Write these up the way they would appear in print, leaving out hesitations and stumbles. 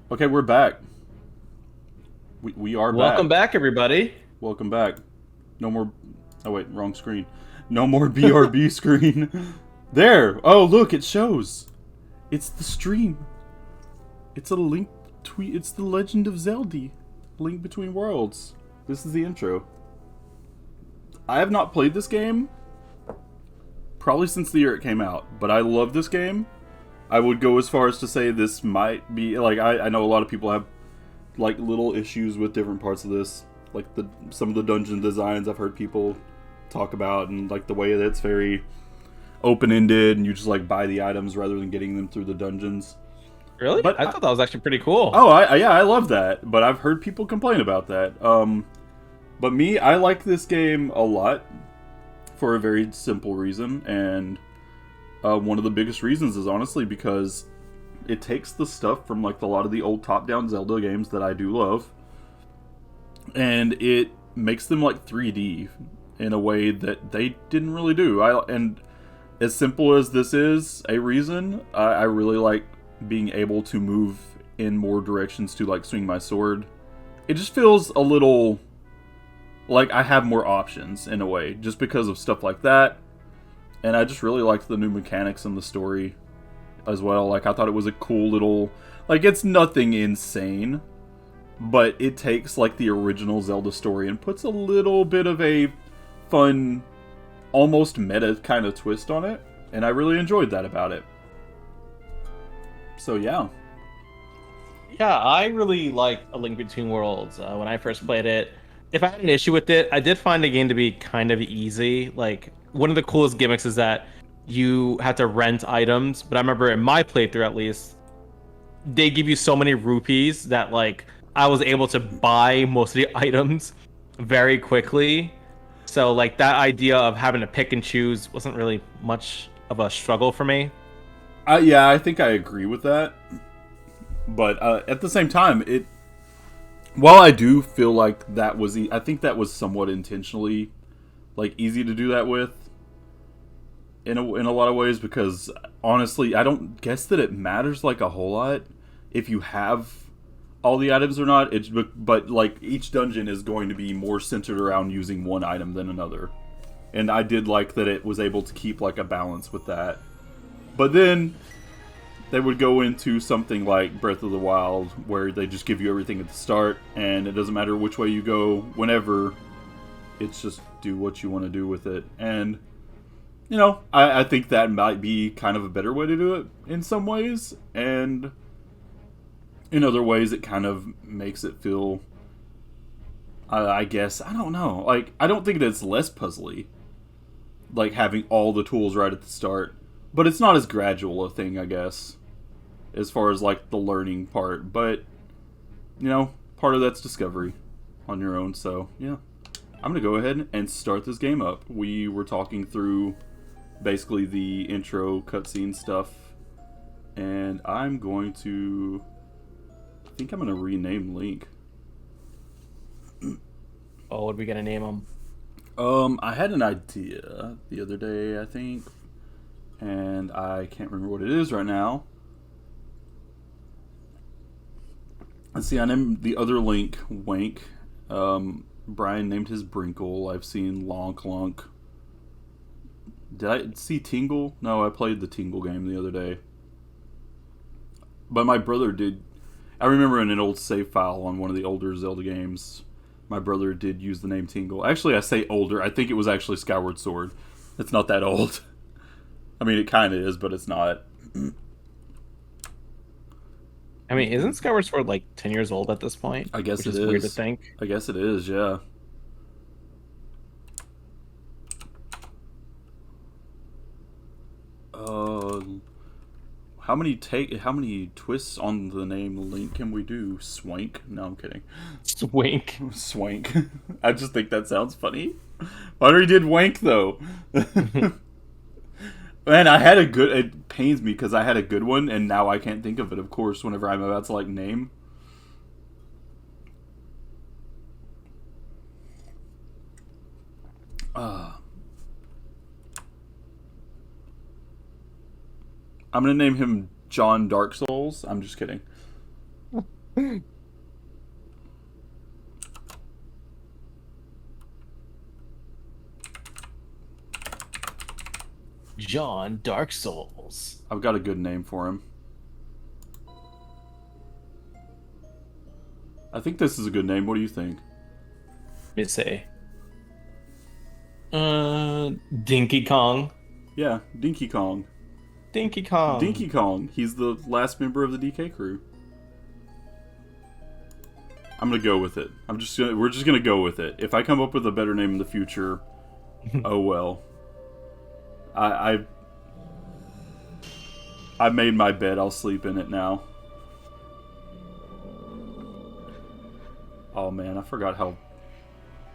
Okay, we're back. We are back. Welcome back, everybody. Welcome back. No more. Oh wait, wrong screen. No more BRB screen. There. Oh look, it shows. It's the stream. It's a link tweet. It's the Legend of Zelda, Link Between Worlds. This is the intro. I have not played this game probably since the year it came out, but I love this game. I would go as far as to say this might be like I know a lot of people have like little issues with different parts of this, like some of the dungeon designs I've heard people talk about, and like the way that it's very open ended and you just like buy the items rather than getting them through the dungeons. Really? But I thought that was actually pretty cool. yeah, I love that, but I've heard people complain about that. But me, I like this game a lot for a very simple reason, and one of the biggest reasons is honestly because it takes the stuff from like a lot of the old top-down Zelda games that I do love, and it makes them like 3D in a way that they didn't really do. And as simple as this is a reason, I really like being able to move in more directions to like swing my sword. It just feels a little like I have more options in a way, just because of stuff like that. And I just really liked the new mechanics in the story as well. Like, I thought it was a cool little, like, it's nothing insane, but it takes like the original Zelda story and puts a little bit of a fun, almost meta kind of twist on it, and I really enjoyed that about it. So yeah. Yeah, I really liked A Link Between Worlds when I first played it. If I had an issue with it, I did find the game to be kind of easy. Like, one of the coolest gimmicks is that you had to rent items, but I remember in my playthrough at least, they give you so many rupees that like I was able to buy most of the items very quickly. So like that idea of having to pick and choose wasn't really much of a struggle for me. Yeah, I think I agree with that, but at the same time, it while I do feel like that was, I think that was somewhat intentionally like easy to do that with in a lot of ways, because honestly, I don't guess that it matters like a whole lot if you have all the items or not. It's but like each dungeon is going to be more centered around using one item than another, and I did like that it was able to keep like a balance with that. But then they would go into something like Breath of the Wild, where they just give you everything at the start, and it doesn't matter which way you go, whenever. It's just do what you want to do with it. And, you know, I think that might be kind of a better way to do it in some ways, and in other ways, it kind of makes it feel, I guess, I don't know. Like, I don't think that it's less puzzly, like having all the tools right at the start, but it's not as gradual a thing, I guess, as far as like the learning part. But you know, part of that's discovery on your own. So yeah, I'm gonna go ahead and start this game up. We were talking through basically the intro cutscene stuff, and I'm going to, I think I'm gonna rename Link. Oh, what are we gonna name them? I had an idea the other day, I think, and I can't remember what it is right now. Let's see, I named the other Link Wank. Brian named his Brinkle. I've seen Lonk Lunk. Did I see Tingle? No, I played the Tingle game the other day. But my brother did. I remember in an old save file on one of the older Zelda games, my brother did use the name Tingle. Actually, I say older. I think it was actually Skyward Sword. It's not that old. I mean, it kind of is, but it's not. I mean, isn't Skyward Sword like 10 years old at this point? I guess Which it is weird to is. think. I guess it is, yeah. Uh, how many twists on the name Link can we do? Swank? No, I'm kidding. Swink. Swank. I just think that sounds funny. Wonder he did wank though. Man, I had a good. It pains me because I had a good one, and now I can't think of it. Of course, whenever I'm about to like name. Uh, I'm gonna name him John Dark Souls. I'm just kidding. John Dark Souls. I've got a good name for him. I think this is a good name. What do you think? Let me say. Dinky Kong. Yeah, Dinky Kong. Dinky Kong. Dinky Kong. He's the last member of the DK crew. I'm gonna go with it. We're just gonna go with it. If I come up with a better name in the future, oh well. I made my bed. I'll sleep in it now. Oh man, I forgot how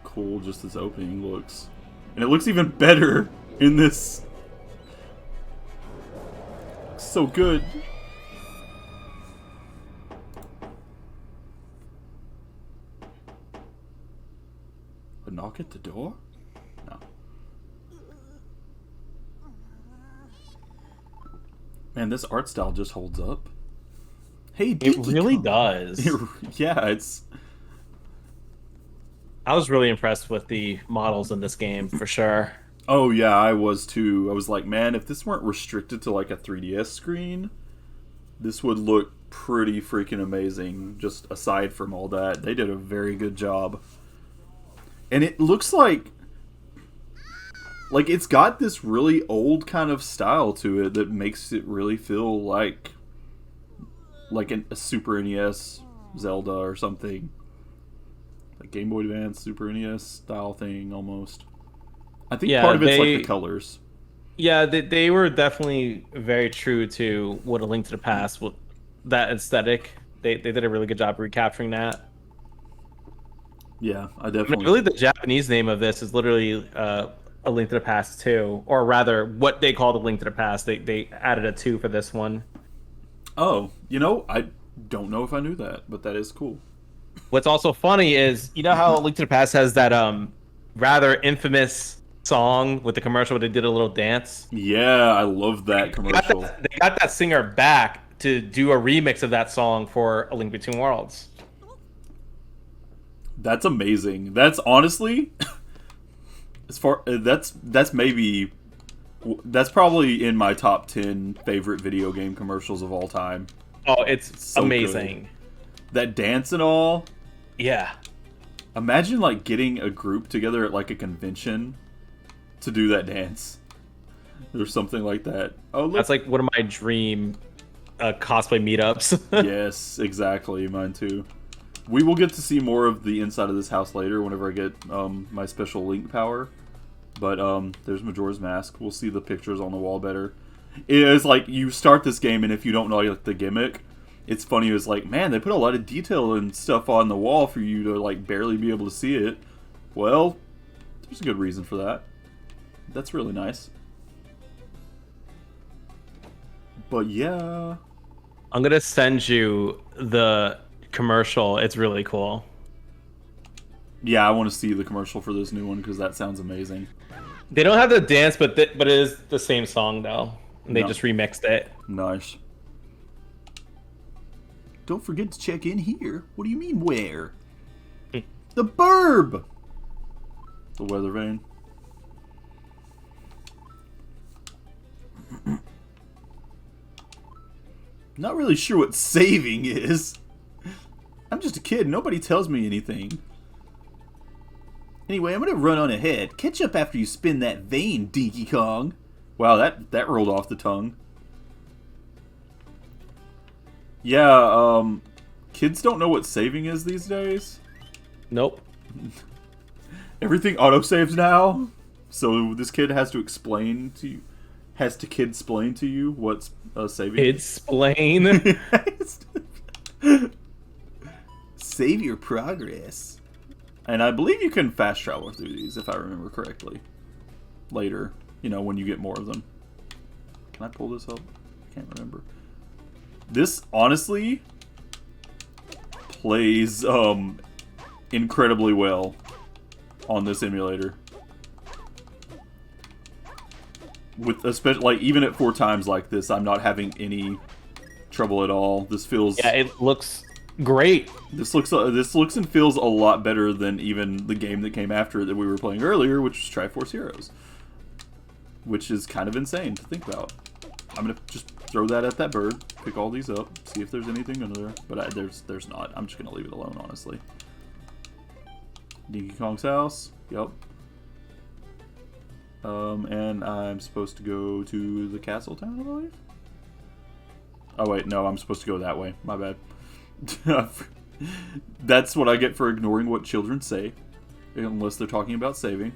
cool just this opening looks, and it looks even better in this. Looks so good. A knock at the door? No. Man, this art style just holds up. Hey, It really does. Yeah, it's... I was really impressed with the models in this game, for sure. Oh, yeah, I was too. I was like, man, if this weren't restricted to like a 3DS screen, this would look pretty freaking amazing. Just aside from all that, they did a very good job. And it looks like it's got this really old kind of style to it that makes it really feel like a Super NES Zelda or something. Like Game Boy Advance, Super NES style thing almost. I think part of it's like the colors. Yeah, they were definitely very true to what A Link to the Past, with that aesthetic. They did a really good job recapturing that. Yeah, I definitely... I mean, really, the Japanese name of this is literally A Link to the Past 2, or rather, what they call the Link to the Past. They added a 2 for this one. Oh, I don't know if I knew that, but that is cool. What's also funny is, you know how A Link to the Past has that rather infamous song with the commercial where they did a little dance? Yeah, I love that commercial. They got that singer back to do a remix of that song for A Link Between Worlds. That's amazing. That's honestly, that's probably in my top 10 favorite video game commercials of all time. Oh, it's so amazing. Good. That dance and all. Yeah. Imagine like getting a group together at like a convention to do that dance. Or something like that. Oh, look. That's like one of my dream cosplay meetups. Yes, exactly. Mine too. We will get to see more of the inside of this house later whenever I get my special Link power. But there's Majora's Mask. We'll see the pictures on the wall better. It is like you start this game, and if you don't know like the gimmick, it's funny. It's like, man, they put a lot of detail and stuff on the wall for you to like barely be able to see it. Well, there's a good reason for that. That's really nice. But yeah, I'm gonna send you the commercial. It's really cool. Yeah, I want to see the commercial for this new one because that sounds amazing. They don't have the dance, but it is the same song though. And they just remixed it. Nice. Don't forget to check in here. What do you mean where? The burb. The weather vane. Not really sure what saving is. I'm just a kid. Nobody tells me anything. Anyway, I'm gonna run on ahead. Catch up after you spin that vein, Dinky Kong. Wow, that rolled off the tongue. Yeah, kids don't know what saving is these days. Nope. Everything autosaves now. So this kid has to explain to you, kid-splain to you what's saving. Kid-splain? Save your progress. And I believe you can fast travel through these, if I remember correctly. Later, when you get more of them. Can I pull this up? I can't remember. This, honestly, plays incredibly well on this emulator. With especially even at 4 times like this, I'm not having any trouble at all. This feels... Yeah, it looks Great. This looks and feels a lot better than even the game that came after it that we were playing earlier, which was Triforce Heroes, which is kind of insane to think about. I'm gonna just throw that at that bird, pick all these up, see if there's anything under there. But there's not. I'm just gonna leave it alone, honestly. Donkey Kong's house. Yep. And I'm supposed to go to the castle town, I believe. Oh wait, no, I'm supposed to go that way. My bad. That's what I get for ignoring what children say, unless they're talking about saving.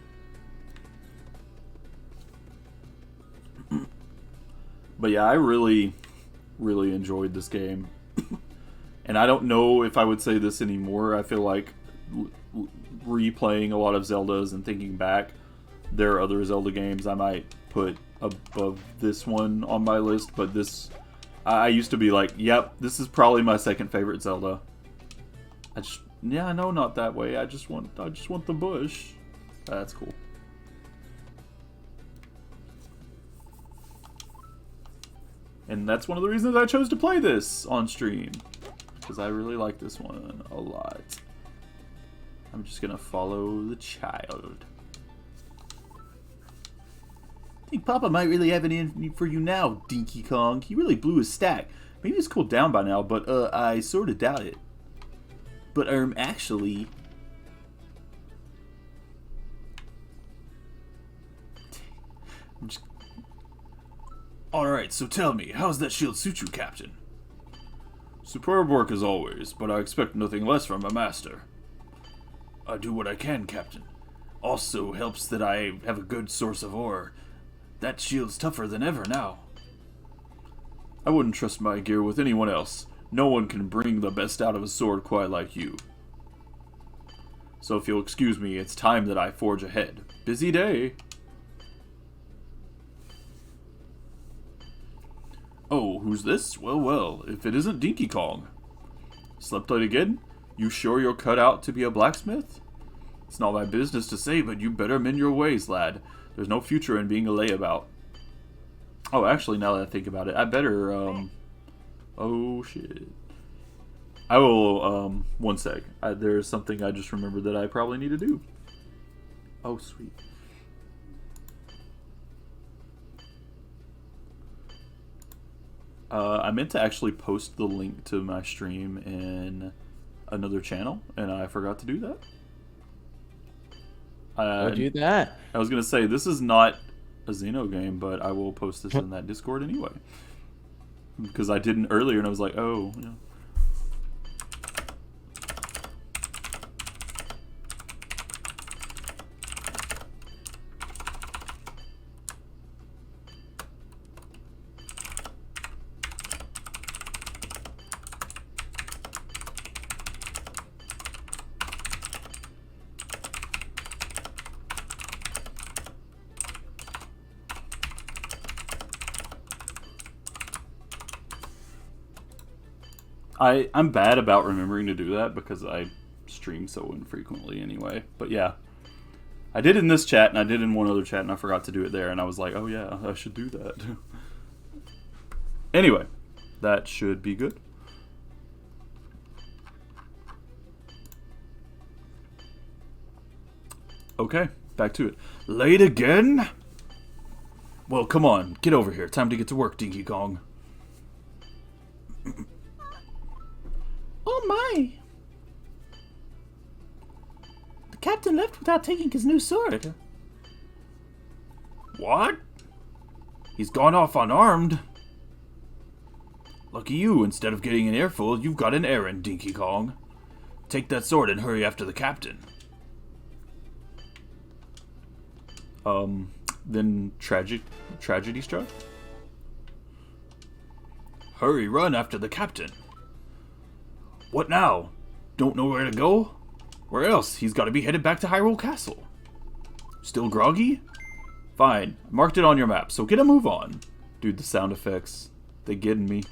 But yeah, I really, really enjoyed this game. And I don't know if I would say this anymore. I feel like replaying a lot of Zeldas and thinking back, there are other Zelda games I might put above this one on my list, but this, I used to be like, yep, this is probably my second favorite Zelda. Yeah, no, not that way. I just want the bush. That's cool. And that's one of the reasons I chose to play this on stream, because I really like this one a lot. I'm just gonna follow the child. I think Papa might really have any for you now, Dinky Kong. He really blew his stack. Maybe it's cooled down by now, but I sort of doubt it. But actually, Alright, so tell me, how's that shield suit you, Captain? Superb work as always, but I expect nothing less from a master. I do what I can, Captain. Also helps that I have a good source of ore. That shield's tougher than ever now. I wouldn't trust my gear with anyone else. No one can bring the best out of a sword quite like you. So if you'll excuse me, it's time that I forge ahead. Busy day. Oh, who's this? Well, well, if it isn't Dinky Kong. Slept late again? You sure you're cut out to be a blacksmith? It's not my business to say, but you better mend your ways, lad. There's no future in being a layabout. Oh, actually, now that I think about it, I better, oh, shit. I will, one sec. There's something I just remembered that I probably need to do. Oh, sweet. I meant to actually post the link to my stream in another channel, and I forgot to do that. Do that. I was going to say, this is not a Xeno game, but I will post this in that Discord anyway. Because I didn't earlier, and I was like, oh, yeah. I'm bad about remembering to do that because I stream so infrequently anyway. But yeah, I did in this chat and I did in one other chat and I forgot to do it there. And I was like, oh yeah, I should do that. Anyway, that should be good. Okay, back to it. Late again? Well, come on, get over here. Time to get to work, Dinky Kong. Oh my! The captain left without taking his new sword. What? He's gone off unarmed. Lucky you, instead of getting an earful, you've got an errand, Dinky Kong. Take that sword and hurry after the captain. Then tragedy struck? Hurry, run after the captain. What now? Don't know where to go? Where else? He's got to be headed back to Hyrule Castle. Still groggy? Fine. Marked it on your map, so get a move on. Dude, the sound effects. They getting me.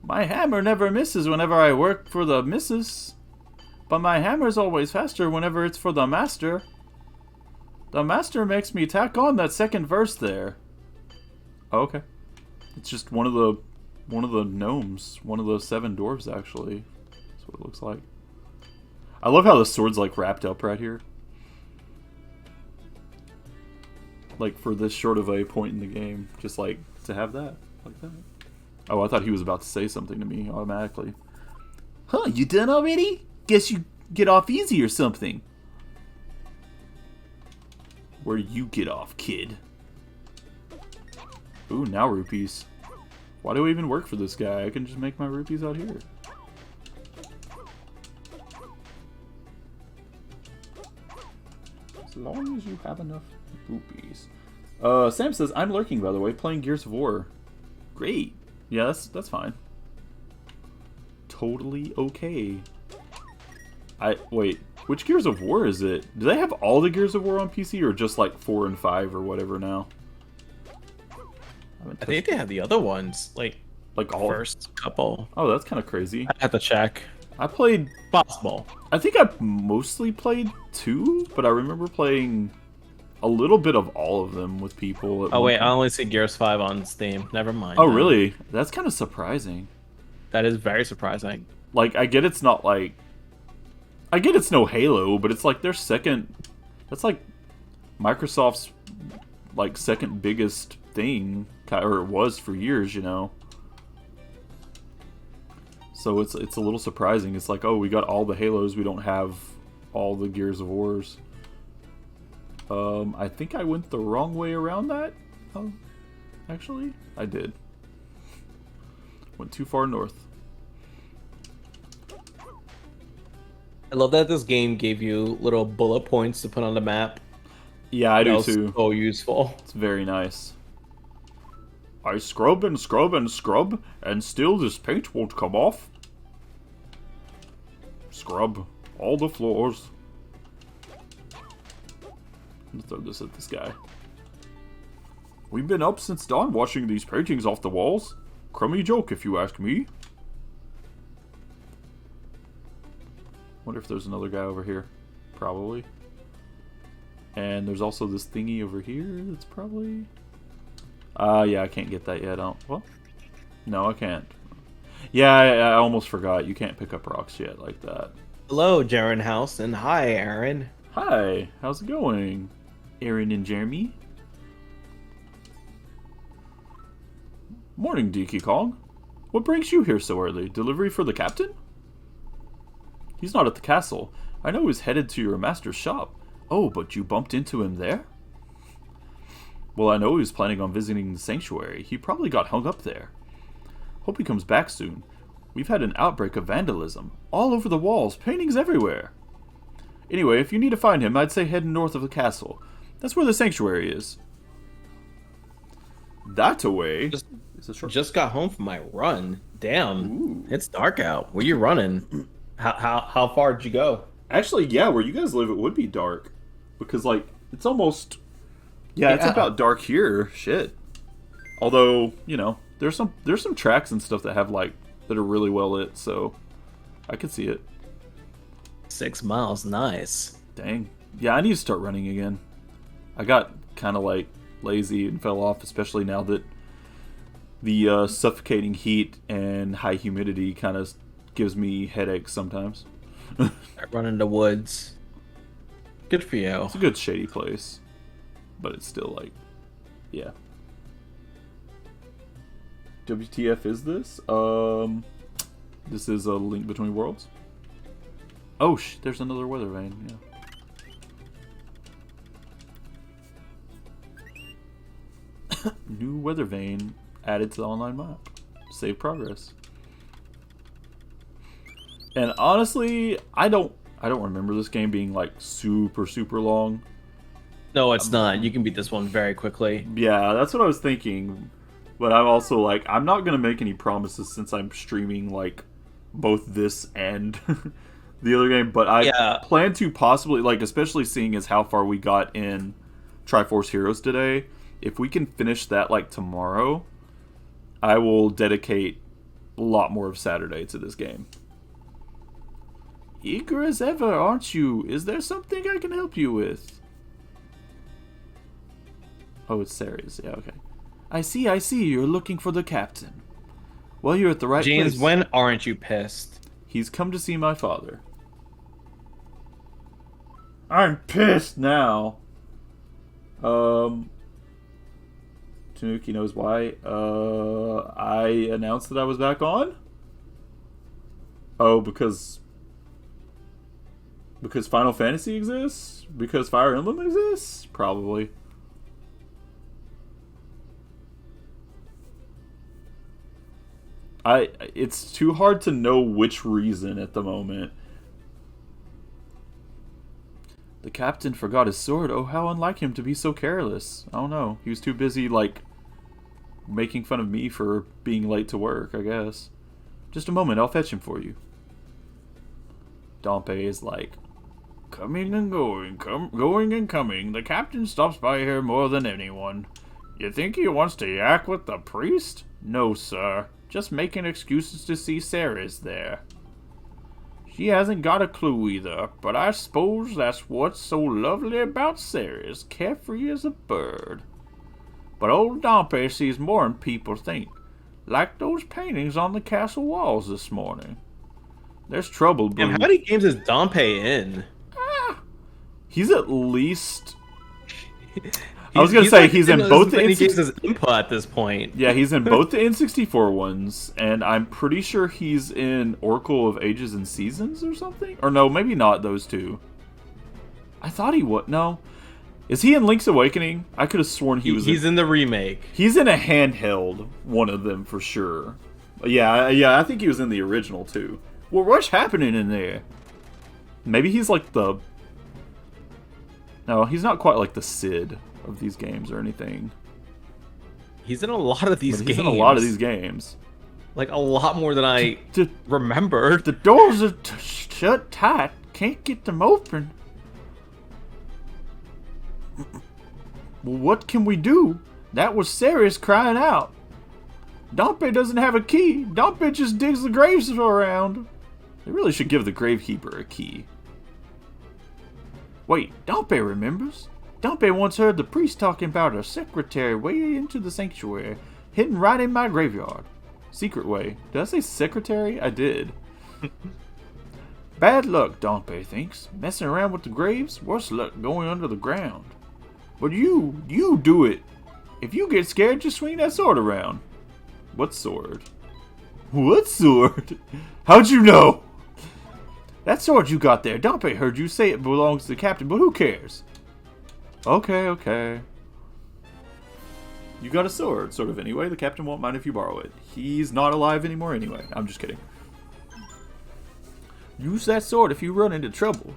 My hammer never misses whenever I work for the missus. But my hammer's always faster whenever it's for the master. The master makes me tack on that second verse there. Oh, okay. It's just one of the one of the gnomes. One of those 7 dwarves, actually. That's what it looks like. I love how the sword's, like, wrapped up right here. Like, for this short of a point in the game. Just, like, to have that. Like that. Oh, I thought he was about to say something to me automatically. Huh, you done already? Guess you get off easy or something. Where you get off, kid? Ooh, now rupees. Why do I even work for this guy? I can just make my rupees out here. As long as you have enough rupees. Sam says, I'm lurking, by the way, playing Gears of War. Great. Yeah, that's fine. Totally okay. Wait, which Gears of War is it? Do they have all the Gears of War on PC, or just like 4 and 5 or whatever now? I think they have the other ones, like all first couple. Oh, that's kind of crazy. I have to check. I played Possible. I think I mostly played 2, but I remember playing a little bit of all of them with people. Oh wait, I only see Gears 5 on Steam. Never mind. Oh really? That's kind of surprising. That is very surprising. Like, I get it's not like... I get it's no Halo, but it's like their second... That's like Microsoft's like second biggest thing, or it was for years, you know. So it's a little surprising. It's like, oh, we got all the Halos, we don't have all the Gears of Wars. I think I went the wrong way around that. Oh, actually, I did. Went too far north. I love that this game gave you little bullet points to put on the map. Yeah, I do too. So useful. It's very nice. I scrub and scrub and scrub, and still this paint won't come off. Scrub all the floors. Let's throw this at this guy. We've been up since dawn washing these paintings off the walls. Crummy joke, if you ask me. Wonder if there's another guy over here. Probably. And there's also this thingy over here that's probably... yeah, I can't get that yet. Well, no, I can't. Yeah, I almost forgot. You can't pick up rocks yet like that. Hello, Jaren House, and hi, Aaron. Hi, how's it going? Aaron and Jeremy. Morning, Donkey Kong. What brings you here so early? Delivery for the captain? He's not at the castle. I know he's headed to your master's shop. Oh, but you bumped into him there? Well, I know he was planning on visiting the sanctuary. He probably got hung up there. Hope he comes back soon. We've had an outbreak of vandalism. All over the walls, paintings everywhere. Anyway, if you need to find him, I'd say head north of the castle. That's where the sanctuary is. That away. Just got home from my run. Damn, Ooh. It's dark out. Where you running? How far did you go? Actually, yeah, where you guys live, it would be dark. Because, like, it's almost... Yeah, it's about dark here. Shit. Although, you know, there's some tracks and stuff that have, like, that are really well lit, so I could see it. 6 miles, nice. Dang. Yeah, I need to start running again. I got kind of, like, lazy and fell off, especially now that the suffocating heat and high humidity kind of gives me headaches sometimes. I run in the woods. Good for you. It's a good shady place, but it's still like, yeah. WTF is this? This is a Link Between Worlds. Oh, there's another weather vane. Yeah. New weather vane added to the online map. Save progress. And honestly, I don't remember this game being like super long. No, it's not. You can beat this one very quickly. Yeah, that's what I was thinking. But I'm also like, I'm not gonna make any promises since I'm streaming like both this and the other game. But I plan to possibly, like, especially seeing as how far we got in Triforce Heroes today. If we can finish that like tomorrow, I will dedicate a lot more of Saturday to this game. Eager as ever, aren't you? Is there something I can help you with? Oh, it's Ceres. Yeah, okay. I see. You're looking for the captain. Well, you're at the right James, place. when aren't you pissed? He's come to see my father. I'm pissed now. Tanuki knows why. I announced that I was back on. Oh, because Final Fantasy exists? Because Fire Emblem exists? Probably. It's too hard to know which reason at the moment. The captain forgot his sword. Oh, how unlike him to be so careless. I don't know. He was too busy, like, making fun of me for being late to work, I guess. Just a moment, I'll fetch him for you. Dompe is like, coming and going, going and coming. The captain stops by here more than anyone. You think he wants to yak with the priest? No, sir. Just making excuses to see Sarah's there. She hasn't got a clue either, but I suppose that's what's so lovely about Sarah's, carefree as a bird. But old Dompe sees more than people think, like those paintings on the castle walls this morning. There's trouble brewing. Damn, how many games is Dompe in? He's at least... I was going to say, like, he's in both the games as input at this point. Yeah, he's in both the N64 ones, and I'm pretty sure he's in Oracle of Ages and Seasons or something? Or no, maybe not those two. I thought he would. No. Is he in Link's Awakening? I could have sworn he's in the remake. He's in a handheld, one of them for sure. Yeah, I think he was in the original too. Well, what's happening in there? Maybe he's like the... No, he's not quite like the Cid of these games or anything. He's in a lot of these games. He's in a lot of these games. Like, a lot more than I remember. The doors are shut tight. Can't get them open. Well, what can we do? That was Ceres crying out. Dompe doesn't have a key. Dompe just digs the graves around. They really should give the gravekeeper a key. Wait, Dompe remembers. Dompe once heard the priest talking about a secretary way into the sanctuary, hidden right in my graveyard. Secret way. Did I say secretary? I did. Bad luck, Dompe thinks. Messing around with the graves, worse luck going under the ground. But you do it. If you get scared, just swing that sword around. What sword? What sword? How'd you know? That sword you got there, Dompe heard you say it belongs to the captain, but who cares? Okay. You got a sword, sort of anyway. The captain won't mind if you borrow it. He's not alive anymore anyway. I'm just kidding. Use that sword if you run into trouble.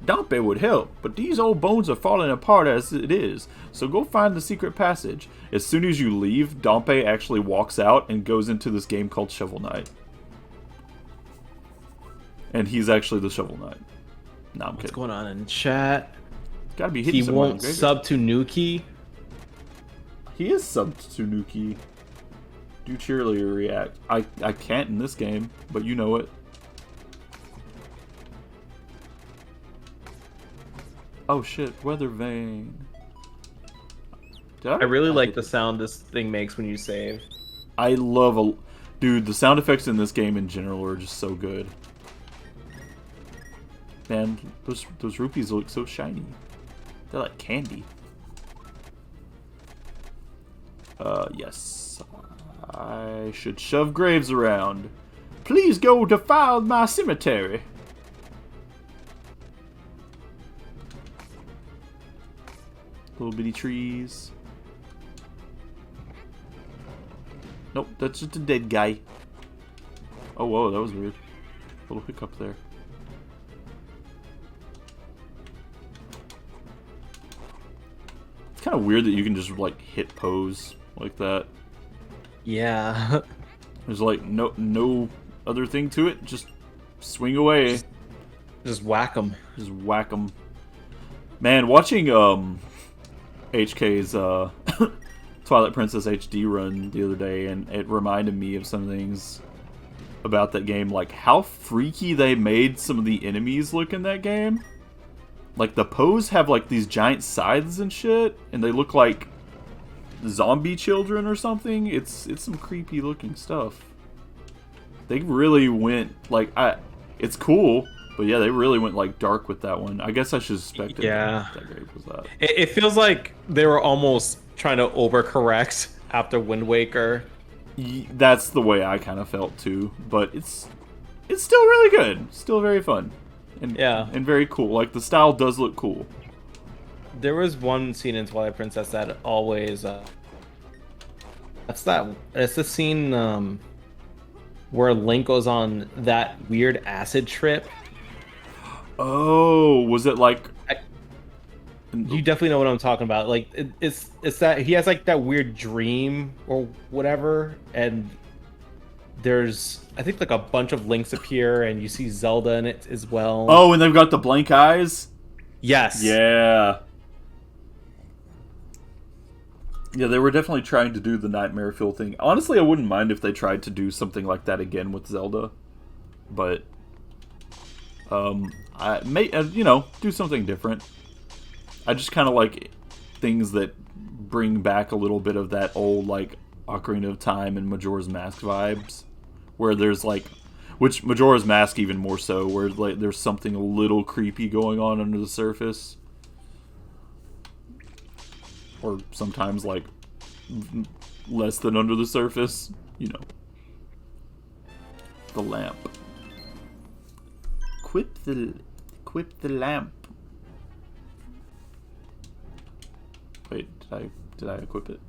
Dompe would help, but these old bones are falling apart as it is, so go find the secret passage. As soon as you leave, Dompe actually walks out and goes into this game called Shovel Knight. And he's actually the Shovel Knight. No, I'm kidding. What's going on in chat? Gotta be hitting He won't sub to Nuki. He is subbed to Nuki. Do cheerleader react. I can't in this game, but you know it. Oh shit, weather vane. I really like the sound this thing makes when you save. I love dude, the sound effects in this game in general are just so good. Man, those rupees look so shiny. They're like candy. Yes. I should shove graves around. Please go defile my cemetery. Little bitty trees. Nope, that's just a dead guy. Oh, whoa, that was weird. Little hiccup there. It's kind of weird that you can just like hit pose like that. Yeah. There's like no other thing to it. Just swing away. Just whack them. Just whack them. Man, watching HK's Twilight Princess HD run the other day, and it reminded me of some things about that game, like how freaky they made some of the enemies look in that game. Like the pose have like these giant scythes and shit, and they look like zombie children or something. It's some creepy looking stuff. they really went like it's cool, but yeah, they really went like dark with that one. I guess I should suspect it. Yeah. That great was that. It feels like they were almost trying to overcorrect after Wind Waker. That's the way I kind of felt too, but it's still really good, still very fun, and very cool. Like the style does look cool. There was one scene in Twilight Princess that always it's the scene where Link goes on that weird acid trip. Oh, was it like? You definitely know what I'm talking about. Like it's that he has like that weird dream or whatever, and there's I think like a bunch of Links appear, and you see Zelda in it as well. Oh, and they've got the blank eyes. Yes. Yeah. Yeah, they were definitely trying to do the Nightmare Fuel thing. Honestly, I wouldn't mind if they tried to do something like that again with Zelda, but I may do something different. I just kind of like things that bring back a little bit of that old like Ocarina of Time and Majora's Mask vibes, where there's like, which Majora's Mask even more so, where like there's something a little creepy going on under the surface. Or sometimes, like, less than under the surface. You know. The lamp. Equip the lamp. Wait, did I equip it?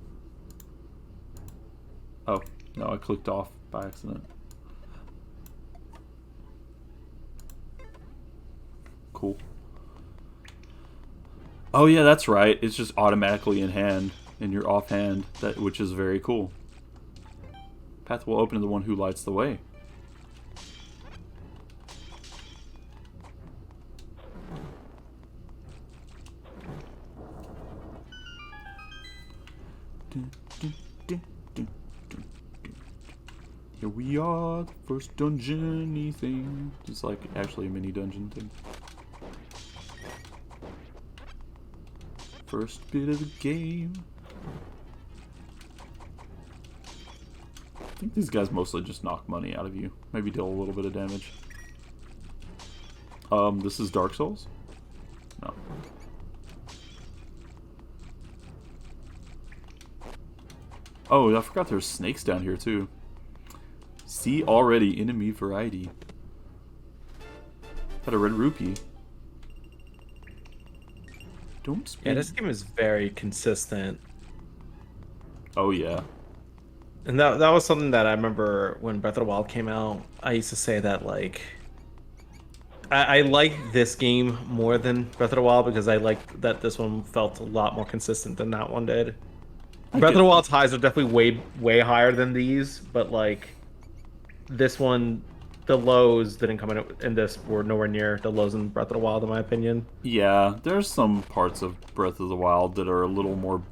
Oh, no, I clicked off by accident. Cool. Oh yeah, that's right. It's just automatically in hand, in your offhand, which is very cool. Path will open to the one who lights the way. Here we are, the first dungeon-y thing. It's like actually a mini dungeon thing. First bit of the game. I think these guys mostly just knock money out of you. Maybe deal a little bit of damage. This is Dark Souls? No. Oh, I forgot there's snakes down here too. See already enemy variety. Got a red rupee. Don't spin. Yeah, this game is very consistent. Oh yeah. And that was something that I remember when Breath of the Wild came out. I used to say that like I like this game more than Breath of the Wild because I like that this one felt a lot more consistent than that one did. Breath of the Wild's highs are definitely way higher than these, but like this one, the lows didn't come in this were nowhere near the lows in Breath of the Wild, in my opinion. Yeah, there's some parts of Breath of the Wild that are a little more.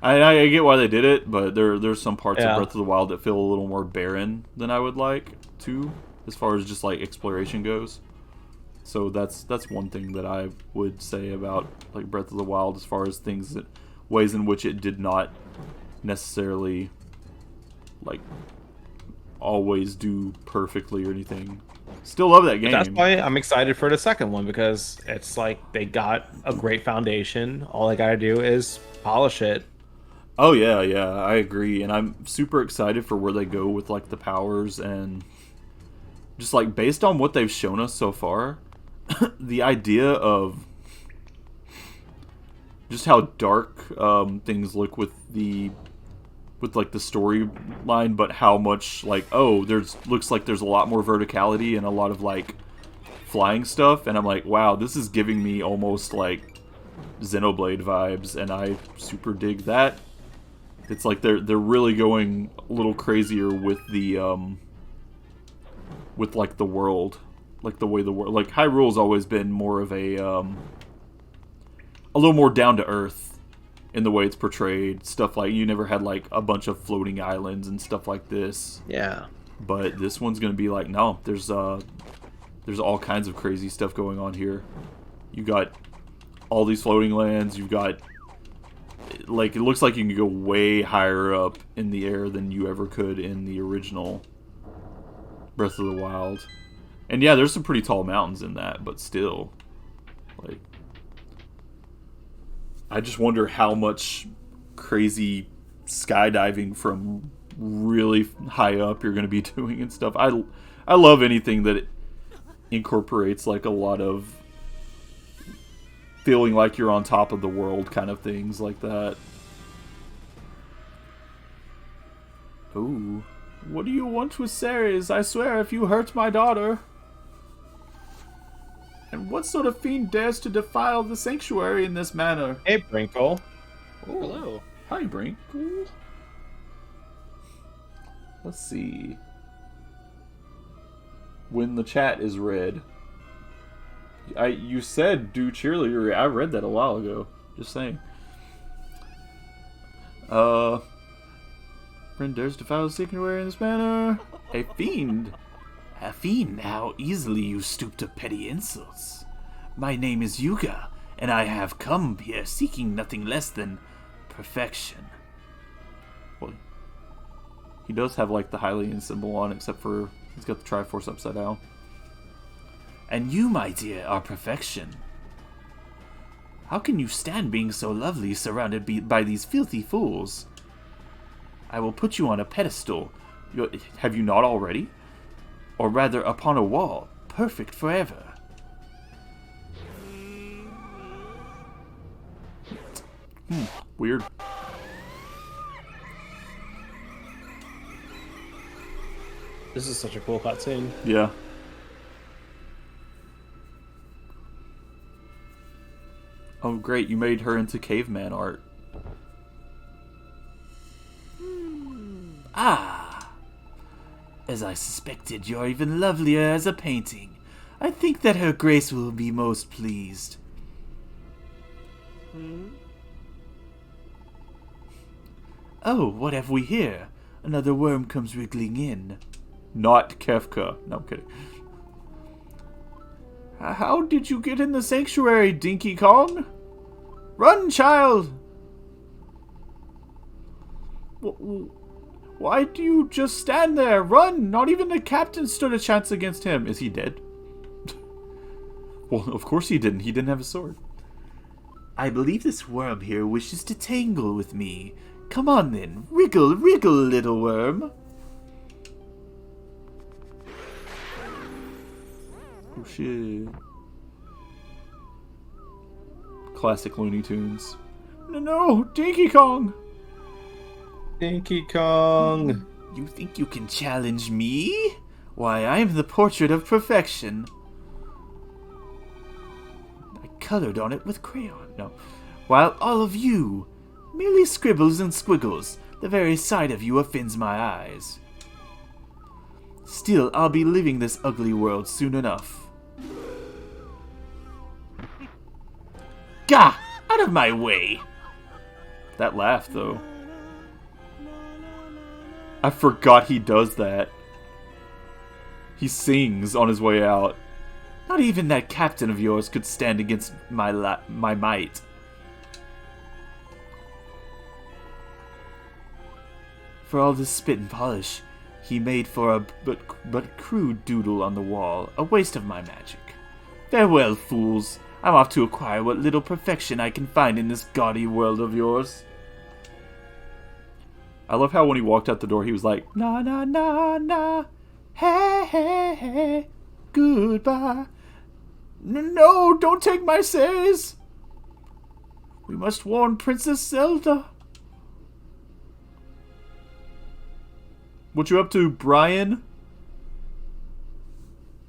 I get why they did it, but there's some parts of Breath of the Wild that feel a little more barren than I would like too, as far as just like exploration goes. So that's one thing that I would say about like Breath of the Wild, as far as ways in which it did not necessarily like always do perfectly or anything. Still love that game. That's why I'm excited for the second one, because it's like they got a great foundation. All they gotta do is polish it. Oh yeah, I agree, and I'm super excited for where they go with like the powers, and just like based on what they've shown us so far, the idea of just how dark things look with like the storyline, but how much like looks like there's a lot more verticality and a lot of like flying stuff, and I'm like, wow, this is giving me almost like Xenoblade vibes, and I super dig that. It's like they're really going a little crazier with the with like the world, like the way the world, like Hyrule's always been more of a little more down to earth in the way it's portrayed. Stuff like you never had like a bunch of floating islands and stuff like this. Yeah. But this one's gonna be like, no, there's all kinds of crazy stuff going on here. You got all these floating lands. You've got like, it looks like you can go way higher up in the air than you ever could in the original. Breath of the Wild. And yeah, there's some pretty tall mountains in that, but still, like, I just wonder how much crazy skydiving from really high up you're going to be doing and stuff. I love anything that incorporates like a lot of feeling like you're on top of the world kind of things like that. Ooh. What do you want with Ceres? I swear if you hurt my daughter. And what sort of fiend dares to defile the sanctuary in this manner? Hey, Brinkle. Ooh. Hello. Hi, Brinkle. Let's see. When the chat is read. You said do cheerleader. I read that a while ago. Just saying. Friend dares defile the sanctuary in this manner. A fiend. A fiend, how easily you stoop to petty insults. My name is Yuga, and I have come here seeking nothing less than perfection. Well, he does have like the Hylian symbol on, except for he's got the Triforce upside down. And you, my dear, are perfection. How can you stand being so lovely surrounded by these filthy fools? I will put you on a pedestal. Have you not already? Or rather, upon a wall, perfect forever. Weird. This is such a cool cutscene. Yeah. Oh, great, you made her into caveman art. Ah! As I suspected, you're even lovelier as a painting. I think that her grace will be most pleased. Oh, what have we here? Another worm comes wriggling in. Not Kefka. No, I'm kidding. How did you get in the sanctuary, Dinky Kong? Run, child! Why do you just stand there? Run! Not even the captain stood a chance against him. Is he dead? Well, of course he didn't. He didn't have a sword. I believe this worm here wishes to tangle with me. Come on then. Wriggle, wriggle, little worm. Oh shit. Classic Looney Tunes. No, Dinky Kong! Dinky Kong. You think you can challenge me? Why, I am the portrait of perfection. I colored on it with crayon. No. While all of you, merely scribbles and squiggles. The very sight of you offends my eyes. Still, I'll be leaving this ugly world soon enough. Gah! Out of my way! That laugh, though. I forgot he does that. He sings on his way out. Not even that captain of yours could stand against my might. For all this spit and polish, he made for a but crude doodle on the wall, a waste of my magic. Farewell, fools. I'm off to acquire what little perfection I can find in this gaudy world of yours. I love how when he walked out the door, he was like, na na na na, hey hey hey, goodbye. No, don't take my says. We must warn Princess Zelda. What you up to, Brian?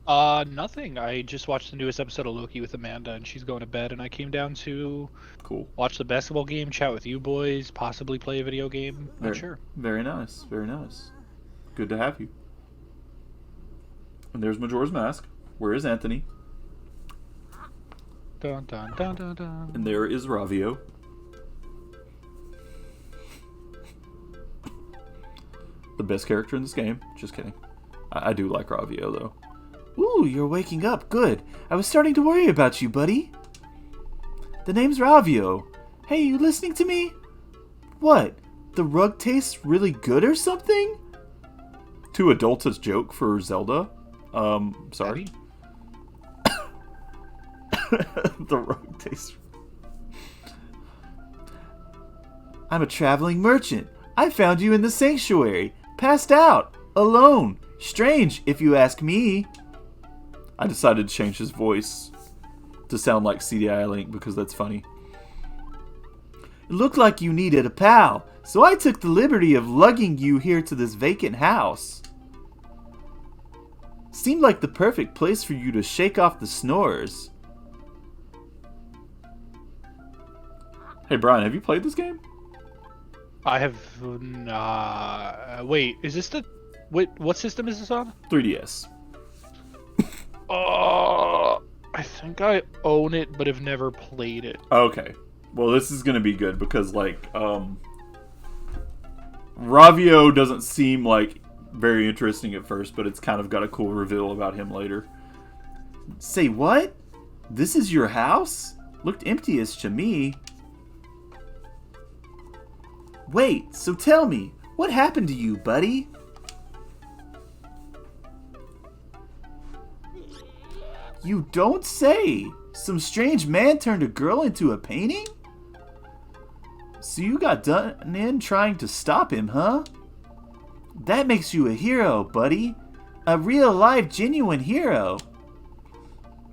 Nothing. I just watched the newest episode of Loki with Amanda, and she's going to bed, and I came down to watch the basketball game, chat with you boys, possibly play a video game. Not sure. Very nice. Very nice. Good to have you. And there's Majora's Mask. Where is Anthony? Dun, dun, dun, dun, dun. And there is Ravio. The best character in this game. Just kidding. I do like Ravio, though. Ooh, you're waking up. Good. I was starting to worry about you, buddy. The name's Ravio. Hey, you listening to me? What? The rug tastes really good or something? too adult a joke for Zelda. Sorry. The rogue taste. I'm a traveling merchant. I found you in the sanctuary, passed out, alone. Strange, if you ask me. I decided to change his voice to sound like CDI Link because that's funny. It looked like you needed a pal, so I took the liberty of lugging you here to this vacant house. Seemed like the perfect place for you to shake off the snores. Hey Brian, have you played this game? I have. Wait, is this the? What system is this on? 3DS. I think I own it, but have never played it. Okay. Well, this is gonna be good because, like, Ravio doesn't seem like very interesting at first, but it's kind of got a cool reveal about him later. Say what? This is your house? Looked empty-ish to me. Wait, so tell me, what happened to you, buddy? You don't say! Some strange man turned a girl into a painting? So you got done in trying to stop him, huh? That makes you a hero, buddy. A real life, genuine hero.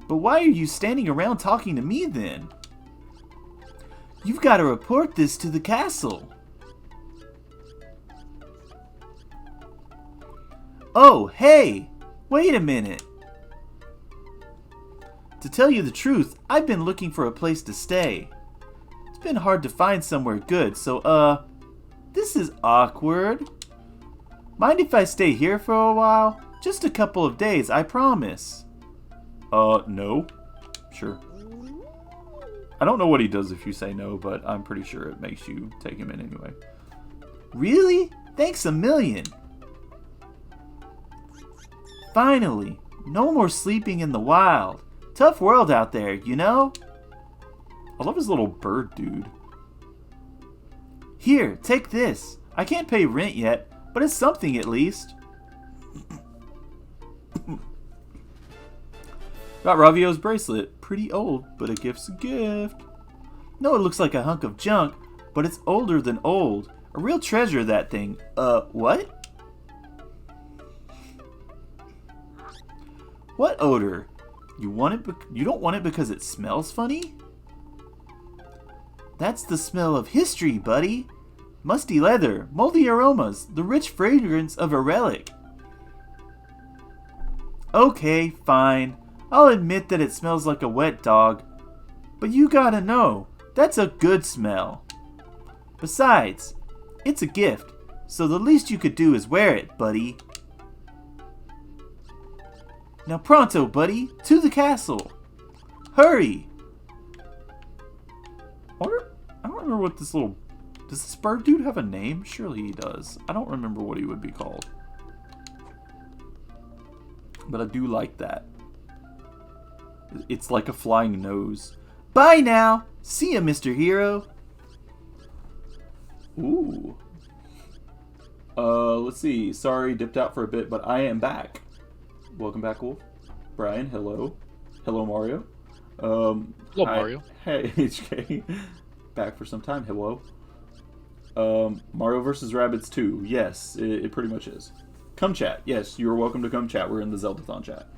But why are you standing around talking to me then? You've got to report this to the castle. Oh, hey! Wait a minute. To tell you the truth, I've been looking for a place to stay. It's been hard to find somewhere good, so, this is awkward. Mind if I stay here for a while? Just a couple of days, I promise. No. Sure. I don't know what he does if you say no, but I'm pretty sure it makes you take him in anyway. Really? Thanks a million. Finally, no more sleeping in the wild. Tough world out there, you know? I love his little bird dude. Here, take this. I can't pay rent yet, but it's something at least. Got Ravio's bracelet. Pretty old, but a gift's a gift. No, it looks like a hunk of junk, but it's older than old. A real treasure, that thing. What? What odor? You want it? You don't want it because it smells funny? That's the smell of history, buddy. Musty leather, moldy aromas, the rich fragrance of a relic. Okay, fine. I'll admit that it smells like a wet dog. But you gotta know, that's a good smell. Besides, it's a gift, so the least you could do is wear it, buddy. Now pronto, buddy, to the castle. Hurry! I don't remember what this little... Does this bird dude have a name? Surely he does. I don't remember what he would be called. But I do like that. It's like a flying nose. Bye now! See ya, Mr. Hero! Ooh. Let's see. Sorry, dipped out for a bit, but I am back. Welcome back, Wolf. Brian, hello. Hello, Mario. Hello, Mario. Hey, HK. Back for some time. Hello. Mario vs. Rabbids 2. Yes, it pretty much is. Come chat. Yes, you're welcome to come chat. We're in the Zeldathon chat.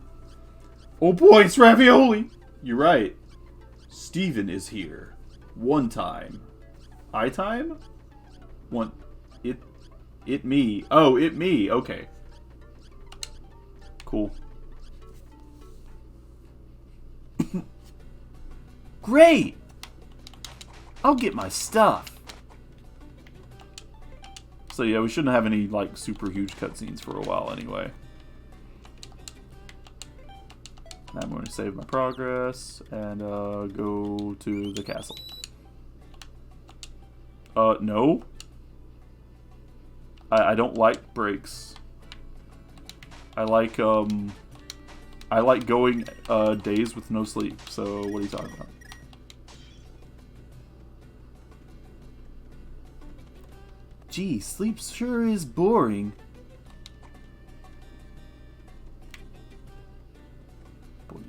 Oh boy, it's Ravioli! You're right. Steven is here. One time. I time? One. It me. Oh, it me. Okay. Cool. Great! I'll get my stuff. So yeah, we shouldn't have any, like, super huge cutscenes for a while anyway. Now I'm going to save my progress and go to the castle. No. I don't like breaks. I like going days with no sleep. So what are you talking about? Gee, sleep sure is boring.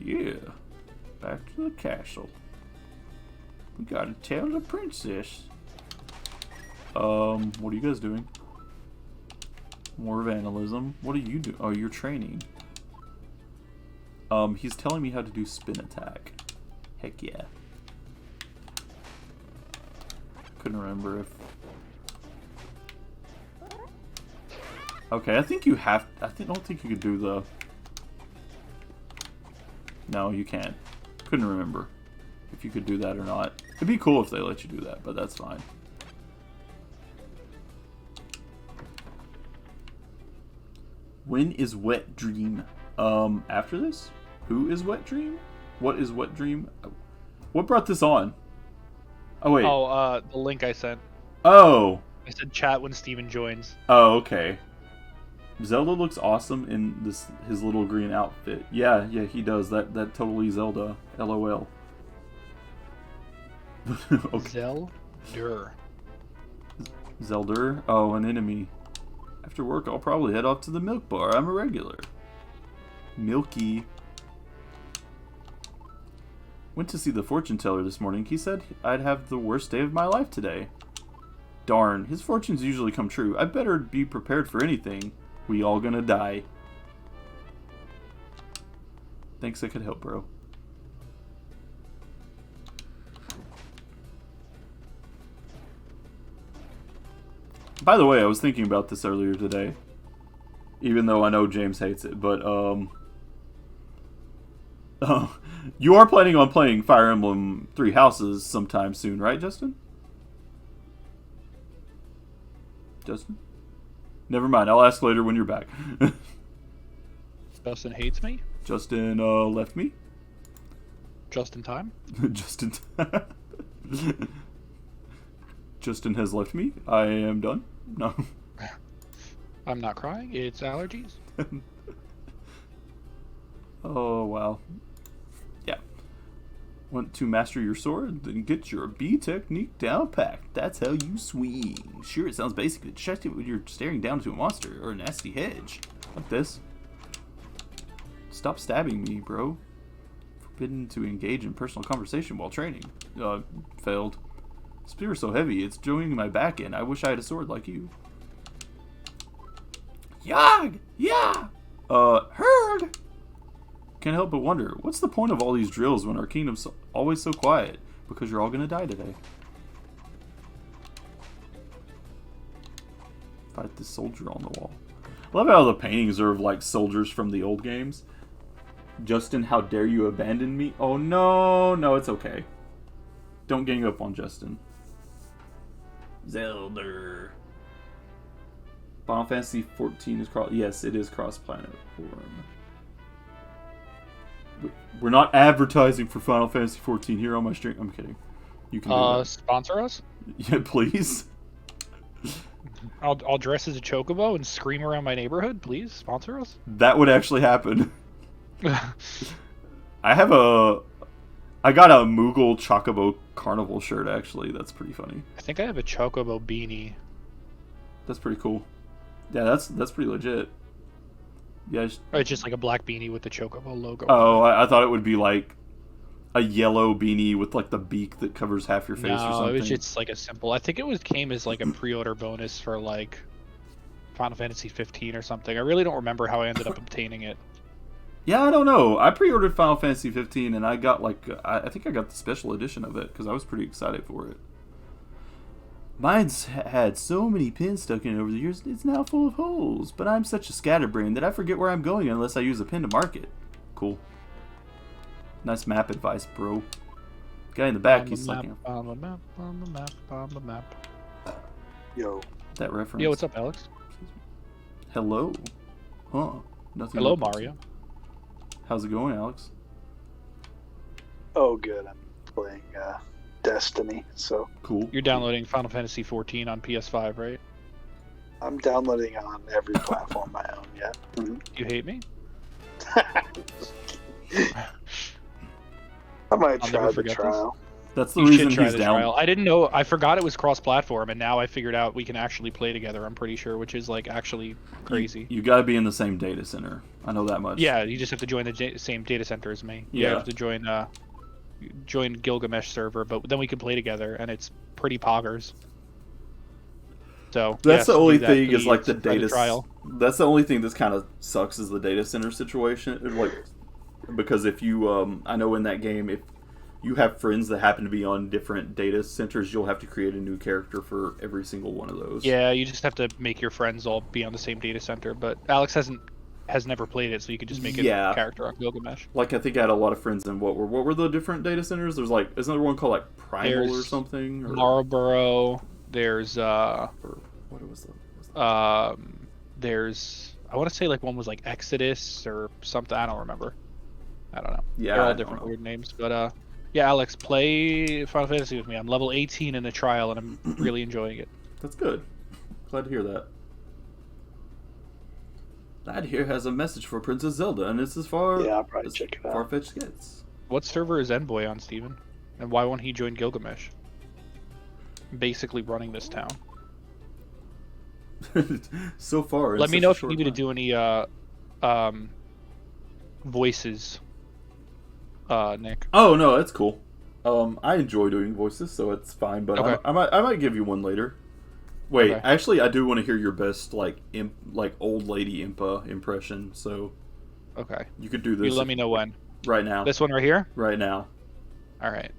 Yeah. Back to the castle. We gotta tell the princess. What are you guys doing? More vandalism. What are you doing? Oh, you're training. He's telling me how to do spin attack. Heck yeah. Couldn't remember if... Okay, I think you have... don't think you could do the... No, you can't. Couldn't remember if you could do that or not. It'd be cool if they let you do that, but that's fine. When is Wet Dream? After this? Who is Wet Dream? What is Wet Dream? What brought this on? Oh, wait. Oh, the link I sent. Oh! I said chat when Steven joins. Oh, okay. Zelda looks awesome in his little green outfit. Yeah, he does. That totally Zelda. LOL. Okay. Zelda? Oh, an enemy. After work, I'll probably head off to the milk bar. I'm a regular. Milky. Went to see the fortune teller this morning. He said I'd have the worst day of my life today. Darn, his fortunes usually come true. I better be prepared for anything. We all gonna die. Thanks I could help, bro. By the way, I was thinking about this earlier today. Even though I know James hates it, but you are planning on playing Fire Emblem Three Houses sometime soon, right, Justin? Justin? Never mind, I'll ask later when you're back. Justin hates me? Justin left me? Just in time? Justin Justin has left me. I am done. No. I'm not crying, it's allergies. Oh, wow. Yeah. Want to master your sword? Then get your B technique down packed. That's how you swing. Sure, it sounds basic, but check it when you're staring down to a monster or a nasty hedge. Like this. Stop stabbing me, bro. Forbidden to engage in personal conversation while training. Failed. Spear is so heavy, it's joining my back in. I wish I had a sword like you. Yag! Yeah! Heard! Can't help but wonder, what's the point of all these drills when our kingdom's always so quiet? Because you're all gonna die today. Fight this soldier on the wall. I love how the paintings are of, like, soldiers from the old games. Justin, how dare you abandon me? Oh, no. No, it's okay. Don't gang up on Justin. Zelda. Final Fantasy 14 is cross... Yes, it is cross-platform. We're not advertising for Final Fantasy 14 here on my stream. I'm kidding. You can do that. Sponsor us? Yeah, please. I'll dress as a chocobo and scream around my neighborhood. Please sponsor us. That would actually happen. I got a Moogle Chocobo Carnival shirt, actually. That's pretty funny. I think I have a chocobo beanie. That's pretty cool. Yeah, that's pretty legit. Yeah. It's just like a black beanie with the chocobo logo. Oh, I thought it would be like a yellow beanie with like the beak that covers half your face or something. No, it was just like a simple. I think came as like a pre-order bonus for like Final Fantasy 15 or something. I really don't remember how I ended up obtaining it. Yeah, I don't know. I pre-ordered Final Fantasy 15 and I got like I think I got the special edition of it because I was pretty excited for it. Mine's had so many pins stuck in it over the years, it's now full of holes. But I'm such a scatterbrain that I forget where I'm going unless I use a pin to mark it. Cool. Nice map advice, bro. Guy in the back, he's like... On the map. Yo. That reference. Yo, what's up, Alex? Hello. Huh. Nothing. Hello, Mario. How's it going, Alex? Oh, good. I'm playing Destiny, so... Cool. You're downloading Final Fantasy 14 on PS5, right? I'm downloading on every platform I own yet. Mm-hmm. You hate me? I might I'll try never the forget trial. That's the You reason should try he's the down. trial. I didn't know. I forgot it was cross-platform, and now I figured out we can actually play together. I'm pretty sure, which is like actually crazy. You gotta be in the same data center. I know that much. Yeah, you just have to join the same data center as me. Yeah. You have to join Gilgamesh server, but then we can play together, and it's pretty poggers. So That's yes, the only do that, thing is please, like the try data trial. That's the only thing that's kind of sucks is the data center situation. Like, because if you, I know in that game, if you have friends that happen to be on different data centers, you'll have to create a new character for every single one of those. Yeah, you just have to make your friends all be on the same data center. But Alex has never played it, so you could just make a character on Gilgamesh. Like I think I had a lot of friends in what were the different data centers? There's like isn't there one called like Primal or something? Or... Marlboro. There's or what was the there's I want to say like one was like Exodus or something. I don't remember. I don't know. Yeah, they're all different weird names. But yeah, Alex, play Final Fantasy with me. I'm level 18 in the trial, and I'm really enjoying it. That's good. Glad to hear that. Lad here has a message for Princess Zelda, and it's as far I'll probably check it out. far-fetched gets. What server is Envoy on, Steven? And why won't he join Gilgamesh? Basically running this town. So far, Let me know if you need me to do any voices, Nick. Oh no, that's cool. I enjoy doing voices, so it's fine. But Okay. I might give you one later. Wait, Okay. actually, I do want to hear your best like old lady Impa impression. So Okay. you could do this. You let me know when. Right now. This one right here? Right now. Alright.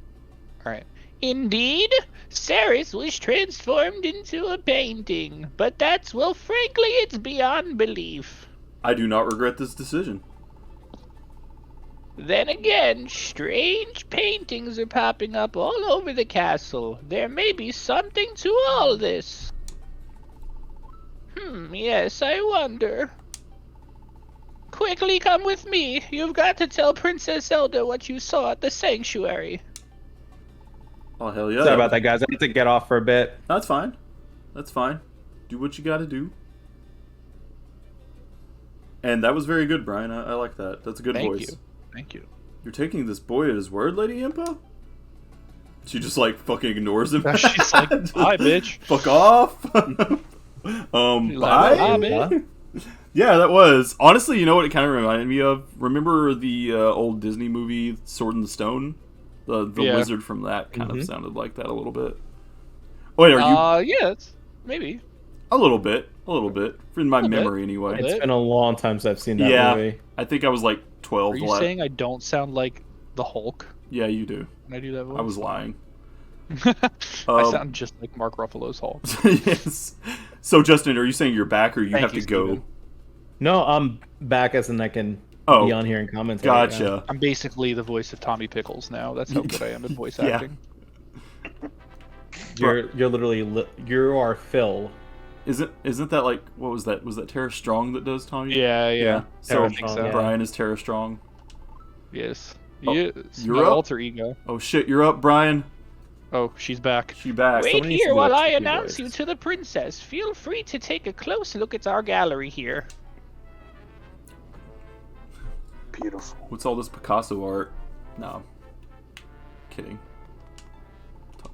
Alright. Indeed, Ceres was transformed into a painting, but that's, well, frankly, it's beyond belief. I do not regret this decision. Then again, strange paintings are popping up all over the castle. There may be something to all this. Yes, I wonder. Quickly come with me. You've got to tell Princess Zelda what you saw at the sanctuary. Oh hell yeah! Sorry about that, guys. I need to get off for a bit. That's fine. That's fine. Do what you got to do. And that was very good, Brian. I like that. That's a good voice. Thank you. You're taking this boy at his word, Lady Impa? She just like fucking ignores him. She's like, bye, bitch. Fuck off. Bye. Yeah, that was honestly. You know what it kind of reminded me of? Remember the old Disney movie Sword in the Stone? The wizard from that kind of sounded like that a little bit. Wait, are you? Yeah, maybe. A little bit. In my memory, anyway. It's been a long time since I've seen that movie. I think I was like 12. Are you saying I don't sound like the Hulk Yeah, you do. when I do that voice? I was lying. I sound just like Mark Ruffalo's Hulk. Yes. So, Justin, are you saying you're back, or you have to go? Steven. No, I'm back as in I can be on here and comment. Gotcha. Yeah. I'm basically the voice of Tommy Pickles now. That's how good I am at voice Yeah. acting. You're literally you are Phil. Isn't that like what was that? Was that Tara Strong that does Tommy? Yeah. So I think so. Brian is Tara Strong. Yes. Oh, Yes. you're My up? alter ego. Oh shit, you're up, Brian. Oh, she's back. She back. Wait Somebody needs to here do while that I tricky announce voice. you to the princess. Feel free to take a close look at our gallery here. Beautiful. What's all this Picasso art? No. Kidding.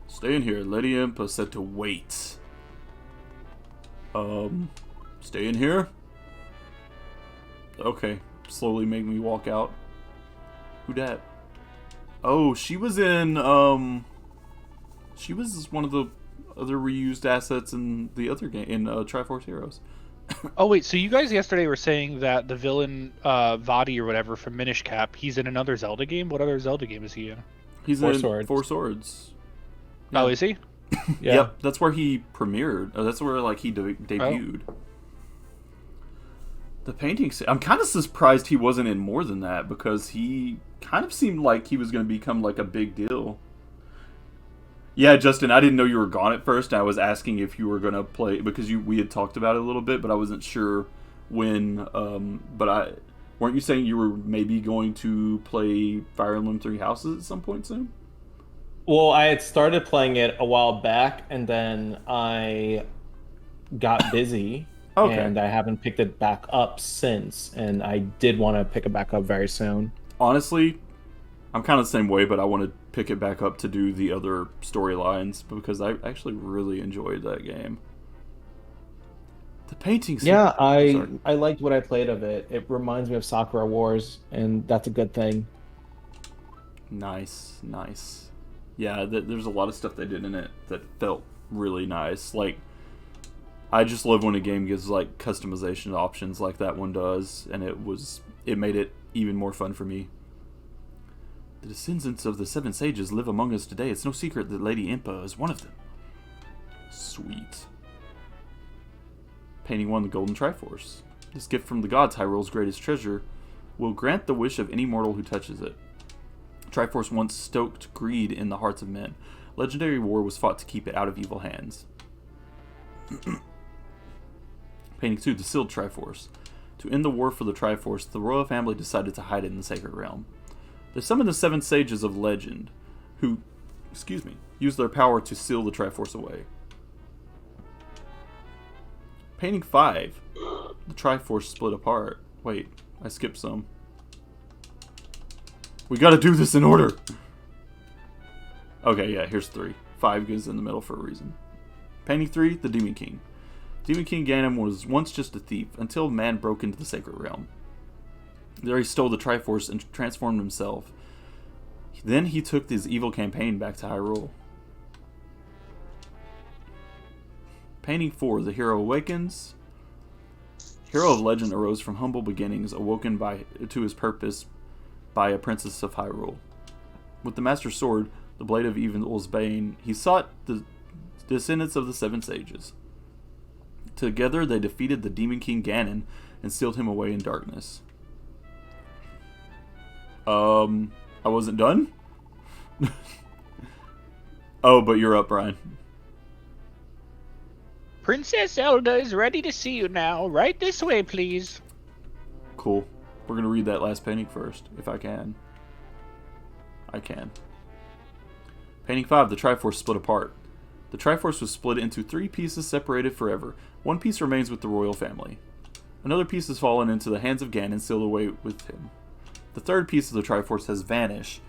Stay in here. Lady Impa said to wait. Stay in here? Okay. Slowly make me walk out. Who dat? Oh, she was in, she was one of the other reused assets in the other game, in Triforce Heroes. Oh wait, so you guys yesterday were saying that the villain Vadi or whatever from Minish Cap, he's in another Zelda game? What other Zelda game is he in? He's Four in Swords. Four Swords. Oh, is he? Yeah. Yep, that's where he premiered. That's where like he debuted. The painting. I'm kind of surprised he wasn't in more than that because he kind of seemed like he was going to become like a big deal. Yeah, Justin, I didn't know you were gone at first. I was asking if you were going to play because we had talked about it a little bit, but I wasn't sure when. But weren't you saying you were maybe going to play Fire Emblem Three Houses at some point soon? Well, I had started playing it a while back, and then I got busy, and I haven't picked it back up since. And I did want to pick it back up very soon. Honestly, I'm kind of the same way, but I want to pick it back up to do the other storylines because I actually really enjoyed that game. The paintings. Yeah, I liked what I played of it. It reminds me of Sakura Wars, and that's a good thing. Nice. Yeah, there's a lot of stuff they did in it that felt really nice. Like, I just love when a game gives like customization options like that one does, and it made it even more fun for me. The descendants of the Seven Sages live among us today. It's no secret that Lady Impa is one of them. Sweet. Painting 1, the Golden Triforce. This gift from the gods, Hyrule's greatest treasure, will grant the wish of any mortal who touches it. Triforce once stoked greed in the hearts of men. Legendary war was fought to keep it out of evil hands. Painting 2, the Sealed Triforce. To end the war for the Triforce, the royal family decided to hide it in the Sacred Realm. They summoned the Seven Sages of Legend, who, used their power to seal the Triforce away. Painting 5, the Triforce split apart. Wait, I skipped some. We gotta do this in order! Okay, yeah, here's 3. 5 goes in the middle for a reason. Painting 3, the Demon King. Demon King Ganon was once just a thief, until man broke into the Sacred Realm. There he stole the Triforce and transformed himself. Then he took his evil campaign back to Hyrule. Painting 4, the Hero Awakens. Hero of Legend arose from humble beginnings, awoken to his purpose by a princess of Hyrule. With the Master Sword, the Blade of Evil's Bane, he sought the descendants of the Seven Sages. Together they defeated the Demon King Ganon and sealed him away in darkness. I wasn't done? Oh, but you're up, Brian. Princess Zelda is ready to see you now. Right this way, please. Cool. We're going to read that last painting first, if I can. I can. Painting 5, the Triforce split apart. The Triforce was split into 3 pieces separated forever. One piece remains with the royal family. Another piece has fallen into the hands of Ganon, sealed away with him. The third piece of the Triforce has vanished.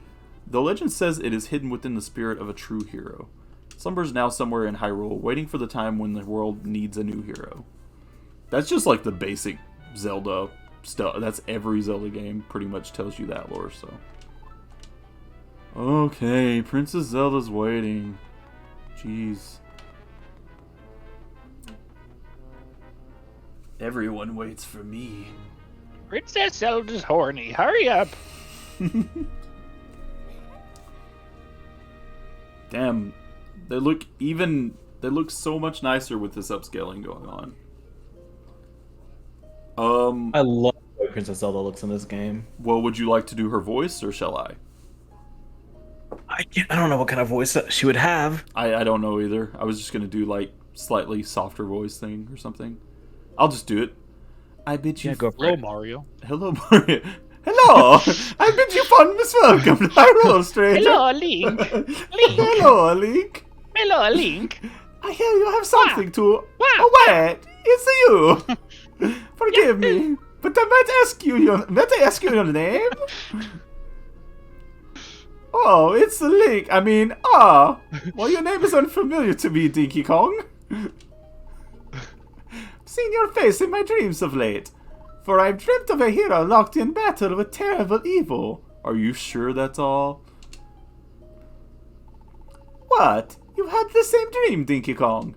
The legend says it is hidden within the spirit of a true hero. It slumbers now somewhere in Hyrule, waiting for the time when the world needs a new hero. That's just like the basic Zelda stuff. That's every Zelda game pretty much tells you that lore, so. Okay, Princess Zelda's waiting. Jeez. Everyone waits for me. Princess Zelda's horny. Hurry up. Damn, they look so much nicer with this upscaling going on. I love the way Princess Zelda looks in this game. Well, would you like to do her voice, or shall I? I don't know what kind of voice she would have. I don't know either. I was just gonna do like slightly softer voice thing or something. I'll just do it. I bid you. Yeah, go for Hello, it. Mario. Hello, Mario. Hello. I bid you fondest welcome to Hyrule, stranger. Hello, Link. Hello, Link. Hello, Link. I hear you have something to. Wow. Oh wait, it's you. Forgive me, but I might ask you your name. Oh, it's Link. I mean, well, your name is unfamiliar to me, Dinky Kong. Seen your face in my dreams of late, for I've dreamt of a hero locked in battle with terrible evil. Are you sure that's all? What? You had the same dream, Dinky Kong.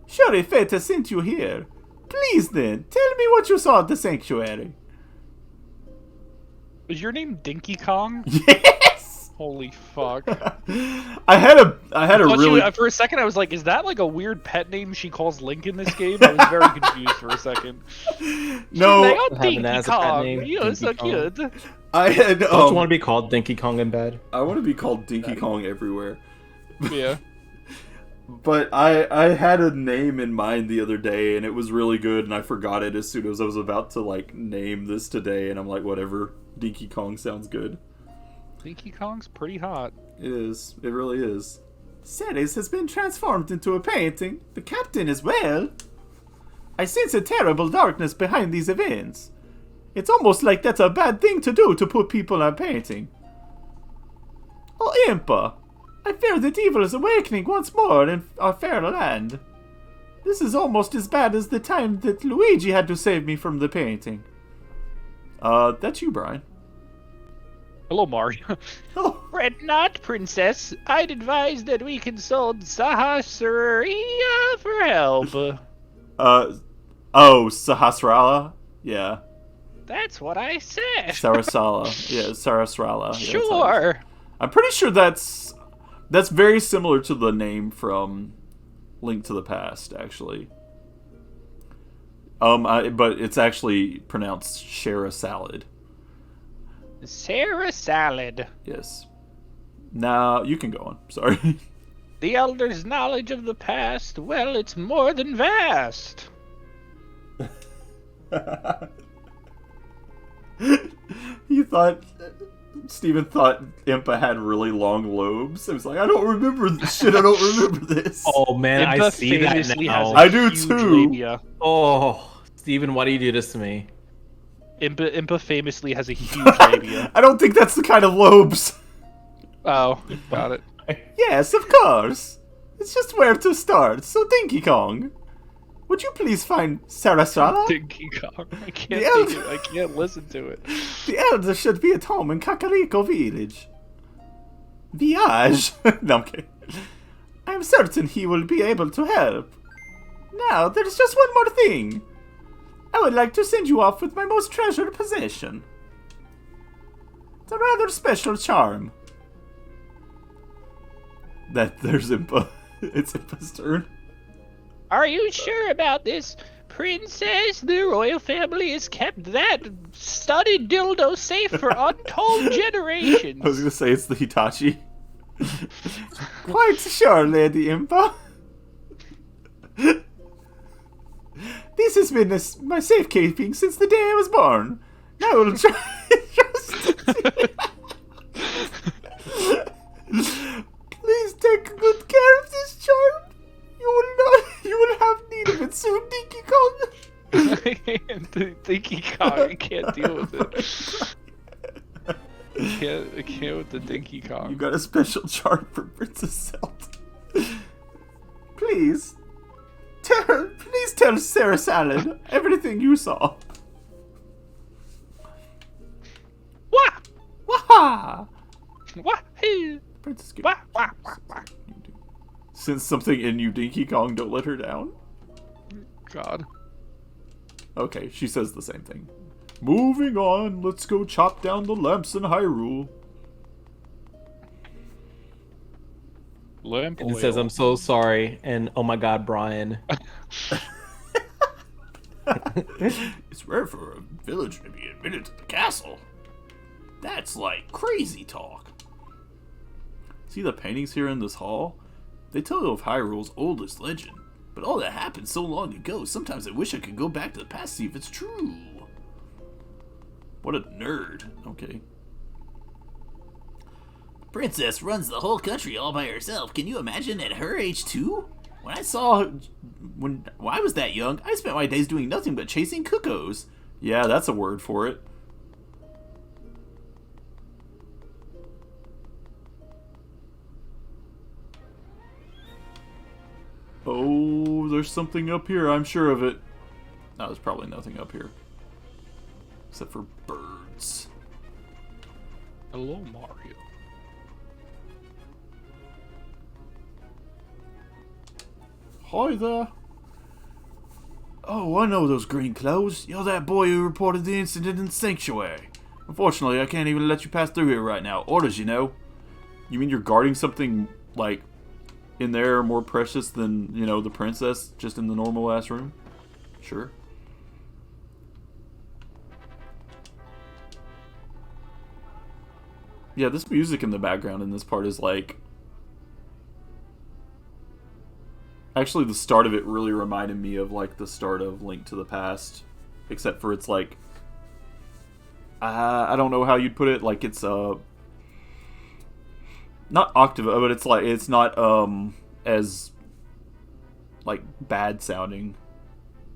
Surely fate has sent you here. Please then, tell me what you saw at the sanctuary. Is your name Dinky Kong? Yes! Holy fuck. I had a really... For a second, I was like, is that like a weird pet name she calls Link in this game? I was very confused for a second. No. Like, oh, Have an Dinky as a pet Kong. name, You're Dinky so Kong. cute. I had... Don't you want to be called Dinky Kong in bed? I want to be called Dinky Kong everywhere. Yeah. But I had a name in mind the other day, and it was really good, and I forgot it as soon as I was about to, like, name this today, and I'm like, whatever. Dinky Kong sounds good. Dinky Kong's pretty hot. It is. It really is. Ceres has been transformed into a painting. The captain as well. I sense a terrible darkness behind these events. It's almost like that's a bad thing to do to put people on a painting. Oh, Impa! I fear that evil is awakening once more in our fair land. This is almost as bad as the time that Luigi had to save me from the painting. That's you, Brian. Hello, Mario. Oh. Fret not, princess. I'd advise that we consult Sahasrara for help. Sahasrara? Yeah. That's what I said. Sarasala. Yeah, Sarasrala. Yeah, Sure. I'm pretty sure that's very similar to the name from Link to the Past, actually. But it's actually pronounced Shara Salad. Sarah Salad. Yes. Now, you can go on. Sorry. The elder's knowledge of the past, well, it's more than vast. Steven thought Impa had really long lobes. It was like, I don't remember this shit. I don't remember this. Oh, man, I see that now. I do too. Labia. Oh, Steven, why do you do this to me? Impa famously has a huge labia. I don't think that's the kind of lobes. Oh, got it. Yes, of course. It's just where to start. So, Dinky Kong, would you please find Sarasrala? Dinky Kong. I can't listen to it. The elder should be at home in Kakariko Village. No, I'm kidding. I am certain he will be able to help. Now, there's just one more thing. I would like to send you off with my most treasured possession. It's a rather special charm. There's Impa. It's Impa's turn. Are you sure about this, princess? The royal family has kept that studded dildo safe for untold generations. I was gonna say it's the Hitachi. Quite sure, Lady Impa. This has been my safekeeping since the day I was born. Now we'll try Please take good care of this child. You will have need of it soon, Dinky Kong. Dinky Kong, I can't deal with it. I can't with the Dinky Kong. You got a special charm for Princess Zelda. Please tell Sarah Salad everything you saw. Wah! Wah! Wah! Princess Wah! Wah! Wah! Wah! Sense something in you, Dinky Kong. Don't let her down. God. Okay, she says the same thing. Moving on, let's go chop down the lamps in Hyrule. Lamp and it says, I'm so sorry, and oh my god, Brian. It's rare for a villager to be admitted to the castle. That's like crazy talk. See the paintings here in this hall? They tell of Hyrule's oldest legend. But all that happened so long ago, sometimes I wish I could go back to the past to see if it's true. What a nerd. Okay. Princess runs the whole country all by herself. Can you imagine at her age too? When I was that young, I spent my days doing nothing but chasing cuckoos. Yeah, that's a word for it. Oh, there's something up here. I'm sure of it. No, there's probably nothing up here. Except for birds. Hello, Mario. Hi there. Oh, I know those green clothes. You're that boy who reported the incident in the sanctuary. Unfortunately, I can't even let you pass through here right now. Orders, you know. You mean you're guarding something, like, in there more precious than, you know, the princess just in the normal ass room? Sure. Yeah, this music in the background in this part is like... Actually, the start of it really reminded me of, like, the start of Link to the Past. Except for it's, like... I don't know how you'd put it. Like, it's, not octave, but it's, like, it's not, as, like, bad sounding.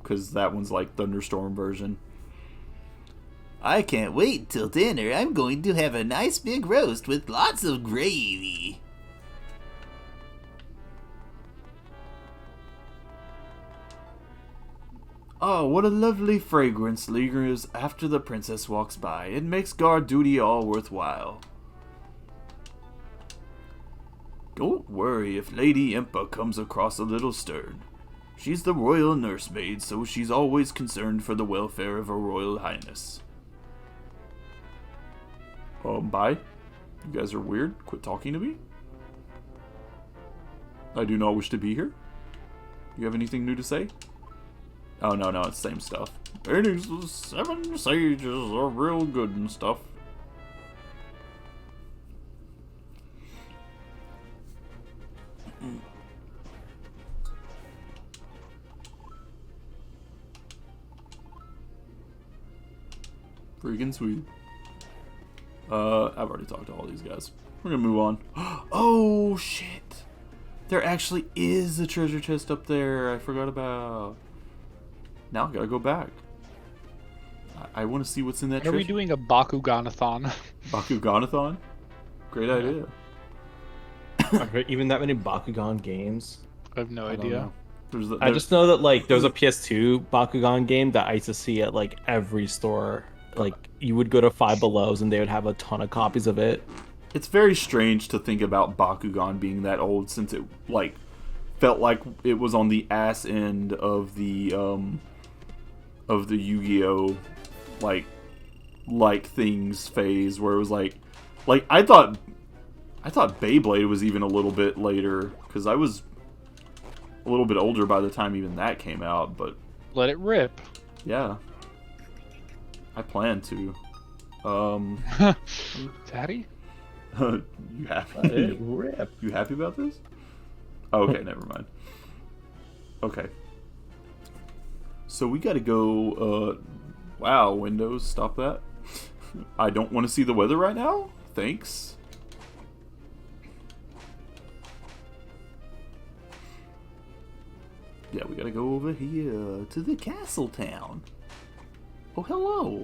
Because that one's, like, Thunderstorm version. I can't wait till dinner. I'm going to have a nice big roast with lots of gravy. Oh, what a lovely fragrance lingers after the princess walks by. It makes guard duty all worthwhile. Don't worry if Lady Impa comes across a little stern. She's the royal nursemaid, so she's always concerned for the welfare of her royal highness. Bye. You guys are weird. Quit talking to me. I do not wish to be here. You have anything new to say? Oh, no, it's the same stuff. The 7 sages are real good and stuff. Freaking sweet. I've already talked to all these guys. We're gonna move on. Oh, shit. There actually is a treasure chest up there I forgot about. Now I gotta go back. I want to see what's in that treasure. Are we doing a Bakuganathon? Bakuganathon? Great idea. Are there even that many Bakugan games? I have no idea. I just know that like there was a PS2 Bakugan game that I used to see at like every store. Like you would go to Five Below's and they would have a ton of copies of it. It's very strange to think about Bakugan being that old, since it like felt like it was on the ass end of the Yu-Gi-Oh like things phase, where it was like I thought Beyblade was even a little bit later, because I was a little bit older by the time even that came out. But let it rip. Yeah, I plan to. Daddy? You happy? Let it rip. You happy about this? Oh, okay, never mind. Okay. So we gotta go, wow, Windows, stop that. I don't want to see the weather right now. Thanks. Yeah, we gotta go over here to the castle town. Oh, hello.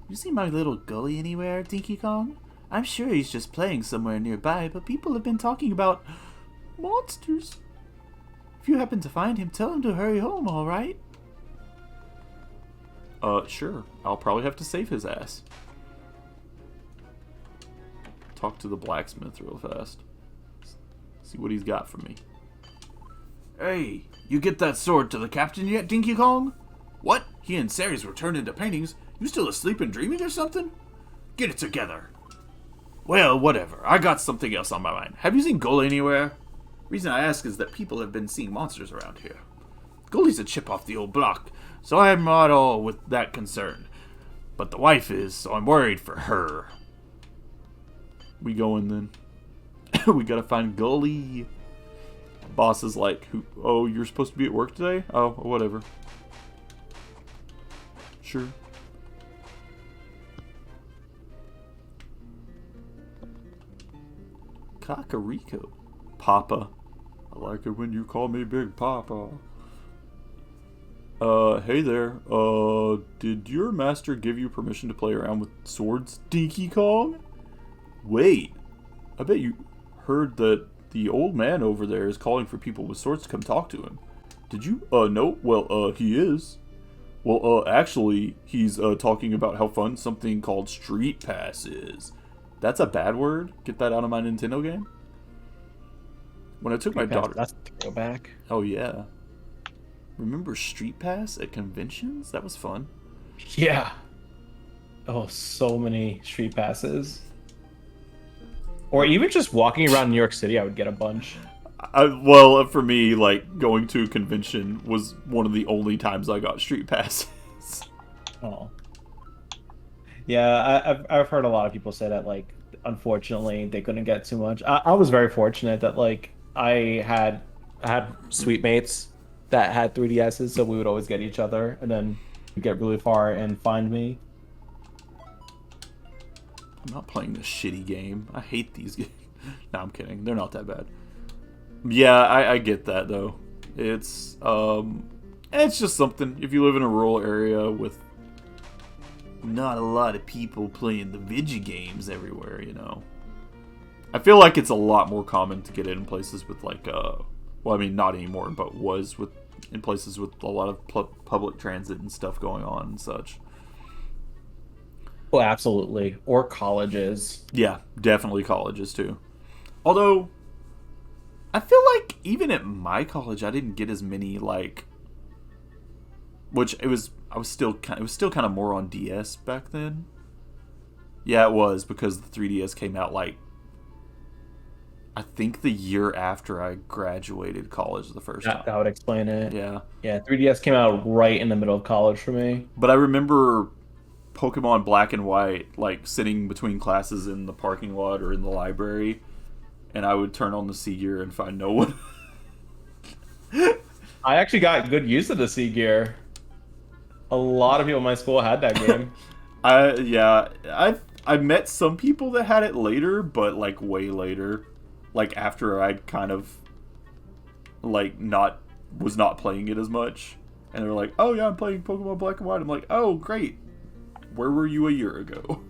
You see my little gully anywhere, Dinky Kong? I'm sure he's just playing somewhere nearby, but people have been talking about monsters. If you happen to find him, tell him to hurry home, alright? Sure. I'll probably have to save his ass. Talk to the blacksmith real fast. See what he's got for me. Hey, you get that sword to the captain yet, Dinky Kong? What? He and Ceres were turned into paintings? You still asleep and dreaming or something? Get it together. Well, whatever. I got something else on my mind. Have you seen Gully anywhere? Reason I ask is that people have been seeing monsters around here. Gully's a chip off the old block, so I'm not all with that concerned. But the wife is, so I'm worried for her. We going then? We gotta find Gully. Boss is like, who? Oh, you're supposed to be at work today? Oh, whatever. Sure. Kakariko. Papa. I like it when you call me Big Papa. Hey there. Did your master give you permission to play around with swords, Dinky Kong? Wait. I bet you heard that the old man over there is calling for people with swords to come talk to him. Did you? No. Well, he is. Well, actually, he's, talking about how fun something called Street Pass is. That's a bad word. Get that out of my Nintendo game. When I took my daughter... That's a throwback. Oh, yeah. Remember Street Pass at conventions? That was fun. Yeah. Oh, so many street passes. Or even just walking around New York City, I would get a bunch. Well, for me, like, going to a convention was one of the only times I got street passes. Oh. Yeah, I've heard a lot of people say that, like, unfortunately, they couldn't get too much. I was very fortunate that, like, I had suite mates that had 3DSs, so we would always get each other, and then get really far and find me. I'm not playing this shitty game. I hate these games. No, I'm kidding. They're not that bad. Yeah, I get that, though. It's just something. If you live in a rural area with not a lot of people playing the video games everywhere, you know. I feel like it's a lot more common to get it in places with like, well, I mean, not anymore, but was in places with a lot of public transit and stuff going on and such. Oh, absolutely. Or colleges. Yeah, definitely colleges too. Although, I feel like even at my college, I didn't get as many like, it was still kind of more on DS back then. Yeah, it was because the 3DS came out like, I think the year after I graduated college the first time. That would explain it. Yeah. Yeah, 3DS came out right in the middle of college for me. But I remember Pokemon Black and White, like sitting between classes in the parking lot or in the library, and I would turn on the C gear and find no one. I actually got good use of the C gear. A lot of people in my school had that game. I met some people that had it later, but like way later. Like after I'd kind of like was not playing it as much, and they were like, "Oh yeah, I'm playing Pokemon Black and White." I'm like, "Oh great, where were you a year ago?"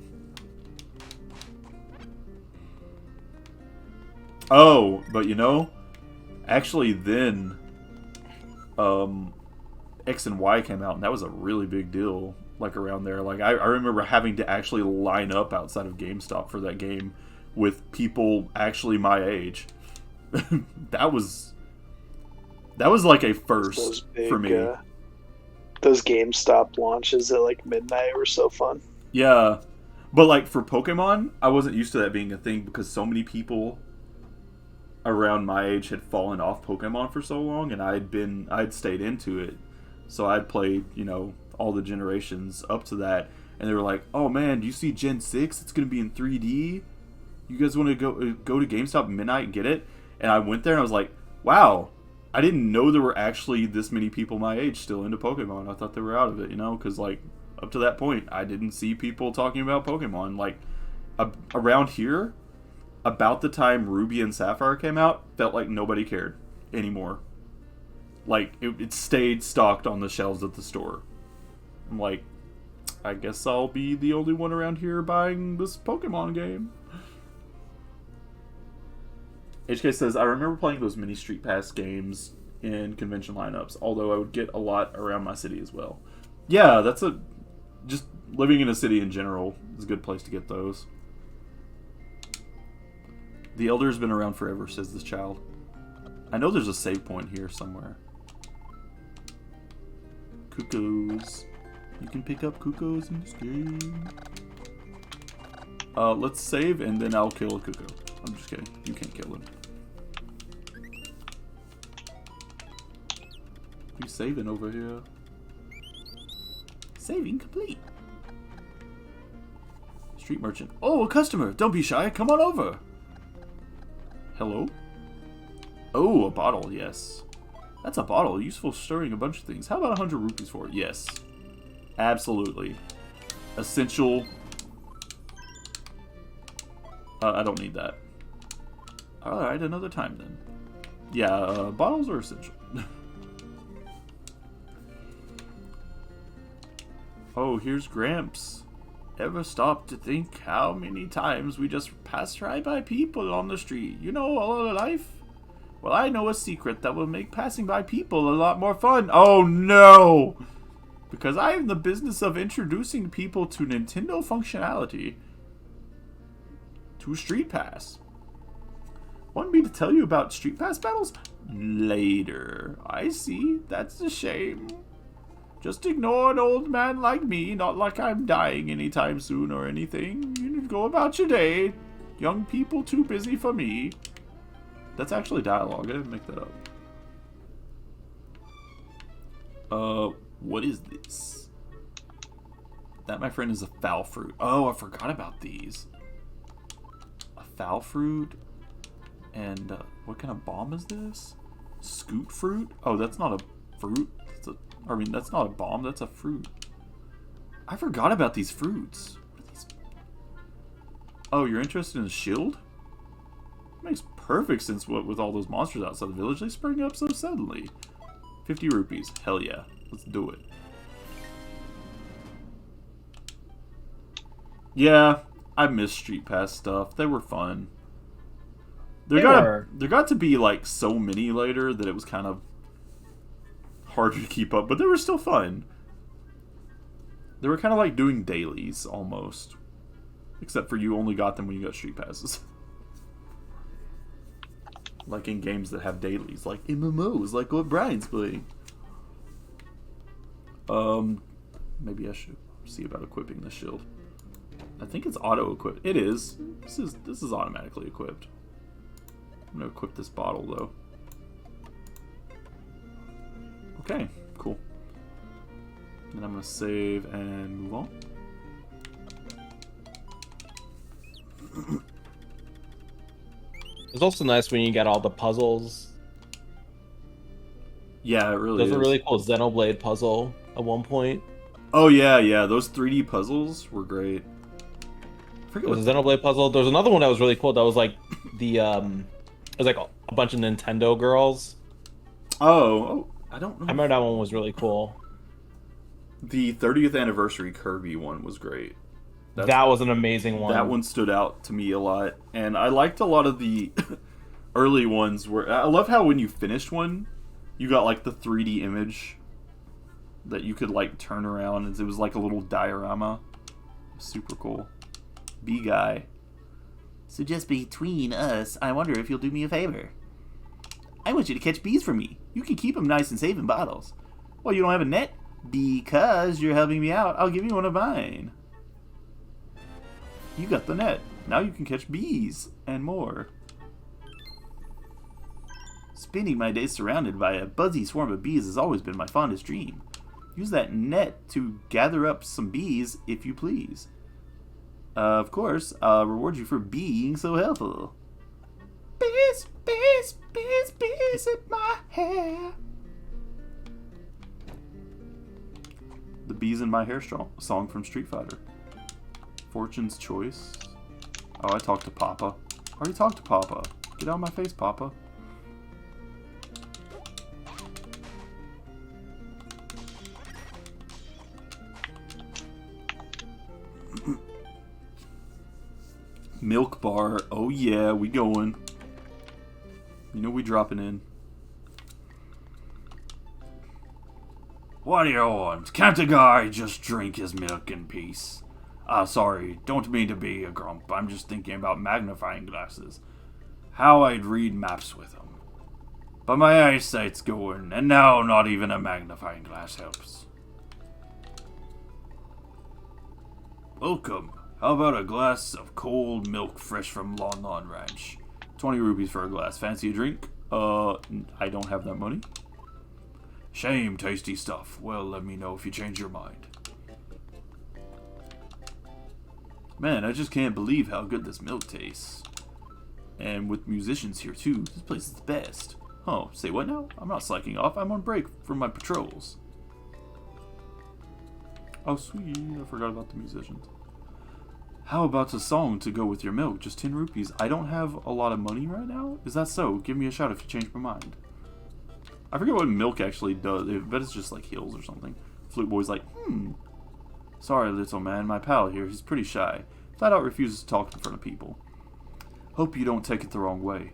Oh, but you know, actually then, X and Y came out, and that was a really big deal. Like around there, like I remember having to actually line up outside of GameStop for that game with people actually my age. that was like a first for me. Those GameStop launches at like midnight were so fun. Yeah, but like for Pokemon, I wasn't used to that being a thing because so many people around my age had fallen off Pokemon for so long, and I'd stayed into it, so I'd played, you know, all the generations up to that, and they were like, "Oh man, do you see Gen 6? It's gonna be in 3D. You guys want to go to GameStop at midnight and get it?" And I went there and I was like, "Wow, I didn't know there were actually this many people my age still into Pokemon. I thought they were out of it, you know, because like up to that point, I didn't see people talking about Pokemon. Like around here, about the time Ruby and Sapphire came out, felt like nobody cared anymore. Like it stayed stocked on the shelves at the store. I'm like, I guess I'll be the only one around here buying this Pokemon game." HK says, "I remember playing those mini Street Pass games in convention lineups, although I would get a lot around my city as well." Yeah, just living in a city in general is a good place to get those. "The Elder's been around forever," says this child. I know there's a save point here somewhere. Cuckoos. You can pick up cuckoos in this game. Let's save and then I'll kill a cuckoo. I'm just kidding. You can't kill him. You saving over here? Saving complete. Street merchant. Oh, a customer. Don't be shy. Come on over. Hello? Oh, a bottle. Yes. That's a bottle. Useful for storing a bunch of things. How about 100 rupees for it? Yes. Absolutely. Essential. I don't need that. Alright, another time then. Yeah, bottles are essential. Oh, here's Gramps. Ever stop to think how many times we just pass right by people on the street? You know, all of life? Well, I know a secret that will make passing by people a lot more fun. Oh no! Because I am in the business of introducing people to Nintendo functionality. To Street Pass. Want me to tell you about Street Pass battles? Later. I see. That's a shame. Just ignore an old man like me, not like I'm dying anytime soon or anything. You go about your day. Young people too busy for me. That's actually dialogue. I didn't make that up. What is this? That, my friend, is a foul fruit. Oh, I forgot about these. A foul fruit. And what kind of bomb is this? Scoot fruit? Oh, that's not a fruit. That's not a bomb. That's a fruit. I forgot about these fruits. What are these? Oh, you're interested in a shield? Makes perfect sense with all those monsters outside the village. They spring up so suddenly. 50 rupees. Hell yeah. Let's do it. Yeah, I miss Street Pass stuff. They were fun. There got to be like so many later that it was kind of harder to keep up, but they were still fun. They were kind of like doing dailies almost, except for you only got them when you got Street Passes. Like in games that have dailies, like MMOs, like what Brian's playing. Maybe I should see about equipping this shield. I think it's auto-equipped. It is. This is automatically equipped. I'm gonna equip this bottle though. Okay, cool. Then I'm gonna save and move on. It's also nice when you get all the puzzles. Yeah, it really There's is. a really cool Xenoblade puzzle at one point. Oh yeah, those 3D puzzles were great. I forget There's a Xenoblade puzzle. There's another one that was really cool. That was like the it was like a bunch of Nintendo girls. Oh, I don't know. I remember that one was really cool. The 30th anniversary Kirby one was great. That was an amazing one. That one stood out to me a lot, and I liked a lot of the early ones. Where I love how when you finished one, you got like the 3D image that you could like turn around. It was like a little diorama. Super cool. Bee guy. So just between us, I wonder if you'll do me a favor. I want you to catch bees for me. You can keep them nice and safe in bottles. Well, you don't have a net? Because you're helping me out, I'll give you one of mine. You got the net. Now you can catch bees and more. Spending my days surrounded by a buzzy swarm of bees has always been my fondest dream. Use that net to gather up some bees, if you please. Of course, I'll reward you for being so helpful. Bees, bees, bees, bees in my hair. The Bees in My Hair song from Street Fighter. Fortune's Choice. Oh, I talked to Papa. I already talked to Papa. Get out of my face, Papa. Milk bar. Oh yeah, we going. You know we dropping in. What do you want? Can't a guy just drink his milk in peace? Sorry, don't mean to be a grump. I'm just thinking about magnifying glasses. How I'd read maps with them. But my eyesight's going, and now not even a magnifying glass helps. Welcome. How about a glass of cold milk fresh from Lon Lon Ranch? 20 rupees for a glass. Fancy a drink? I don't have that money. Shame, tasty stuff. Well, let me know if you change your mind. Man, I just can't believe how good this milk tastes. And with musicians here too, this place is the best. Oh, say what now? I'm not slacking off. I'm on break from my patrols. Oh, sweet. I forgot about the musicians. How about a song to go with your milk? Just 10 rupees. I don't have a lot of money right now. Is that so? Give me a shout if you change my mind. I forget what milk actually does. I bet it's just like heals or something. Flute Boy's like, Sorry, little man. My pal here, he's pretty shy. Flat out refuses to talk in front of people. Hope you don't take it the wrong way.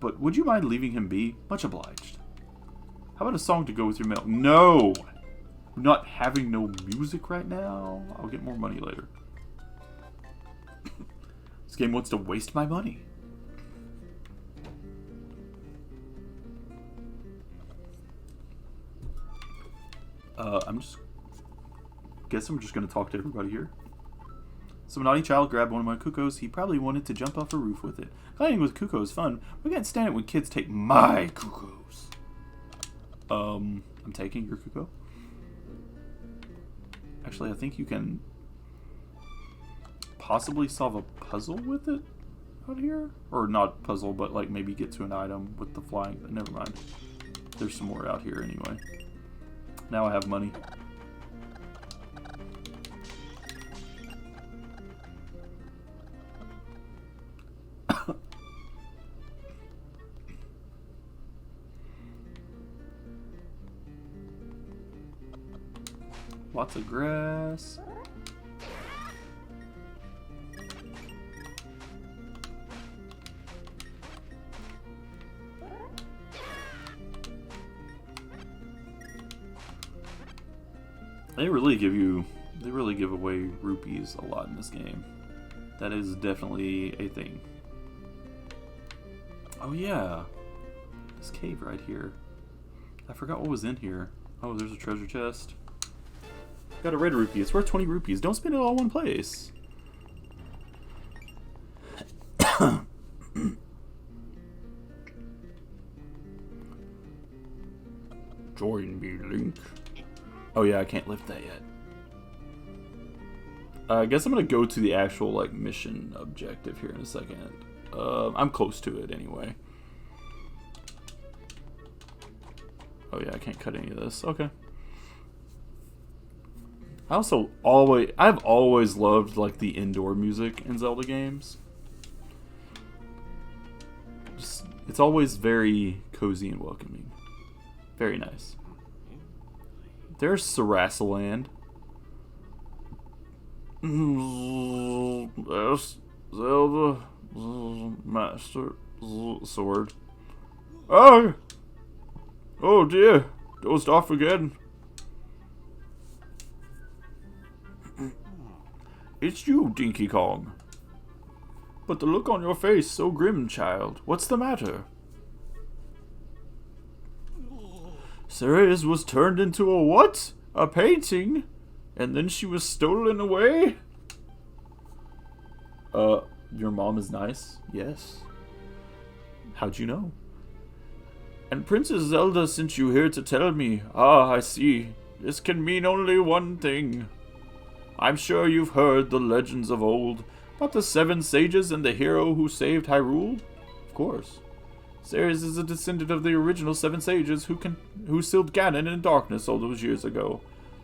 But would you mind leaving him be? Much obliged. How about a song to go with your milk? No! We're not having no music right now. I'll get more money later. This game wants to waste my money. Guess I'm just gonna talk to everybody here. Some naughty child grabbed one of my cuckoos. He probably wanted to jump off a roof with it. Playing with cuckoo is fun. We can't stand it when kids take my cuckoos. I'm taking your cuckoo. Actually, I think you can possibly solve a puzzle with it out here. Or not puzzle, but like maybe get to an item with the flying. Never mind. There's some more out here anyway. Now I have money. Lots of grass. They really give away rupees a lot in this game. That is definitely a thing. Oh yeah, this cave right here. I forgot what was in here. Oh, there's a treasure chest. Got a red rupee. It's worth 20 rupees. Don't spend it all in one place. Join me, Link. Oh yeah, I can't lift that yet. I guess I'm gonna go to the actual like mission objective here in a second. I'm close to it anyway. Oh yeah, I can't cut any of this. Okay. I've always loved like the indoor music in Zelda games. It's always very cozy and welcoming. Very nice. There's Sarasaland. There's Zelda Master Sword. Oh! Oh dear! Dozed off again. It's you, Dinky Kong. But the look on your face so grim, child. What's the matter? Ceres was turned into a what? A painting? And then she was stolen away? Your mom is nice? Yes. How'd you know? And Princess Zelda sent you here to tell me. Ah, I see. This can mean only one thing. I'm sure you've heard the legends of old about the 7 sages and the hero who saved Hyrule. Of course. Ceres is a descendant of the original 7 sages who sealed Ganon in darkness all those years ago.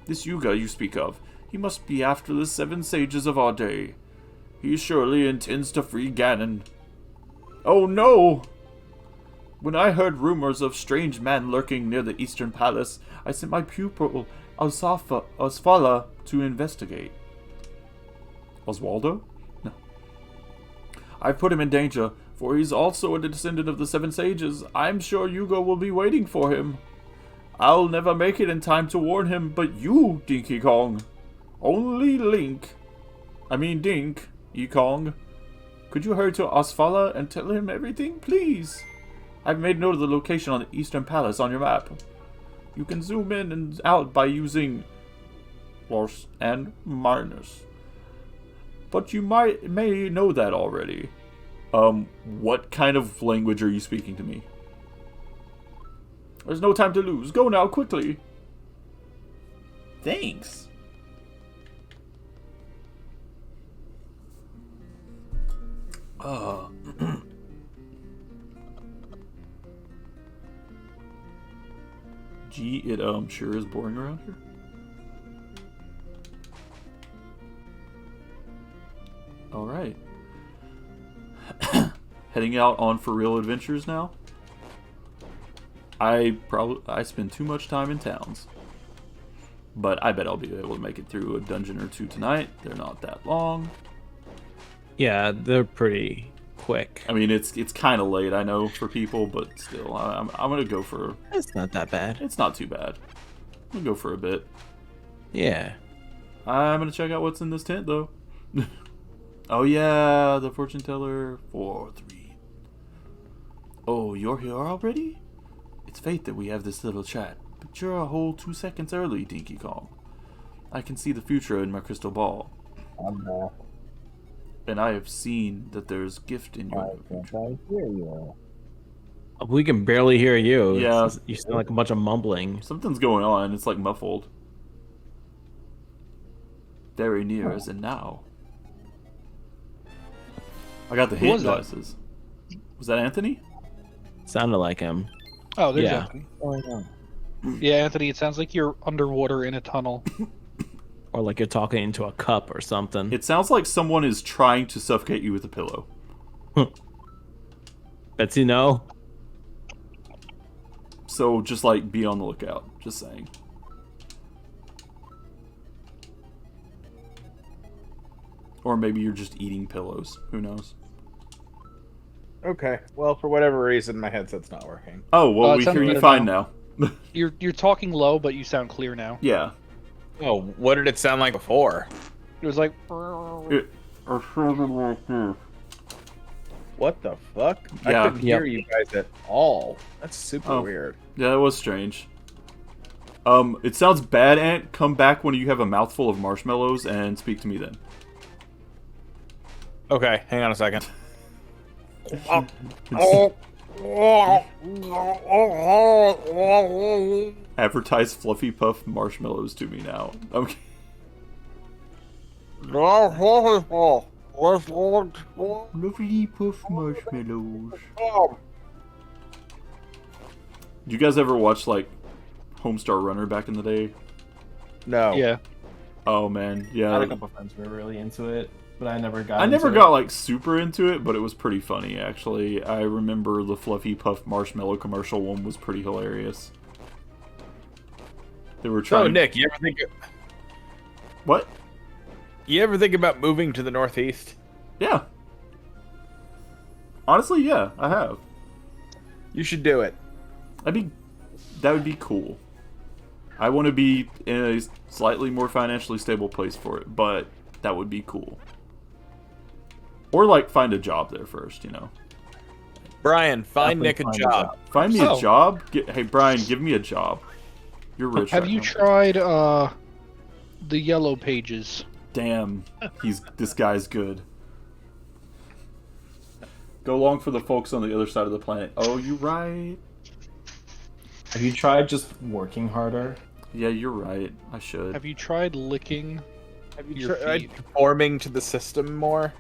This Yuga you speak of, he must be after the 7 sages of our day. He surely intends to free Ganon. Oh no! When I heard rumors of strange man lurking near the Eastern Palace, I sent my pupil Osfala to investigate. Oswaldo? No. I put him in danger, for he's also a descendant of the 7 sages. I'm sure Yuga will be waiting for him. I'll never make it in time to warn him, but you, Dinky Kong. Only Dink, E-Kong. Could you hurry to Osfala and tell him everything, please? I've made note of the location on the Eastern Palace on your map. You can zoom in and out by using plus and minus. But you may know that already. What kind of language are you speaking to me? There's no time to lose. Go now, quickly. Thanks. Gee, it sure is boring around here. All right. Heading out on for real adventures now. I spend too much time in towns. But I bet I'll be able to make it through a dungeon or two tonight. They're not that long. Yeah, they're pretty quick. I mean, it's kind of late, I know, for people, but still, I'm gonna go for. It's not that bad. It's not too bad. I'm gonna go for a bit. Yeah. I'm gonna check out what's in this tent, though. Oh yeah, the fortune teller 4-3. Oh, you're here already? It's fate that we have this little chat, but you're a whole 2 seconds early, Dinky Kong. I can see the future in my crystal ball. And I have seen that there's gift in your future. We can barely hear you. Yeah. You sound like a bunch of mumbling. Something's going on. It's like muffled. Very near as in now. I got the hit glasses. Was that Anthony? Sounded like him. Oh, there's Yeah. Anthony. Yeah, Anthony, it sounds like you're underwater in a tunnel. Or like you're talking into a cup or something. It sounds like someone is trying to suffocate you with a pillow. Betsy, no. So just like be on the lookout. Just saying. Or maybe you're just eating pillows. Who knows? Okay. Well, for whatever reason, my headset's not working. Oh, well, it we sounds hear you better fine now. You're talking low, but you sound clear now. Yeah. Oh, what did it sound like before? It was like. It sounded like this. What the fuck? Yeah. I couldn't hear you guys at all. That's super weird. Yeah, that was strange. It sounds bad, Ant. Come back when you have a mouthful of marshmallows and speak to me then. Okay, hang on a second. Advertise Fluffy Puff marshmallows to me now. Okay. Fluffy Puff marshmallows. Did you guys ever watch, like, Homestar Runner back in the day? No. Yeah. Oh, man. I Yeah. had a couple friends who were really into it, but I never got. I never into got, it. like, super into it, but it was pretty funny, actually. I remember the Fluffy Puff marshmallow commercial one was pretty hilarious. They were trying... So, Nick, you What? ever think about moving to the Northeast? Yeah. Honestly, yeah, I have. You should do it. That would be cool. I want to be in a slightly more financially stable place for it, but that would be cool. Or, like, find a job there first, you know. Brian, find Nick a Definitely job. Find me a Oh. job? Hey, Brian, give me a job. You're rich Have right you now. tried the Yellow Pages? Damn, this guy's good. Go along for the folks on the other side of the planet. Oh, you right. Have you tried just working harder? Yeah, you're right. I should. Have you tried licking? Have you Your tried feet. conforming to the system more?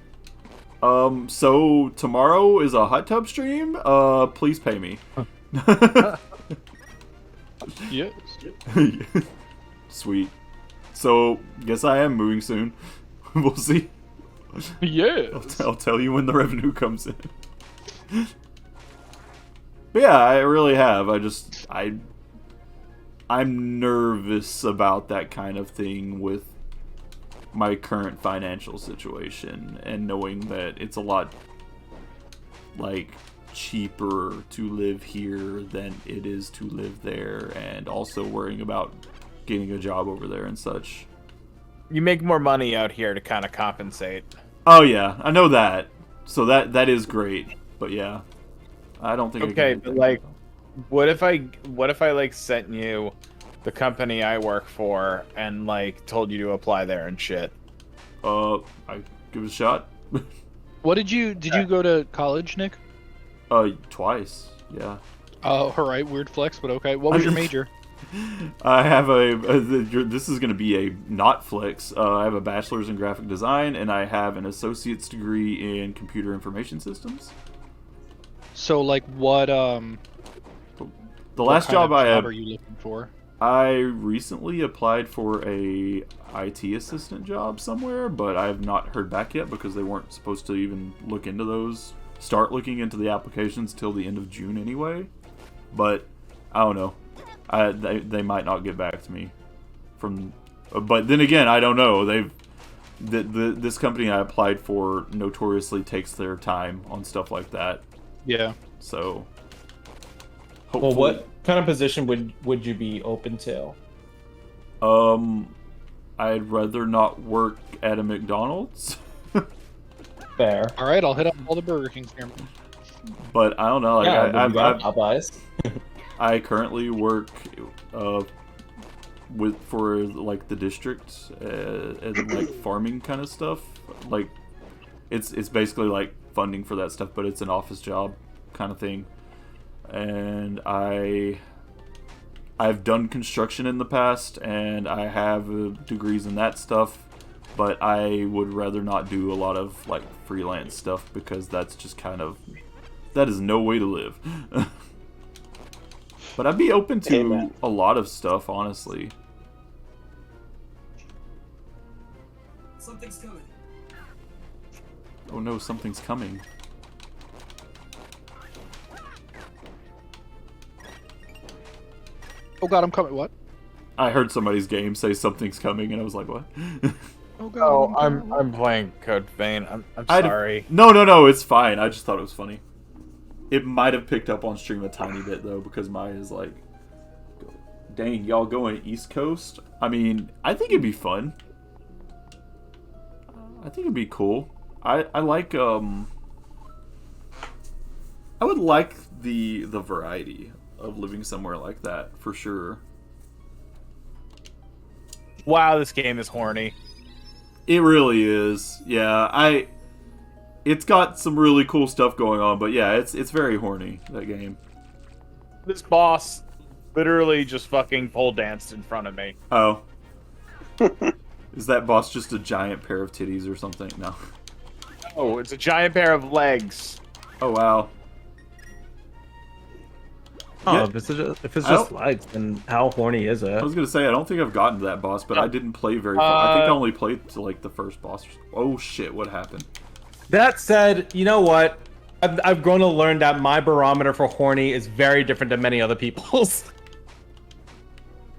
So tomorrow is a hot tub stream. Please pay me. Yes. Sweet. So, guess I am moving soon. We'll see. Yes. I'll tell you when the revenue comes in. But yeah, I really have. I'm nervous about that kind of thing with my current financial situation and knowing that it's a lot, like, cheaper to live here than it is to live there, and also worrying about getting a job over there and such. You make more money out here to kind of compensate. Oh yeah, I know that. So that is great. But yeah, I don't think. Okay, I can do but that. like, what if I like sent you the company I work for and like told you to apply there and shit? I give it a shot. What did you go to college, Nick? Twice. Yeah. Oh, all right, weird flex, but okay. What was your major? I have this is going to be a not flex. I have a bachelor's in graphic design, and I have an associate's degree in computer information systems. So, like, what The what last kind job of I job had, are you looking for? I recently applied for a IT assistant job somewhere, but I have not heard back yet because they weren't supposed to even start looking into the applications till the end of June anyway. But I don't know. They might not get back to me but then again, I don't know. This company I applied for notoriously takes their time on stuff like that. Yeah. So Well, hopefully, what kind of position would you be open to? I'd rather not work at a McDonald's. Fair. All right, I'll hit up all the Burger Kings near me. But I don't know. Like, Yeah, I've Popeyes. I currently work for like the district and like farming kind of stuff. Like it's basically like funding for that stuff, but it's an office job kind of thing. And I've done construction in the past, and I have degrees in that stuff. But I would rather not do a lot of like freelance stuff because that's just that is no way to live. But I'd be open to a lot of stuff, honestly. Something's coming. Oh no, something's coming. Oh god, I'm coming. What? I heard somebody's game say something's coming, and I was like, what? Oh god. Oh, I'm playing Code Vein. I'm sorry. No, it's fine. I just thought it was funny. It might have picked up on stream a tiny bit, though, because Maya is, like, Dang, y'all going East Coast? I mean, I think it'd be fun. I think it'd be cool. I like I would like the variety of living somewhere like that for sure. Wow, this game is horny. It really is. Yeah, it's got some really cool stuff going on, but yeah, it's very horny, that game. This boss literally just fucking pole danced in front of me. Oh. Is that boss just a giant pair of titties or something? No. Oh, it's a giant pair of legs. Oh, wow. Oh, Yeah. if it's just legs, then how horny is it? I was gonna say, I don't think I've gotten to that boss, but I didn't play very far. I think I only played to, like, the first boss. Oh, shit, what happened? That said, you know what? I've grown to learn that my barometer for horny is very different than many other people's.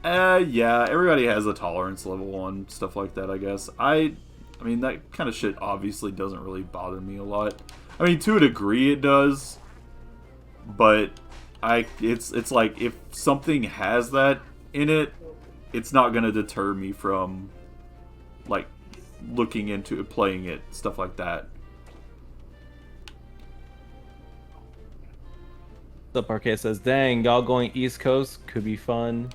Yeah, everybody has a tolerance level on stuff like that, I guess. I mean, that kind of shit obviously doesn't really bother me a lot. I mean, to a degree it does, but it's like, if something has that in it, it's not gonna deter me from, like, looking into it, playing it, stuff like that. The Parquet says, dang, y'all going East Coast could be fun.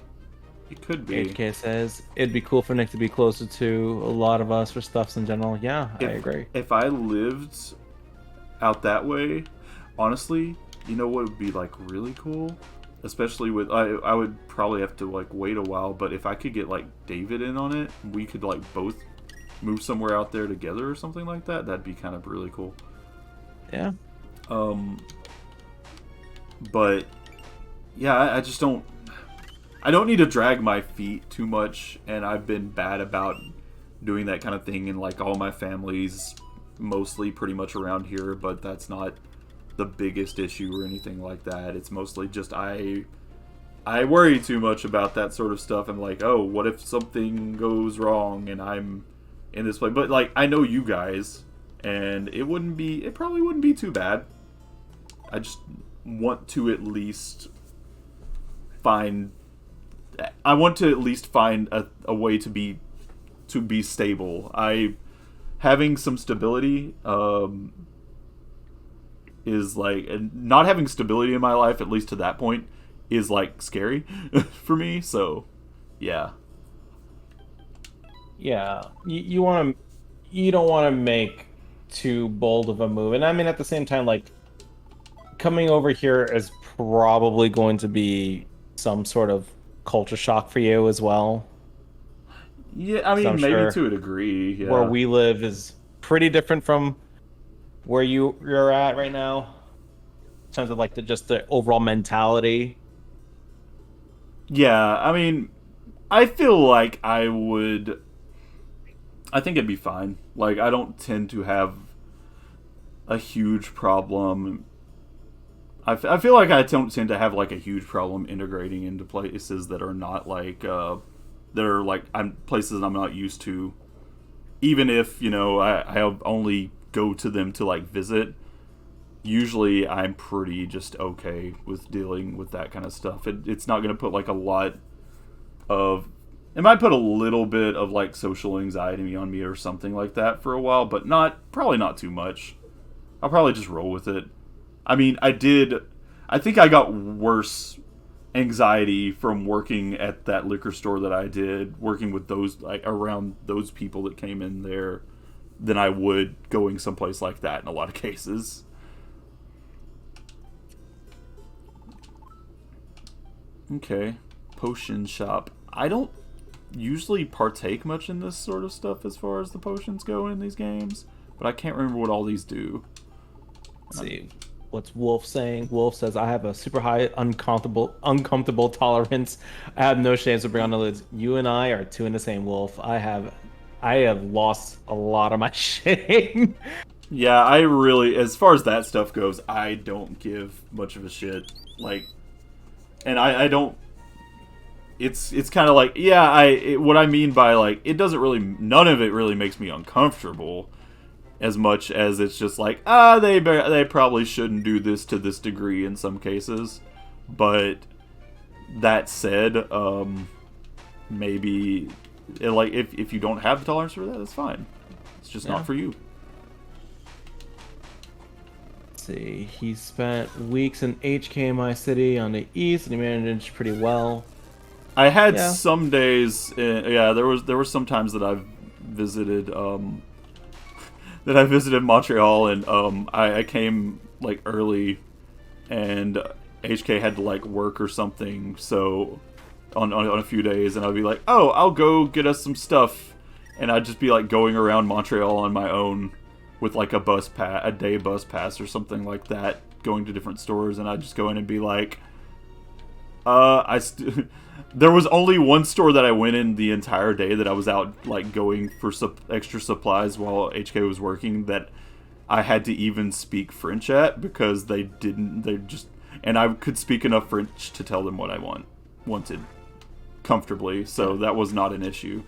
It could be. HK says, it'd be cool for Nick to be closer to a lot of us for stuffs in general. Yeah, I agree. If I lived out that way, honestly, you know what would be, like, really cool? Especially with, I would probably have to, like, wait a while, but if I could get, like, David in on it, we could, like, both move somewhere out there together or something like that, that'd be kind of really cool. Yeah. But, yeah, I just don't... I don't need to drag my feet too much, and I've been bad about doing that kind of thing, and, like, all my family's mostly pretty much around here, but that's not the biggest issue or anything like that. It's mostly just I worry too much about that sort of stuff. I'm like, oh, what if something goes wrong and I'm in this place? But, like, I know you guys, and it probably wouldn't be too bad. I just want to at least find a way to be stable. Having some stability is like, not having stability in my life, at least to that point, is like scary for me. So yeah, you don't want to make too bold of a move, and I mean, at the same time, like, coming over here is probably going to be some sort of culture shock for you as well. Yeah, I mean, maybe to a degree. Yeah. Where we live is pretty different from where you're at right now, in terms of, like, the overall mentality. Yeah, I mean, I feel like I think it'd be fine. Like, I don't tend to have a huge problem. I feel like I don't tend to have, like, a huge problem integrating into places that are not, like, places I'm not used to. Even if, you know, I only go to them to, like, visit. Usually I'm pretty just okay with dealing with that kind of stuff. It's not going to put, like, a lot of... It might put a little bit of, like, social anxiety on me or something like that for a while, but probably not too much. I'll probably just roll with it. I mean, I think I got worse anxiety from working at that liquor store that I did, working with those, like, around those people that came in there, than I would going someplace like that in a lot of cases. Okay. Potion shop. I don't usually partake much in this sort of stuff as far as the potions go in these games, but I can't remember what all these do. Let's see. What's Wolf saying? Wolf says, I have a super high uncomfortable tolerance. I have no shame to bring on the lids. You and I are two in the same, Wolf. I have lost a lot of my shame. Yeah, I really, as far as that stuff goes, I don't give much of a shit. Like, and I don't, it's kind of like, yeah, what I mean by, like, it doesn't really, none of it really makes me uncomfortable. As much as it's just like, they probably shouldn't do this to this degree in some cases. But that said, maybe like if you don't have the tolerance for that, that's fine. It's just not for you. Let's see, he spent weeks in HKMI City on the east, and he managed pretty well. I had some days. There were some times that I've visited Montreal, and I came like early, and HK had to like work or something, so on a few days, and I'd be like, oh, I'll go get us some stuff, and I'd just be like going around Montreal on my own with like a day bus pass or something like that, going to different stores, and I'd just go in and be like, there was only one store that I went in the entire day that I was out like going for extra supplies while HK was working, that I had to even speak French at, because and I could speak enough French to tell them what I wanted comfortably, so that was not an issue.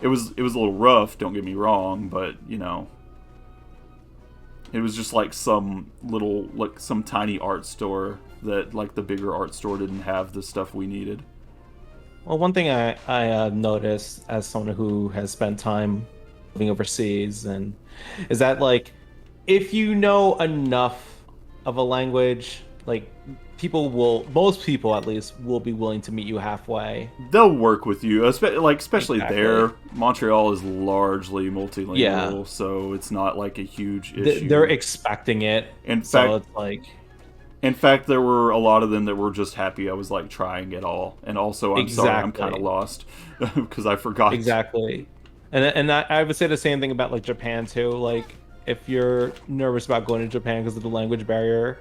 It was a little rough, don't get me wrong, but you know, it was just like some tiny art store that like the bigger art store didn't have the stuff we needed. Well, one thing I noticed as someone who has spent time living overseas, and is that like if you know enough of a language, like most people at least will be willing to meet you halfway. They'll work with you, especially there. Montreal is largely multilingual, so it's not like a huge issue. They're expecting it. In fact, there were a lot of them that were just happy I was like trying it all, and also I'm sorry I'm kind of lost because I forgot. Exactly, and I would say the same thing about like Japan too. Like if you're nervous about going to Japan because of the language barrier,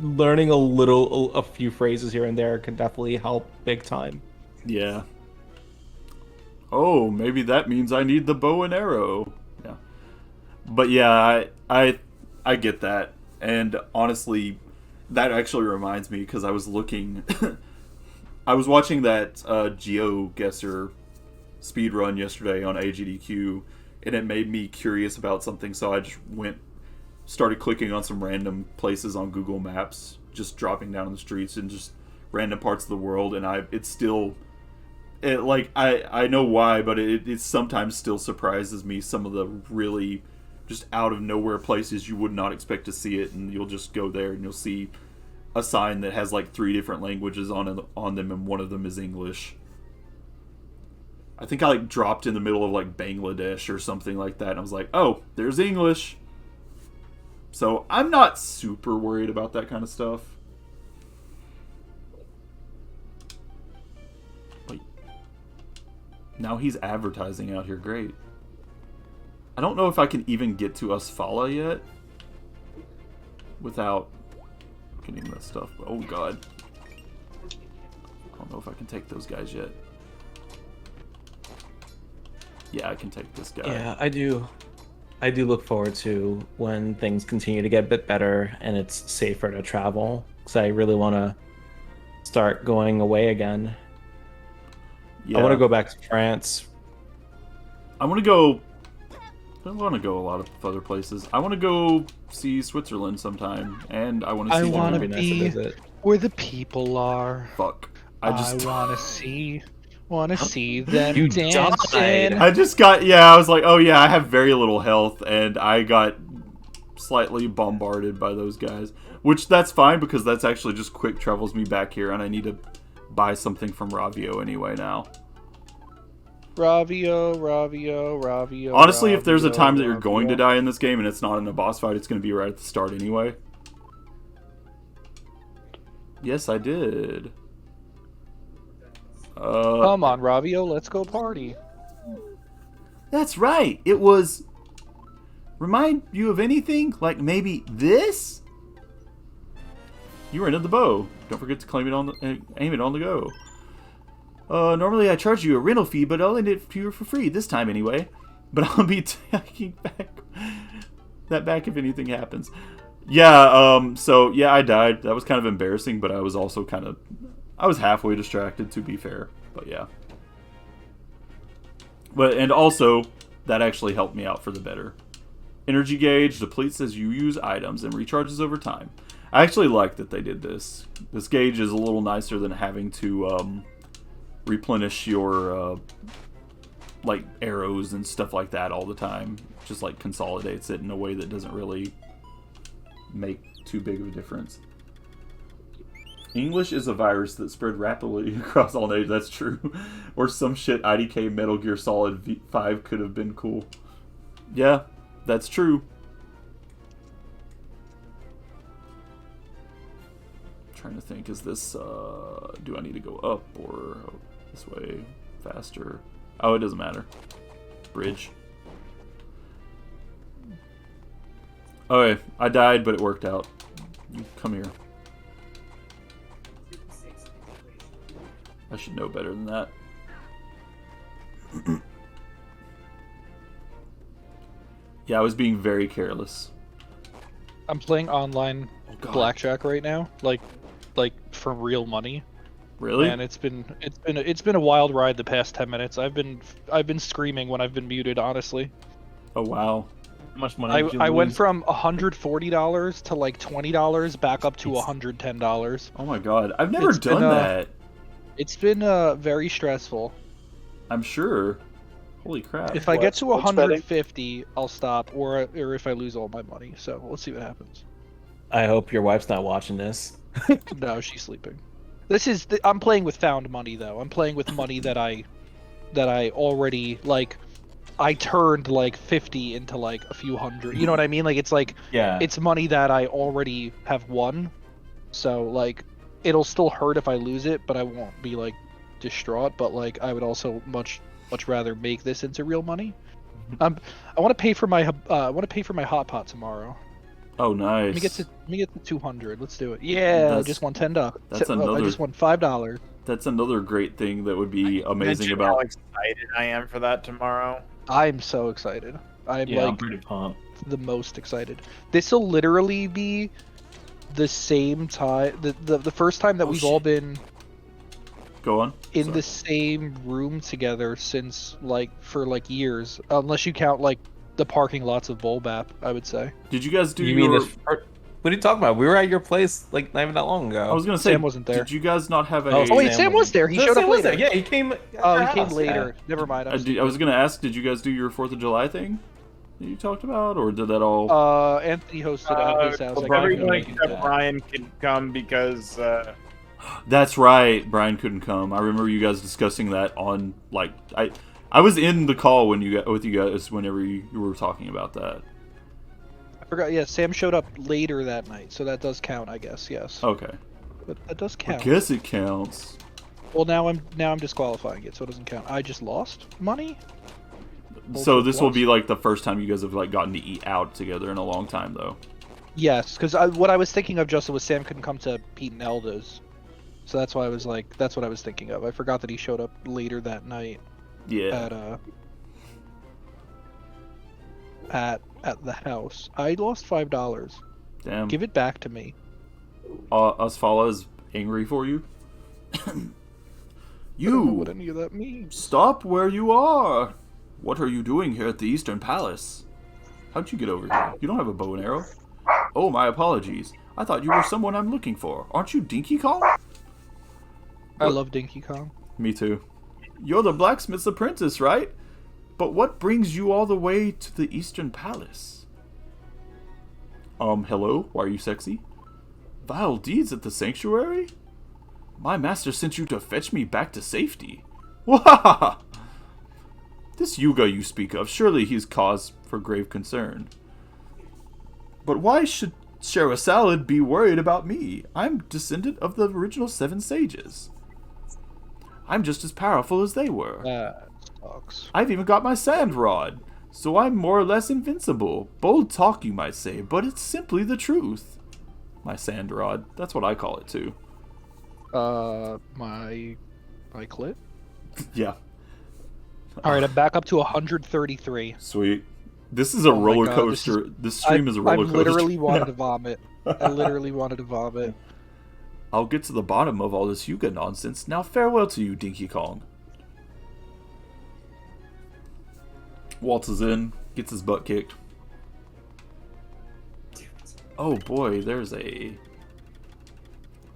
learning a few phrases here and there can definitely help big time. Yeah. Oh, maybe that means I need the bow and arrow. Yeah. But yeah, I get that. And honestly, that actually reminds me, because I was looking I was watching that GeoGuessr speedrun yesterday on AGDQ, and it made me curious about something, so I just started clicking on some random places on Google Maps, just dropping down on the streets and just random parts of the world, and I know why, but it sometimes still surprises me, some of the really just out of nowhere places you would not expect to see it, and you'll just go there and you'll see a sign that has like 3 different languages on them, and one of them is English. I think I like dropped in the middle of like Bangladesh or something like that, and I was like, oh, there's English. So I'm not super worried about that kind of stuff. Wait. Now he's advertising out here. Great. I don't know if I can even get to Asfala yet without getting that stuff. Oh god. I don't know if I can take those guys yet. Yeah, I can take this guy. Yeah, I do look forward to when things continue to get a bit better and it's safer to travel, because I really want to start going away again. Yeah. I want to go back to France. I want to go a lot of other places. I want to go see Switzerland sometime, and I want to see. I want to be where the people are. Fuck. I want to see them you dancing. Died. I just got, I was like, oh yeah, I have very little health, and I got slightly bombarded by those guys. Which, that's fine, because that's actually just quick travels me back here, and I need to buy something from Ravio anyway now. Ravio. Honestly, if there's a time that you're going to die in this game, and it's not in a boss fight, it's going to be right at the start anyway. Yes, I did. Come on, Ravio, let's go party. That's right. It was... Remind you of anything? Like maybe this? You rented the bow. Don't forget to aim it on the go. Normally I charge you a rental fee, but I'll lend it to you for free this time anyway. But I'll be taking that back if anything happens. Yeah, so yeah, I died. That was kind of embarrassing, but I was also I was halfway distracted, to be fair. But yeah. And also, that actually helped me out for the better. Energy gauge depletes as you use items and recharges over time. I actually like that they did this. This gauge is a little nicer than having to replenish your like arrows and stuff like that all the time. Just like consolidates it in a way that doesn't really make too big of a difference. English is a virus that spread rapidly across all nations. That's true. Or some shit IDK Metal Gear Solid 5 could have been cool. Yeah, that's true. Trying to think, is this do I need to go up or this way faster? Oh, it doesn't matter. Bridge. Okay, I died, but it worked out. You come here. I should know better than that. Yeah, I was being very careless. I'm playing online blackjack right now, like for real money. Really? And it's been a wild ride the past 10 minutes. I've been screaming when I've been muted, honestly. Oh wow. How much money did you I went lose? from $140 to like $20 back up to $110. Oh my god. I've never done that. It's been very stressful. I'm sure. Holy crap. If I get to What's betting? 150, I'll stop, or if I lose all my money. So let's see what happens. I hope your wife's not watching this. No, she's sleeping. I'm playing with found money though. I'm playing with money that I already like. I turned like 50 into like a few hundred. You know what I mean? Like it's it's money that I already have won. So like it'll still hurt if I lose it, but I won't be like distraught. But like I would also much rather make this into real money. I want to pay for my hot pot tomorrow. Oh nice. Let me get to 200. Let's do it. Yeah, I just won $10. I just won $5. That's another great thing that would be amazing about. How excited I am for that tomorrow. I'm so excited. I'm pretty pumped. the most excited. This will literally be the same time, the first time that we've all been Go on. in Sorry. the same room together since for years, unless you count like the parking lots of Bulbap, I would say. Did you guys do You your... mean this? What are you talking about? We were at your place like not even that long ago. I was gonna say, Sam wasn't there. Did you guys not have a... Oh, Oh wait, Sam was there. He showed up later. Yeah, he came. Oh, he came later. Never mind. I was gonna ask, did you guys do your 4th of July thing that you talked about, or did that all... Anthony hosted at his house. I couldn't Everyone make it. except Brian can come because That's right, Brian couldn't come. I remember you guys discussing that on, like... I was in the call with you guys whenever you were talking about that. I forgot. Yeah, Sam showed up later that night, so that does count, I guess. Yes. Okay. But that does I count. guess it counts. Well, now I'm disqualifying it, so it doesn't count. I just lost money. So this will be like the first time you guys have like gotten to eat out together in a long time, though. Yes, because what I was thinking of, Justin, was Sam couldn't come to Pete and Elda's, so that's why I was like, that's what I was thinking of. I forgot that he showed up later that night. Yeah. At the house. I lost $5. Damn. Give it back to me. Asfala is angry for you. I don't know what You any of that means. stop where you are. What are you doing here at the Eastern Palace? How'd you get over here? You don't have a bow and arrow. Oh, my apologies. I thought you were someone I'm looking for. Aren't you Dinky Kong? I love Dinky Kong. Me too. You're the blacksmith's apprentice, right? But what brings you all the way to the Eastern Palace? Hello? Why are you sexy? Vile deeds at the sanctuary? My master sent you to fetch me back to safety. Wahaha! This Yuga you speak of, surely he's cause for grave concern. But why should Shara Salad be worried about me? I'm descendant of the original 7 sages. I'm just as powerful as they were. That sucks. I've even got my sand rod, so I'm more or less invincible. Bold talk, you might say, but it's simply the truth. My sand rod, that's what I call it too. My clit? Yeah. Alright, I'm back up to 133. Sweet. This is a Oh my roller God, coaster. This stream is a roller coaster. I literally wanted to vomit. I literally wanted to vomit. I'll get to the bottom of all this Yuga nonsense. Now farewell to you, Dinky Kong. Waltzes in, gets his butt kicked. Oh boy, there's a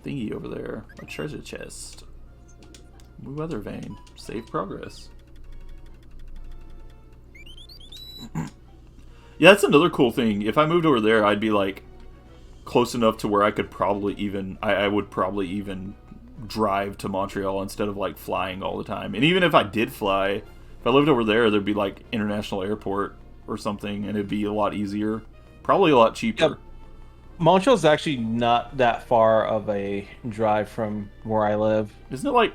thingy over there. A treasure chest. Move weather vane. Save progress. Yeah, that's another cool thing. If I moved over there, I'd be like close enough to where I could probably even I would probably even drive to Montreal instead of like flying all the time. And even if I did fly, if I lived over there, there'd be like international airport or something, and it'd be a lot easier, probably a lot cheaper. Yep. Montreal's actually not that far of a drive from where I live. Isn't it like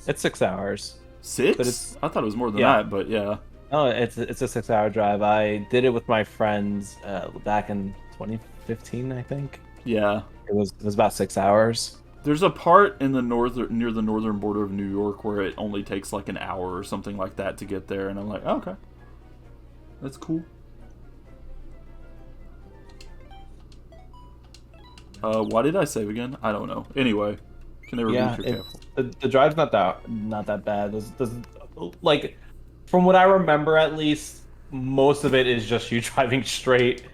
It's 6 hours. 6? But it's- I thought it was more than yeah. that, but yeah. Oh, it's a 6-hour drive. I did it with my friends back in 2015, I think. Yeah. It was about 6 hours. There's a part in the near the northern border of New York where it only takes like an hour or something like that to get there, and I'm like, oh, okay, that's cool. Why did I save again? I don't know. Anyway, can never be too careful. The drive's not that bad. There's, like, from what I remember, at least, most of it is just you driving straight.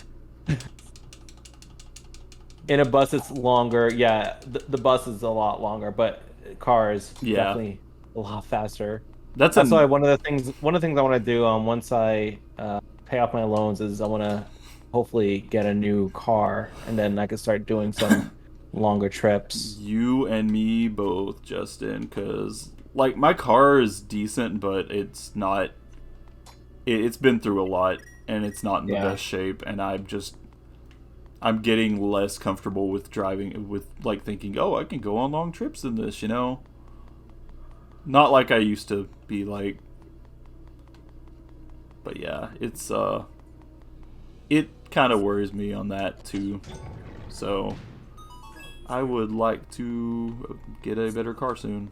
In a bus, it's longer. Yeah, the bus is a lot longer, but car is definitely a lot faster. That's why one of the things I want to do once I pay off my loans is I want to hopefully get a new car, and then I can start doing some longer trips. You and me both, Justin, because like my car is decent, but it's not. It's been through a lot, and it's not in the best shape, and I'm getting less comfortable with driving, with like thinking, oh, I can go on long trips in this, you know? Not like I used to be like. But yeah, it's it kind of worries me on that too. So I would like to get a better car soon.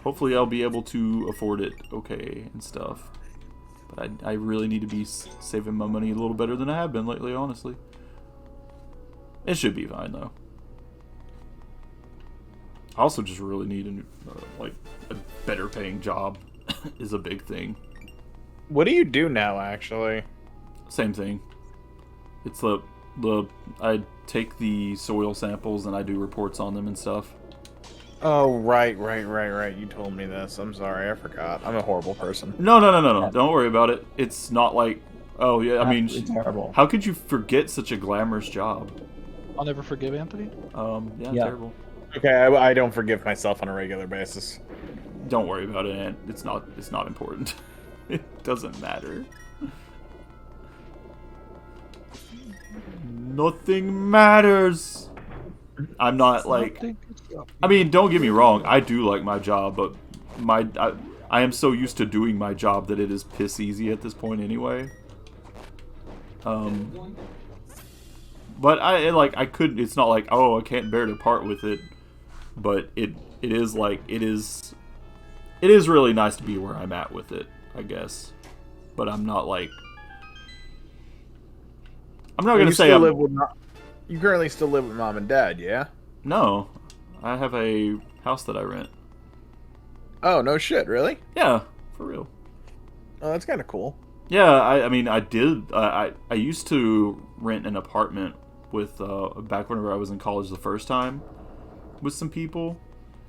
Hopefully I'll be able to afford it okay and stuff. But I really need to be saving my money a little better than I have been lately, honestly. It should be fine, though. I also just really need a better paying job is a big thing. What do you do now, actually? Same thing. It's I take the soil samples and I do reports on them and stuff. Oh, right. You told me this. I'm sorry, I forgot. I'm a horrible person. No. Don't worry about it. It's not like, oh yeah, I mean, terrible. How could you forget such a glamorous job? I'll never forgive Anthony. Yeah, terrible. Okay, I don't forgive myself on a regular basis. Don't worry about it, Ant. It's not important. It doesn't matter. Nothing matters. I'm not like. I mean, don't get me wrong. I do like my job, but I am so used to doing my job that it is piss easy at this point anyway. But I couldn't. It's not like, oh, I can't bear to part with it. But it is like it is really nice to be where I'm at with it, I guess. But I'm not like. I'm not gonna say you currently still live with mom and dad, yeah? No, I have a house that I rent. Oh, no shit, really? Yeah, for real. Oh, that's kind of cool. Yeah, I mean, I did. I used to rent an apartment with back whenever I was in college the first time with some people,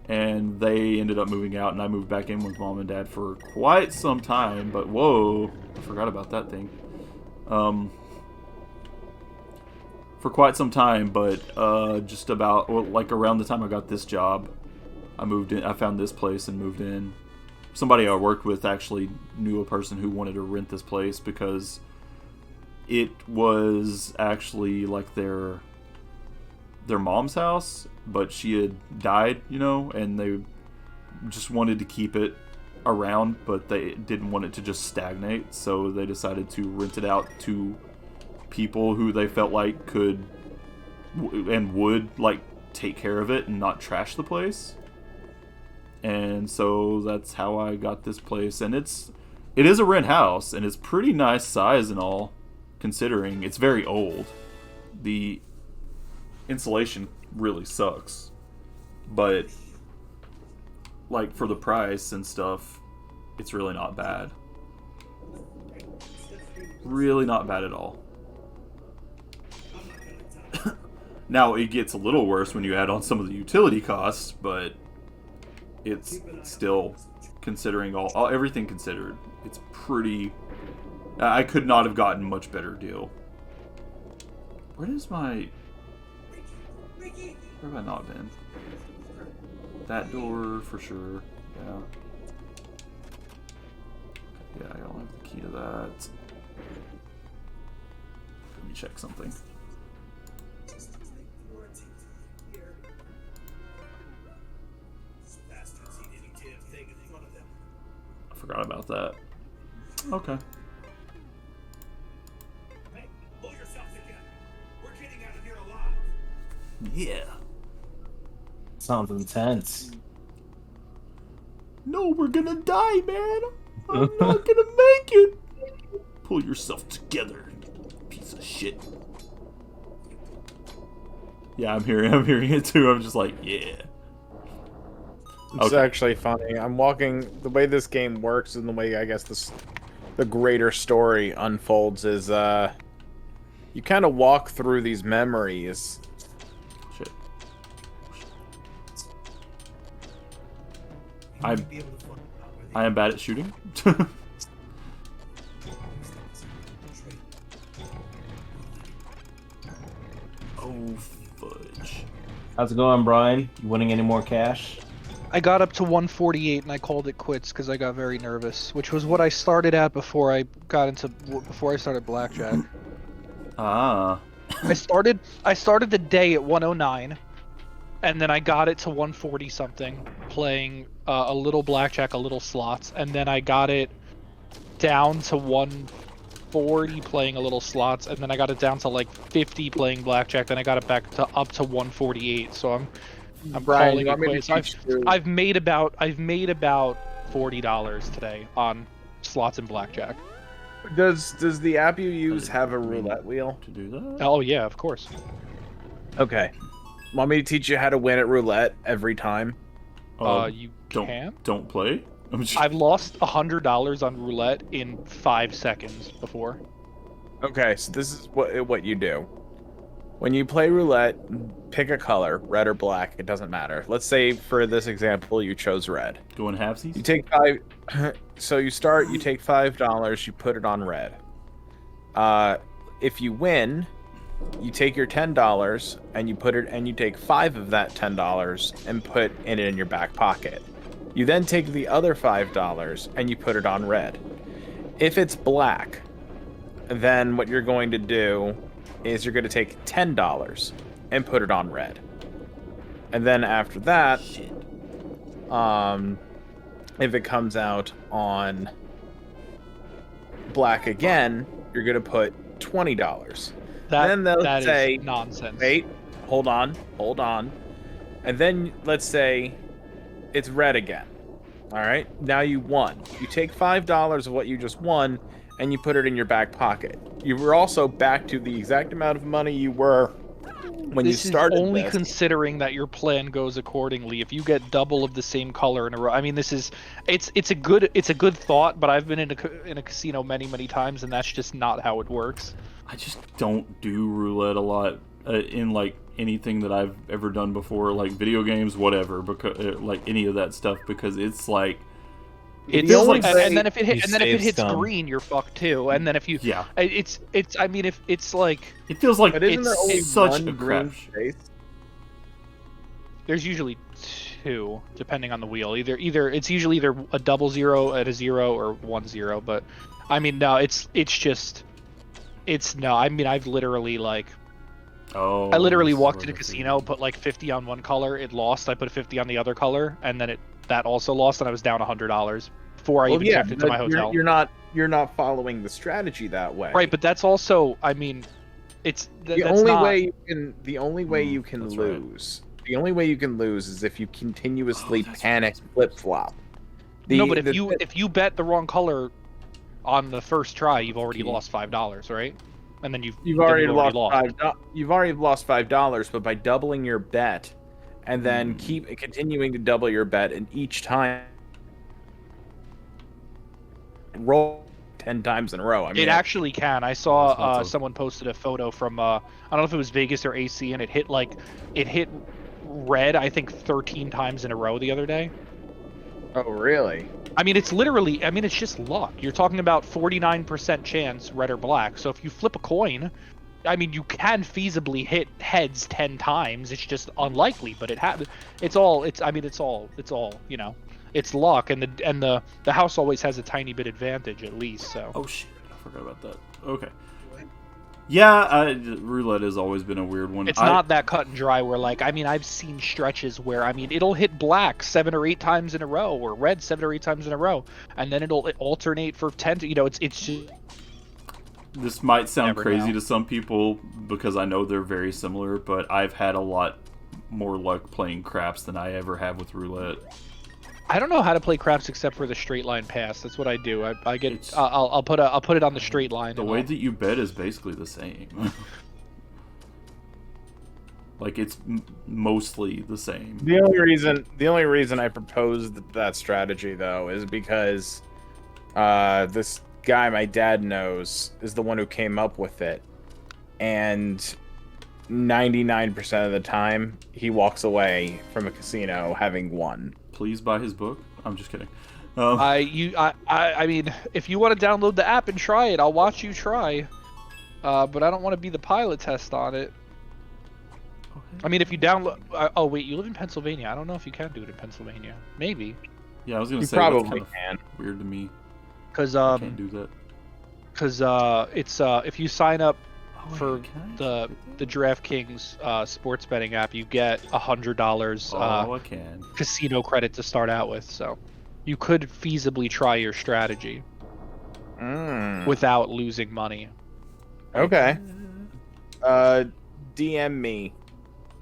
and they ended up moving out, and I moved back in with mom and dad for quite some time. But whoa, I forgot about that thing. For quite some time, but just about like around the time I got this job, I moved in. I found this place and moved in. Somebody I worked with actually knew a person who wanted to rent this place because it was actually like their mom's house, but she had died, you know, and they just wanted to keep it around, but they didn't want it to just stagnate, so they decided to rent it out to people who they felt like could and would like take care of it and not trash the place. And so that's how I got this place, and it is a rent house, and it's pretty nice size and all, considering it's very old. The insulation really sucks, but like for the price and stuff, it's really not bad. Really not bad at all. Now it gets a little worse when you add on some of the utility costs, but it's still, considering all everything considered, it's pretty. I could not have gotten much better deal. Where is my? Where have I not been? That door for sure. Yeah. Yeah, I don't have the key to that. Let me check something. I forgot about that. Okay. Hey, pull yourself together. We're getting out of here alive. Yeah. Sounds intense. No, we're gonna die, man. I'm not gonna make it. Pull yourself together, piece of shit. Yeah, I'm hearing it too. I'm just like, yeah. It's actually funny. I'm walking. The way this game works and the way I guess the greater story unfolds is you kind of walk through these memories. Shit. I am bad at shooting. Oh, fudge. How's it going, Brian? You winning any more cash? I got up to 148 and I called it quits because I got very nervous, which was what I started at before I started blackjack. Ah. I started the day at 109, and then I got it to 140 something, playing a little blackjack, a little slots, and then I got it down to 140 playing a little slots, and then I got it down to like 50 playing blackjack. Then I got it back to up to 148. So I'm Brian, calling you it want me to quits. teach you? I've made about $40 today on slots and blackjack. Does the app you use have a roulette wheel? To do that? Oh yeah, of course. Okay. Want me to teach you how to win at roulette every time? You don't can. don't play. I'm just, I've lost $100 on roulette in 5 seconds before. Okay, so this is what you do. When you play roulette, pick a color, red or black, it doesn't matter. Let's say for this example you chose red. going You halvesies. take five so you take $5, you put it on red. If you win, you take your $10 and you take 5 of that $10 and put it in your back pocket. You then take the other $5 and you put it on red. If it's black, then what you're going to do is you're going to take $10 and put it on red. And then after that, if it comes out on black again, you're going to put $20. Then they'll that say, is nonsense. wait, hold on. And then let's say it's red again. All right, now you won. You take $5 of what you just won and you put it in your back pocket. You were also back to the exact amount of money you were when you started. This is only this. considering that your plan goes accordingly. If you get double of the same color in a row, I mean, it's a good thought, but I've been in a casino many times, and that's just not how it works. I just don't do roulette a lot in like anything that I've ever done before, like video games, whatever, because like any of that stuff, because it's like It's only and, way and then if it you hits save some. green, you're fucked too. And then if you Yeah. it's I mean if it's like it feels like But isn't there only such one a green crap. space? there's usually 2 depending on the wheel. It's usually either a double 0 at a 0 or 1 0. But I mean no, I mean I've literally like Oh, I literally this is walked what to the I casino, put like 50 on one color, it lost. I put 50 on the other color, and then that also lost, and I was down $100 before I even checked into but my hotel. You're not following the strategy that way. Right, but that's also, I mean, it's the that's only not, way you can that's right. lose. The only way you can lose is if you continuously that's panic flip flop. No, but if you bet the wrong color on the first try, you've already Okay. lost $5, right? And then You've already lost $5, but by doubling your bet, and then keep continuing to double your bet, and each time roll 10 times in a row. I mean, It actually can. I saw That's not so- someone posted a photo from I don't know if it was Vegas or AC, and it hit red I think 13 times in a row the other day. Oh, really? I mean, it's literally. I mean, it's just luck. You're talking about 49% chance, red or black. So if you flip a coin, I mean, you can feasibly hit heads 10 times. It's just unlikely, but it's all. You know, it's luck, and the house always has a tiny bit advantage at least. So. Oh shit, I forgot about that. Okay. Yeah, roulette has always been a weird one. It's not that cut and dry where, like, I mean, I've seen stretches where, I mean, it'll hit black 7 or 8 times in a row, or red 7 or 8 times in a row, and then it'll alternate for 10, you know, it's just... This might sound Never crazy know. to some people, because I know they're very similar, but I've had a lot more luck playing craps than I ever have with roulette. I don't know how to play craps except for the straight line pass. That's what I do. I'll put it on the straight line. The way that you bet is basically the same. Like, it's mostly the same. The only reason I proposed that strategy though is because this guy my dad knows is the one who came up with it, and 99% of the time he walks away from a casino having won. Please buy his book. I'm just kidding. I mean, if you want to download the app and try it, I'll watch you try. But I don't want to be the pilot test on it. Okay. I mean, if you download... oh, wait, you live in Pennsylvania. I don't know if you can do it in Pennsylvania. Maybe. Yeah, I was gonna You say that's probably kind of can. weird to me. Because I can't do that. it's if you sign up Oh, wait, for can I the DraftKings sports betting app, you get $100 Oh, I can. casino credit to start out with. So you could feasibly try your strategy without losing money. Okay. DM me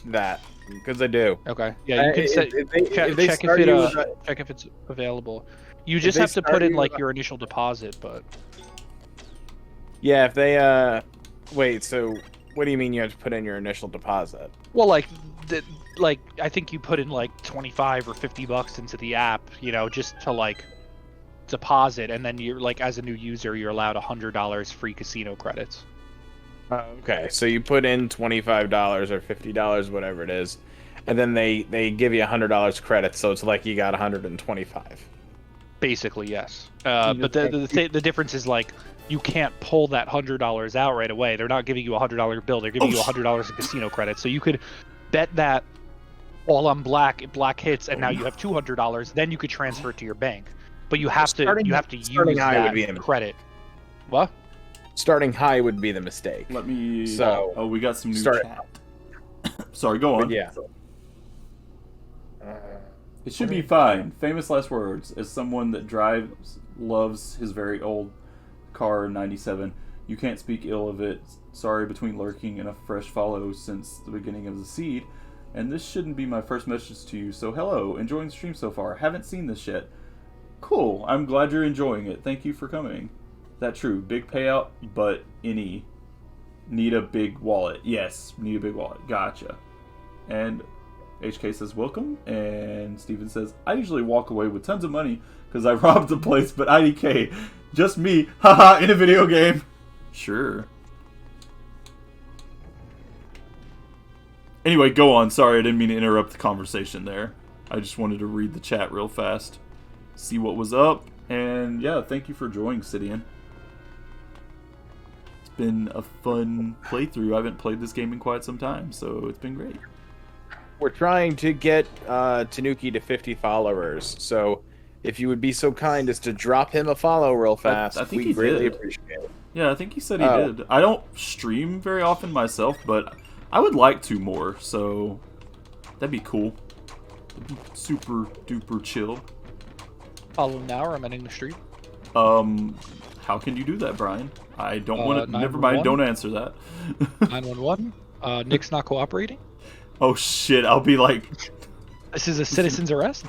that, because I do. Okay. Yeah, you can set, check if it's available. You just they have to put start in you like with- your initial deposit, but Yeah, if they wait, so what do you mean you have to put in your initial deposit? well, like I think you put in like 25 or 50 bucks into the app, you know, just to like deposit, and then you're like, as a new user, you're allowed $100 free casino credits. Okay, so you put in $25 or $50, whatever it is, and then they give you $100 credit, so it's like you got 125. Basically, yes. But the difference is, like, you can't pull that $100 out right away. They're not giving you a $100 bill. They're giving you $100 in casino credit. So you could bet that all on black. If black hits, and now you have $200. Then you could transfer it to your bank. But you have to use high would be that credit. What? Starting high would be the mistake. Let me. So, oh, we got some new start- chat. Sorry, go on. But yeah. It should be fine. Famous last words. As someone that loves his very old car 97, you can't speak ill of it. Sorry, between lurking and a fresh follow since the beginning of the seed. And this shouldn't be my first message to you. So hello, enjoying the stream so far. Haven't seen this yet. Cool. I'm glad you're enjoying it. Thank you for coming. That true. Big payout, but any. Need a big wallet. Yes, need a big wallet. Gotcha. And HK says welcome, and Steven says, I usually walk away with tons of money because I robbed the place, but IDK, just me, haha, in a video game. Sure. Anyway, go on. Sorry, I didn't mean to interrupt the conversation there. I just wanted to read the chat real fast, see what was up, and yeah, thank you for joining, Sidian. It's been a fun playthrough. I haven't played this game in quite some time, so it's been great. We're trying to get Tanuki to 50 followers, so if you would be so kind as to drop him a follow real fast, I think we he greatly did. appreciate it. Yeah, I think he said he did. I don't stream very often myself, but I would like to more, so that'd be cool. That'd be super duper chill. Follow now, or I'm ending the stream. How can you do that, Brian? I don't want to. Never mind. 911? Don't answer that. 911. Nick's not cooperating. Oh shit! I'll be like, This is a citizen's arrest.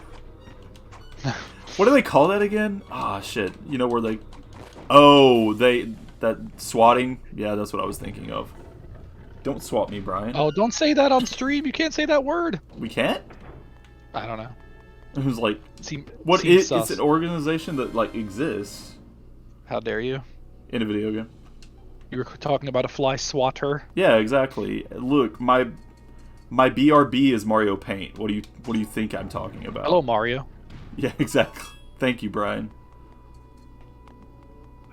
what do they call that again? Ah, shit. You know where they? Oh, that swatting. Yeah, that's what I was thinking of. Don't swat me, Brian. Oh, don't say that on stream. You can't say that word. We can't. I don't know. It was like, Seems what is? sus. It's an organization that like exists. How dare you? in a video game. You were talking about a fly swatter. Yeah, exactly. Look, my BRB is Mario Paint. What do you think I'm talking about? Hello, Mario. Yeah, exactly. Thank you, Brian.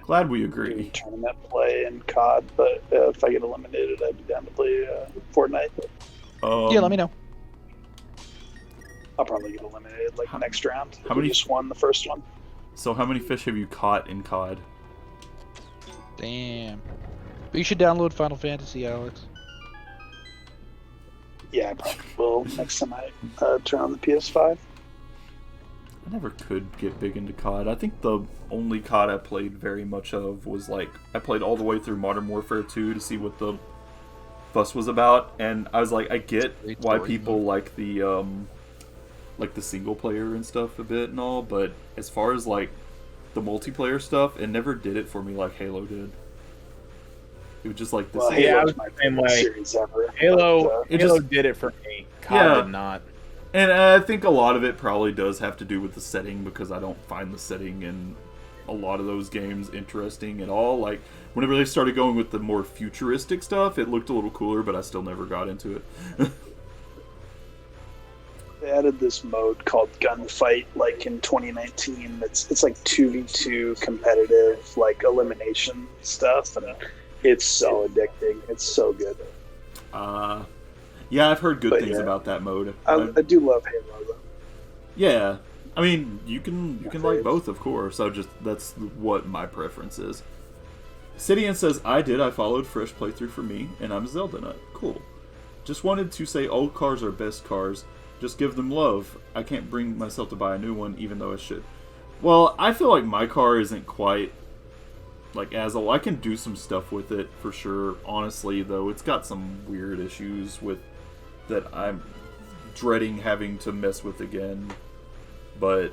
Glad we Do agree. tournament play in COD, but if I get eliminated, I'd be down to play Fortnite. Yeah, let me know. I'll probably get eliminated like next round. how many- We just won the first one. So how many fish have you caught in COD? Damn. But you should download Final Fantasy, Alex. Yeah, I probably will next time I turn on the PS5. I never could get big into COD. I think the only COD I played very much of was like I played all the way through Modern Warfare 2 to see what the fuss was about, and I was like, I get Great why story, people like the single player and stuff a bit and all, but as far as like the multiplayer stuff, it never did it for me like Halo did. It was just like this. Well, Yeah, I Halo's was my the same favorite way. series ever. Halo, but, Halo did it for me. COD Yeah. did not. And I think a lot of it probably does have to do with the setting, because I don't find the setting in a lot of those games interesting at all. Like, whenever they started going with the more futuristic stuff, it looked a little cooler, but I still never got into it. they added this mode called Gunfight like in 2019. It's like 2v2 competitive like elimination stuff, and it's so addicting. It's so good. Yeah, I've heard good But things yeah. about that mode. I do love Halo though. Yeah, I mean, you can like both, of course. That's what my preference is. Sidian says, I followed fresh playthrough for me, and I'm a Zelda nut. Cool. Just wanted to say all cars are best cars. Just give them love. I can't bring myself to buy a new one, even though I should. Well, I feel like my car isn't quite like as old. I can do some stuff with it for sure. Honestly, though, it's got some weird issues with that I'm dreading having to mess with again. But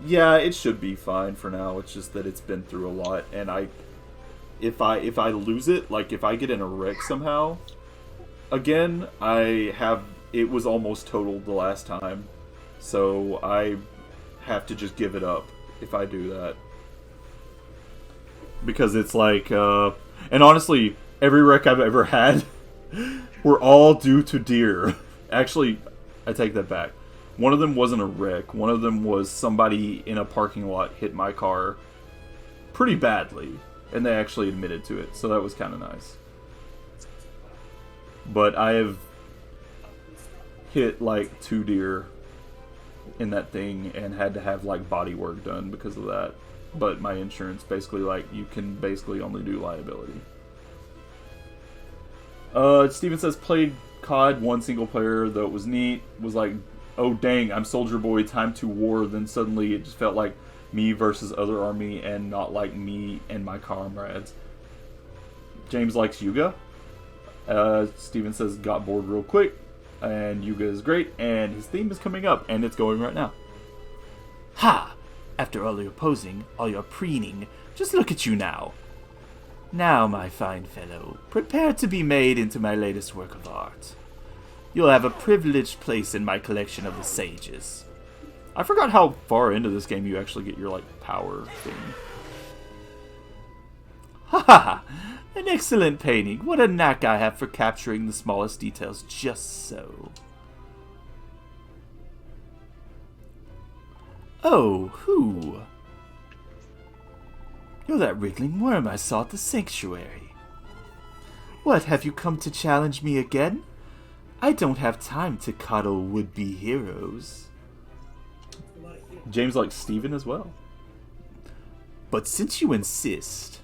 yeah, it should be fine for now. It's just that it's been through a lot, and if I lose it, like if I get in a wreck somehow, again, it was almost totaled the last time, so I have to just give it up if I do that. Because it's like, and honestly, every wreck I've ever had were all due to deer. Actually, I take that back. One of them wasn't a wreck. One of them was somebody in a parking lot hit my car pretty badly, and they actually admitted to it, so that was kind of nice. But I have hit like 2 deer in that thing and had to have like body work done because of that. But my insurance basically, like, you can basically only do liability. Steven says, played COD 1 single player, though it was neat. Was like, oh dang, I'm Soldier Boy, time to war. Then suddenly it just felt like me versus other army and not like me and my comrades. James likes Yuga. Steven says, got bored real quick. And Yuga is great, and his theme is coming up, and it's going right now. Ha! After all your posing, all your preening, just look at you now. Now, my fine fellow, prepare to be made into my latest work of art. You'll have a privileged place in my collection of the sages. I forgot how far into this game you actually get your, like, power thing. Ha ha ha! An excellent painting. What a knack I have for capturing the smallest details just so. Oh, who? You're that wriggling worm I saw at the sanctuary. What, have you come to challenge me again? I don't have time to coddle would-be heroes. James likes Steven as well. But since you insist,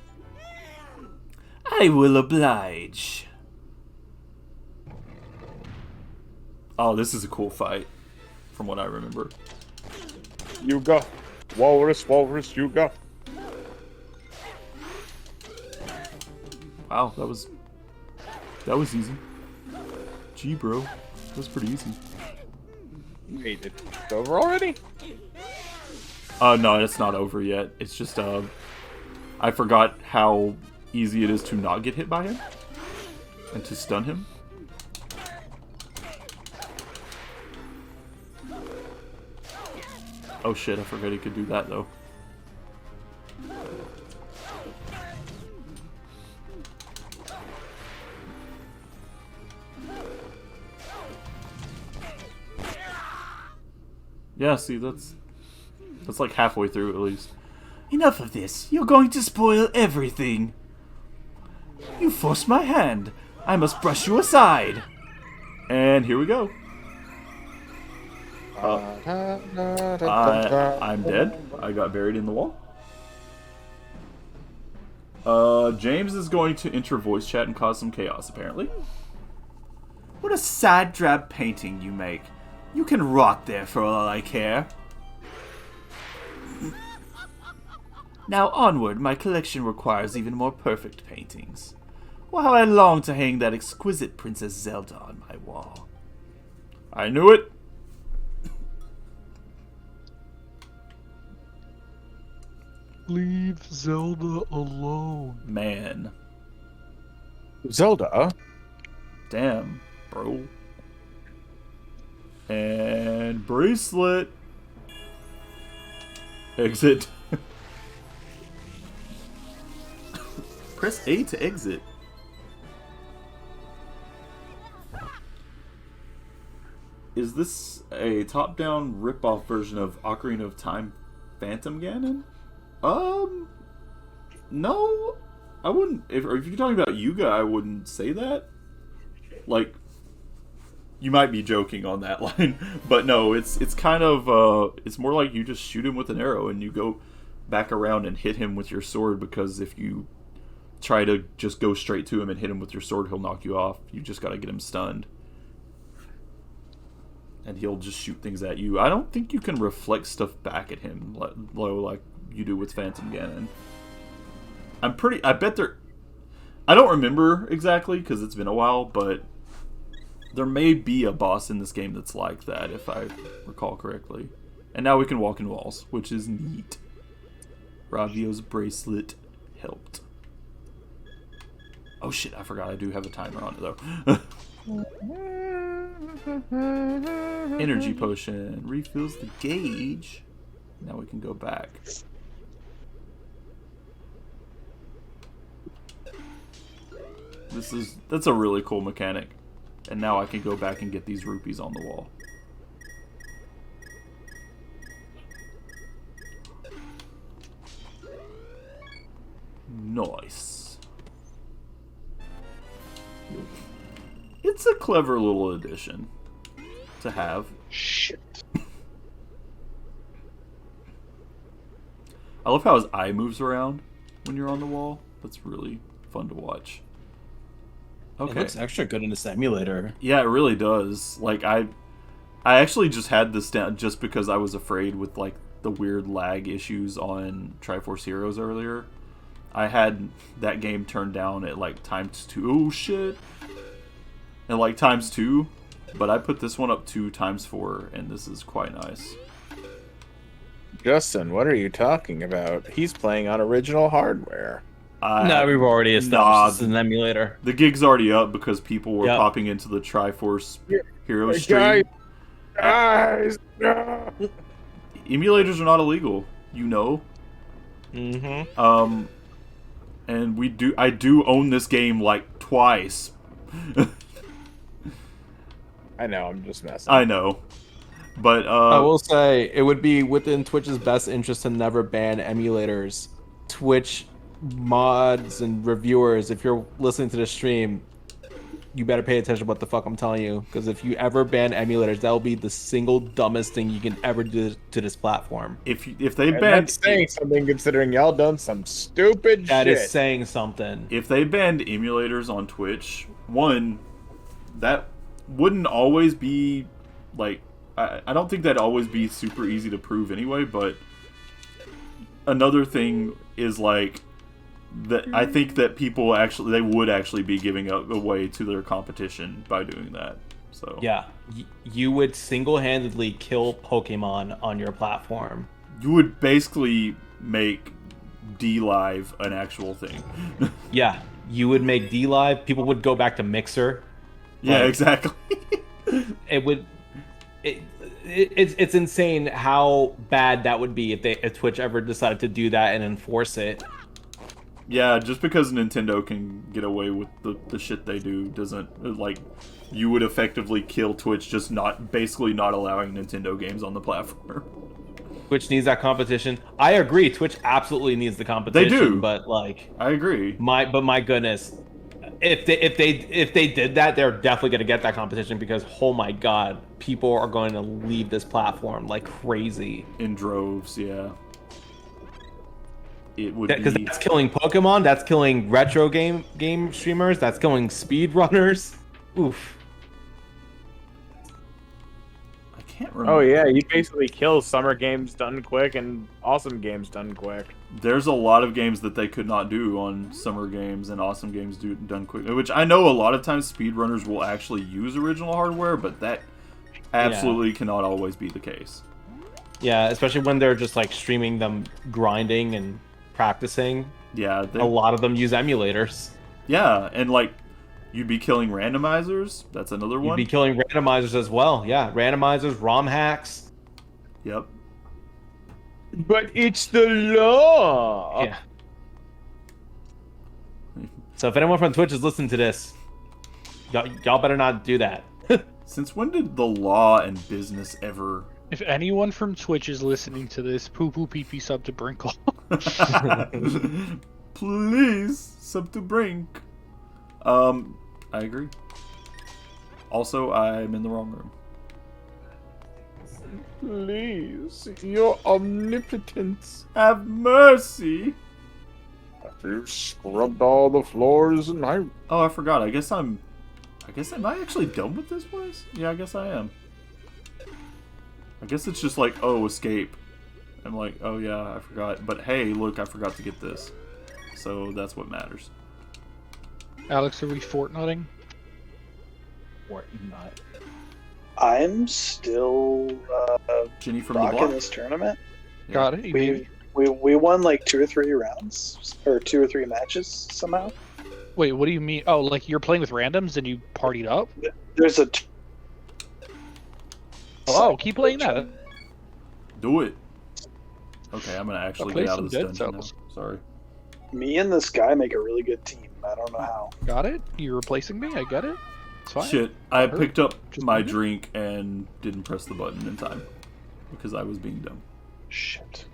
I will oblige. Oh, this is a cool fight, from what I remember. Yuga. Walrus, walrus, Yuga. Wow, that was easy. Gee, bro, that was pretty easy. Wait, it's over already? No, it's not over yet. It's just, I forgot how easy it is to not get hit by him and to stun him. Oh shit, I forgot he could do that though. Yeah, see, that's like halfway through at least. Enough of this. You're going to spoil everything. You forced my hand. I must brush you aside. And here we go. I'm dead. I got buried in the wall. James is going to enter voice chat and cause some chaos, apparently. What a sad, drab painting you make. You can rot there for all I care. Now onward, my collection requires even more perfect paintings. Oh, how I long to hang that exquisite Princess Zelda on my wall. I knew it. Leave Zelda alone. Man. Zelda? Damn, bro. And bracelet. Exit. Press A to exit. Is this a top-down rip-off version of Ocarina of Time Phantom Ganon? No. I wouldn't... If you're talking about Yuga, I wouldn't say that. Like, you might be joking on that line. But no, it's kind of... it's more like you just shoot him with an arrow and you go back around and hit him with your sword, because if you try to just go straight to him and hit him with your sword, he'll knock you off. You just gotta get him stunned. And he'll just shoot things at you. I don't think you can reflect stuff back at him like you do with Phantom Ganon. I bet there... I don't remember exactly, because it's been a while, but there may be a boss in this game that's like that, if I recall correctly. And now we can walk in walls, which is neat. Ravio's bracelet helped. Oh shit, I forgot I do have a timer on it, though. Energy potion refills the gauge. Now we can go back. That's a really cool mechanic. And now I can go back and get these rupees on the wall. Nice. It's a clever little addition to have. Shit. I love how his eye moves around when you're on the wall. That's really fun to watch. Okay. It looks extra good in this emulator. Yeah, it really does. Like, I actually just had this down just because I was afraid with, like, the weird lag issues on Triforce Heroes earlier. I had that game turned down at, like, ×2. Oh, shit. And, like, ×2. But I put this one up to ×4, and this is quite nice. Justin, what are you talking about? He's playing on original hardware. No, we've already established this is an emulator. The gig's already up because people were popping into the Triforce Heroes stream. Guys, no. Emulators are not illegal, you know. Mm-hmm. And I do own this game like twice. I know, I'm just messing. I know. But I will say it would be within Twitch's best interest to never ban emulators. Twitch mods and reviewers, if you're listening to the stream, you better pay attention to what the fuck I'm telling you, because if you ever ban emulators, that will be the single dumbest thing you can ever do to this platform. If they ban, that's saying something considering y'all done some stupid shit. That is saying something. If they banned emulators on Twitch, one, that wouldn't always be like, I don't think that'd always be super easy to prove anyway, but another thing is like that I think that people they would actually be giving away to their competition by doing that. So yeah, you would single-handedly kill Pokemon on your platform. You would basically make D-Live an actual thing. Yeah, you would make D-Live. People would go back to Mixer. Yeah, exactly. It would. It's insane how bad that would be if Twitch ever decided to do that and enforce it. Yeah, just because Nintendo can get away with the shit they do doesn't, like, you would effectively kill Twitch just basically not allowing Nintendo games on the platform. Twitch needs that competition. I agree. Twitch absolutely needs the competition. They do. But like, I agree. my goodness, if they did that, they're definitely gonna get that competition because oh my god, people are going to leave this platform like crazy In droves, yeah. It would because be... that's killing Pokemon, that's killing retro game streamers, that's killing speedrunners. Oof. I can't remember. Oh yeah, you basically kill summer games done quick and awesome games done quick. There's a lot of games that they could not do on summer games and awesome games done quick. Which I know a lot of times speedrunners will actually use original hardware, but that absolutely cannot always be the case. Yeah, especially when they're just like streaming them grinding and practicing. Yeah, A lot of them use emulators. yeah, and like you'd be killing randomizers. That's another You'd one. be killing randomizers as well. Yeah, randomizers, ROM hacks. Yep. But it's the law. Yeah. So if anyone from Twitch is listening to this, y'all better not do that. Since when did the law and business ever? If anyone from Twitch is listening to this, poo poo pee pee sub to Brinkle. Please, sub to Brink. I agree. Also, I'm in the wrong room. Please, your omnipotence. Have mercy. You've scrubbed all the floors and I... Oh, I forgot. I guess am I actually done with this place? Yeah, I guess I am. I guess it's just like, oh, escape. I'm like, oh yeah, I forgot. But hey, look, I forgot to get this. So that's what matters. Alex, are we Fortnitting? Fortnite. I'm still Jenny from the rocking block. this tournament. Yeah. Got it. We won like 2 or 3 rounds or 2 or 3 matches somehow. Wait, what do you mean? Oh, like you're playing with randoms and you partied up? There's a Oh, keep playing that. Do it. Okay, I'm gonna actually play get out of some this Dead dungeon now. Cells. Sorry. Me and this guy make a really good team. I don't know how. Got it? You're replacing me? I get it. It's fine. Shit, I Hurt. picked up Just my move it. drink and didn't press the button in time because I was being dumb. Shit.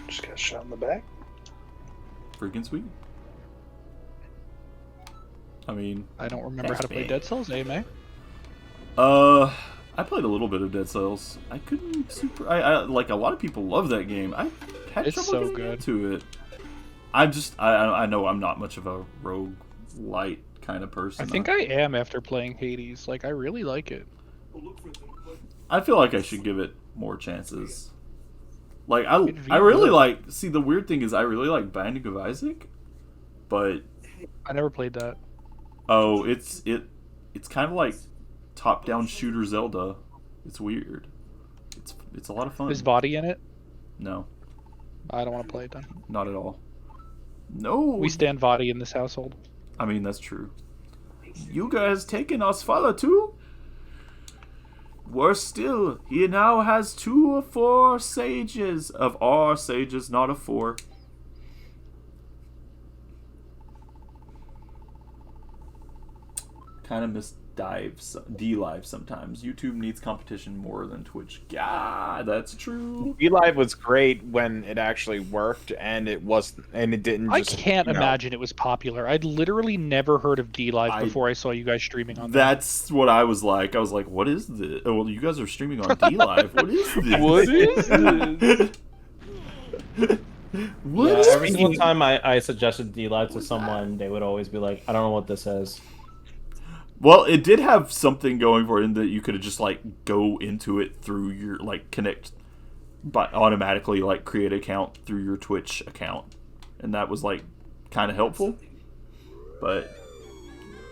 Just got shot in the back. Freaking sweet. I mean, I don't remember That's how to play big. Dead Cells, man. I played a little bit of Dead Cells. I couldn't super. I like a lot of people love that game. I had It's trouble so getting good. into it. I know I'm not much of a rogue light kind of person. I think I am after playing Hades. Like, I really like it. I feel like I should give it more chances. Like I It'd be really good. like. See, the weird thing is I really like Binding of Isaac, but I never played that. oh, it's kind of like top-down shooter Zelda. It's weird. It's a lot of fun. Is Body in it? No, I don't want to play it then. not at all. No. We stand Body in this household. I mean, that's true. You guys taking us father too? Worse still, he now has 2 of 4 sages. Of our sages, not of 4. Kind of miss D-Live sometimes. YouTube needs competition more than Twitch. God, that's true. V-Live was great when it actually worked, and it didn't. I Just, can't you know, imagine it was popular. I'd literally never heard of D-Live before I saw you guys streaming on that. That's what I was like. I was like, what is this? Oh, well, you guys are streaming on D-Live. What is this? What is this? What Yeah, is every this? single time I suggested D-Live to someone, they would always be like, I don't know what this is. Well, it did have something going for it in that you could just like go into it through your like connect, but automatically like create an account through your Twitch account, and that was like kind of helpful. But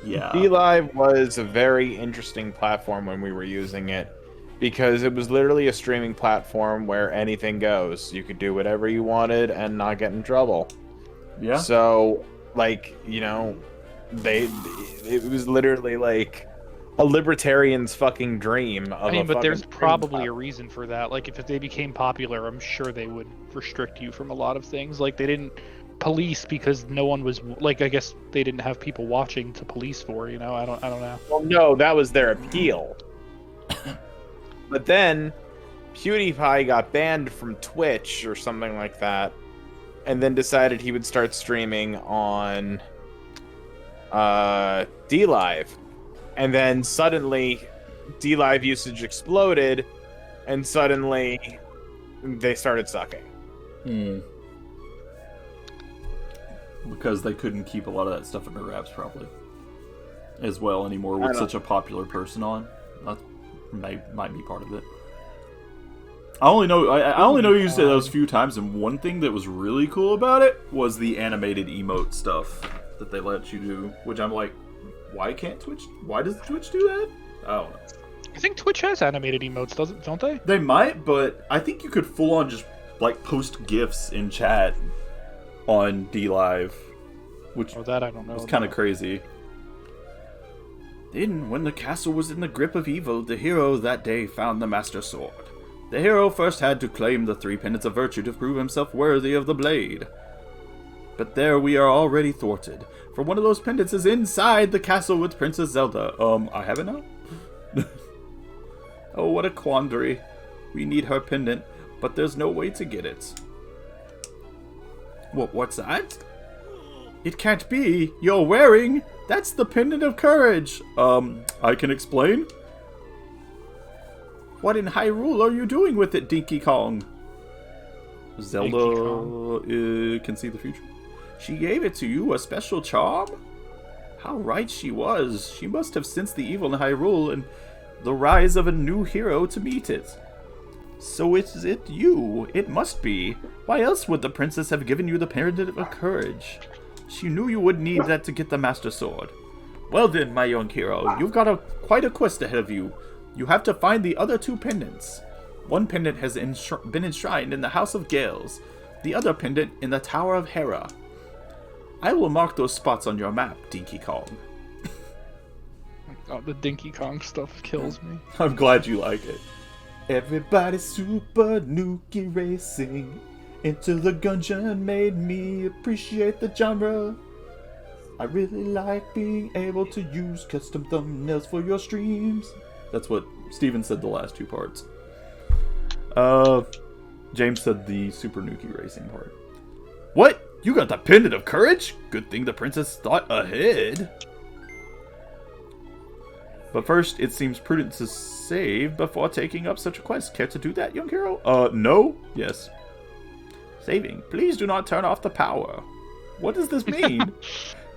yeah, V-Live was a very interesting platform when we were using it, because it was literally a streaming platform where anything goes. You could do whatever you wanted and not get in trouble. yeah. So, like, you know, it was literally like a libertarian's fucking dream of I mean, a but there's fucking probably a streaming reason for that. Like, if they became popular, I'm sure they would restrict you from a lot of things. Like, they didn't police because no one was like. I guess they didn't have people watching to police for. You know, I don't know. Well, no, that was their appeal. But then PewDiePie got banned from Twitch or something like that, and then decided he would start streaming on DLive. And then suddenly DLive usage exploded, and suddenly they started sucking. Because they couldn't keep a lot of that stuff in their wraps, probably. As well anymore with such a popular person on. That might be part of it. I only know you said those few times, and one thing that was really cool about it was the animated emote stuff that they let you do, which I'm like, why does Twitch do that? I don't know. I think Twitch has animated emotes, don't they? They might, but I think you could full on just like post GIFs in chat on DLive, which that I don't know. was kind of crazy. Then, when the castle was in the grip of evil, the hero that day found the Master Sword. The hero first had to claim the 3 pendants of virtue to prove himself worthy of the blade. But there we are already thwarted, for one of those pendants is inside the castle with Princess Zelda. I have it now? Oh, what a quandary. We need her pendant, but there's no way to get it. What's that? It can't be. You're wearing... That's the pendant of courage. I can explain. What in Hyrule are you doing with it, Dinky Kong? Zelda can see the future. She gave it to you, a special charm? How right she was. She must have sensed the evil in Hyrule and the rise of a new hero to meet it. So is it you? It must be. Why else would the princess have given you the pendant of courage? She knew you would need that to get the Master Sword. Well then, my young hero, you've got quite a quest ahead of you. You have to find the other 2 pendants. One pendant has been enshrined in the House of Gales, the other pendant in the Tower of Hera. I will mark those spots on your map, Dinky Kong. Oh, the Dinky Kong stuff kills me. I'm glad you like it. Everybody's Super Nuki Racing. Into the Gungeon made me appreciate the genre. I really like being able to use custom thumbnails for your streams. That's what Steven said the last 2 parts. James said the Super Nuki Racing part. What? You got the pendant of courage? Good thing the princess thought ahead. But first, it seems prudent to save before taking up such a quest. Care to do that, young hero? No? Yes. Saving. Please do not turn off the power. What does this mean?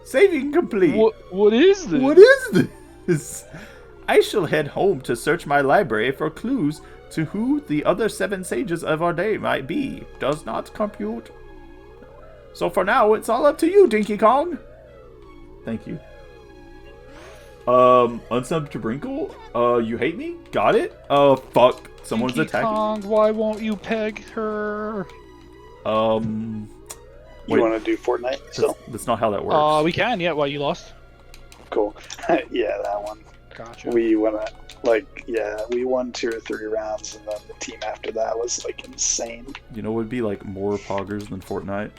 Saving complete. What is this? What is this? I shall head home to search my library for clues to who the other 7 sages of our day might be. Does not compute. So for now, it's all up to you, Dinky Kong. Thank you. Unsub to Brinkle? You hate me? Got it? Fuck. Someone's Dinky attacking. Kong, why won't you peg her? You wait. want to do Fortnite still? That's not how that works. We can, yeah. Why, you lost? Cool. Yeah, that one. Gotcha. We won we won 2 or 3 rounds, and then the team after that was like insane. You know what would be like more poggers than Fortnite?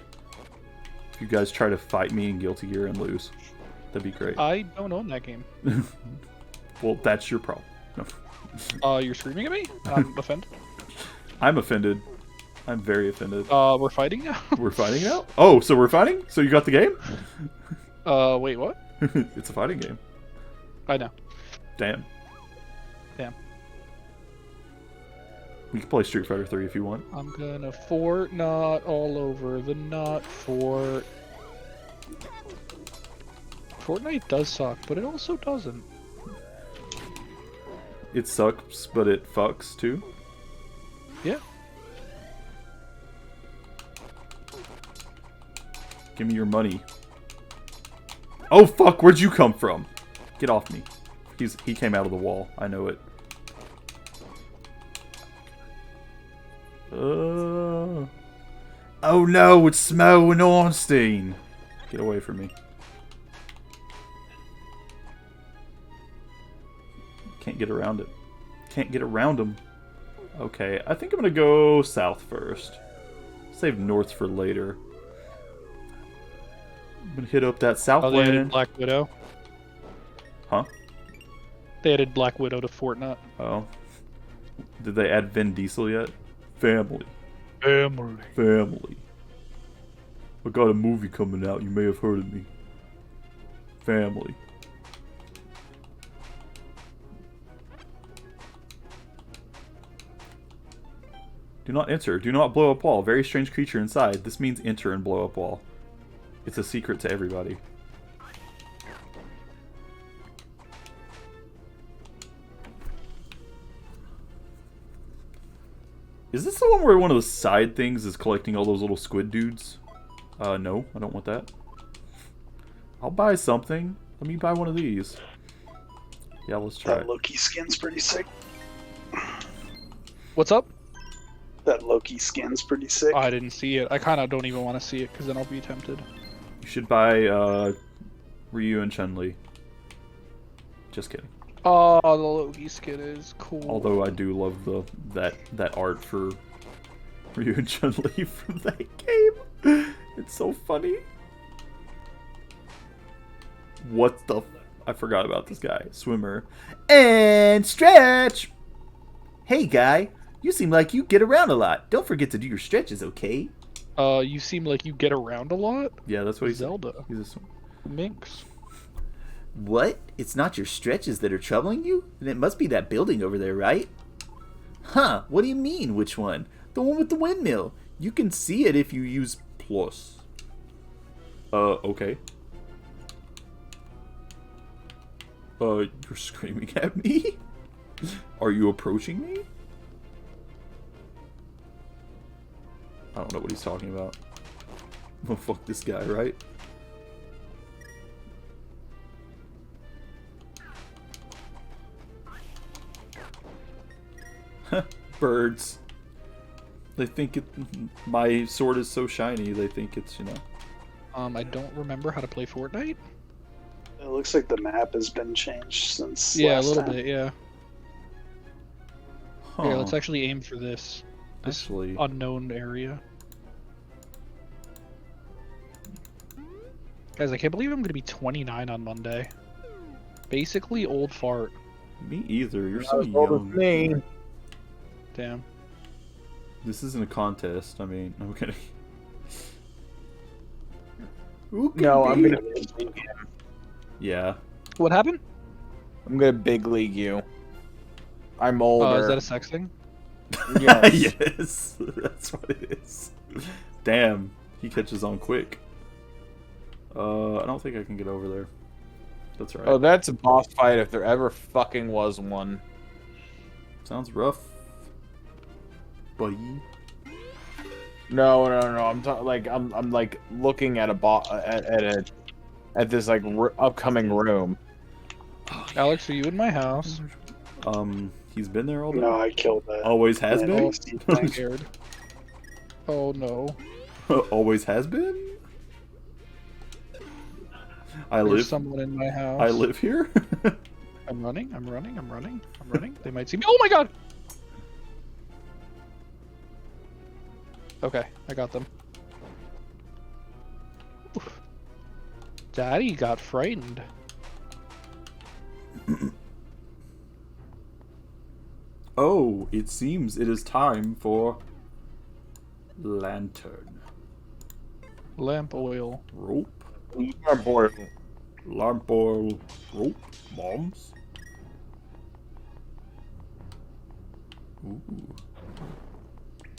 If you guys try to fight me in Guilty Gear and lose. That'd be great. I don't own that game. Well, that's your problem. No. You're screaming at me? I'm offended. I'm offended. I'm very offended. We're fighting now? We're fighting now? Oh, so we're fighting? So you got the game? Wait, what? It's a fighting game. I know. Damn. We can play Street Fighter 3 if you want. I'm gonna fort not all over the not fort. Fortnite does suck, but it also doesn't. It sucks, but it fucks too. Yeah. Give me your money. Oh fuck, where'd you come from? Get off me. He came out of the wall. I know it. Oh no, it's Smo and Ornstein. Get away from me. Can't get around it. Can't get around him. Okay, I think I'm gonna go south first. Save north for later. I'm gonna hit up that Oh, they added Southland. Black Widow. Huh? They added Black Widow to Fortnite. Oh. Did they add Vin Diesel yet? Family. Family. Family. I got a movie coming out. You may have heard of me. Family. Do not enter. Do not blow up wall. Very strange creature inside. This means enter and blow up wall. It's a secret to everybody. Is this the one where one of the side things is collecting all those little squid dudes? No, I don't want that. I'll buy something. Let me buy one of these. Yeah, let's try That it. Loki skin's pretty sick. What's up? That Loki skin's pretty sick. Oh, I didn't see it. I kind of don't even want to see it because then I'll be tempted. You should buy Ryu and Chun-Li. Just kidding. Oh, the Loki skin is cool. Although I do love that art for Ryu and Chun-Li from that game. It's so funny. What the? I forgot about this guy. Swimmer. And stretch! Hey guy, you seem like you get around a lot. Don't forget to do your stretches, okay? You seem like you get around a lot. Yeah, that's what he said. Zelda. He's a swimmer. Minx. What? It's not your stretches that are troubling you? Then it must be that building over there, right? Huh, what do you mean, which one? The one with the windmill. You can see it if you use Plus. Okay. You're screaming at me? Are you approaching me? I don't know what he's talking about. Oh, fuck this guy, right? Birds. They think my sword is so shiny, they think it's, you know. I don't remember how to play Fortnite. It looks like the map has been changed since Yeah, a last little time. bit, yeah. Huh. Here, let's actually aim for this Actually, unknown area. Guys, I can't believe I'm going to be 29 on Monday. Basically, old fart. me either. You're so Not as old as young. me. Damn. This isn't a contest. I mean, I'm kidding. No, I'm gonna Yeah. What happened? I'm gonna big league you. I'm older. Is that a sex thing? Yes. Yes, that's what it is. Damn, he catches on quick. I don't think I can get over there. That's right. Oh, that's a boss fight if there ever fucking was one. Sounds rough, buddy. No. I'm like looking at at this like upcoming room. Alex, are you in my house? He's been there all day. No, I killed that. Always has Yeah, been. I'm scared. Oh no. Always has been. I There's live. someone in my house. I live here. I'm running. They might see me. Oh my god! Okay, I got them. Oof. Daddy got frightened. Oh, it seems it is time for lantern. Lamp oil. Rope. I'm bored. Lamp oil. Rope. Bombs. Ooh.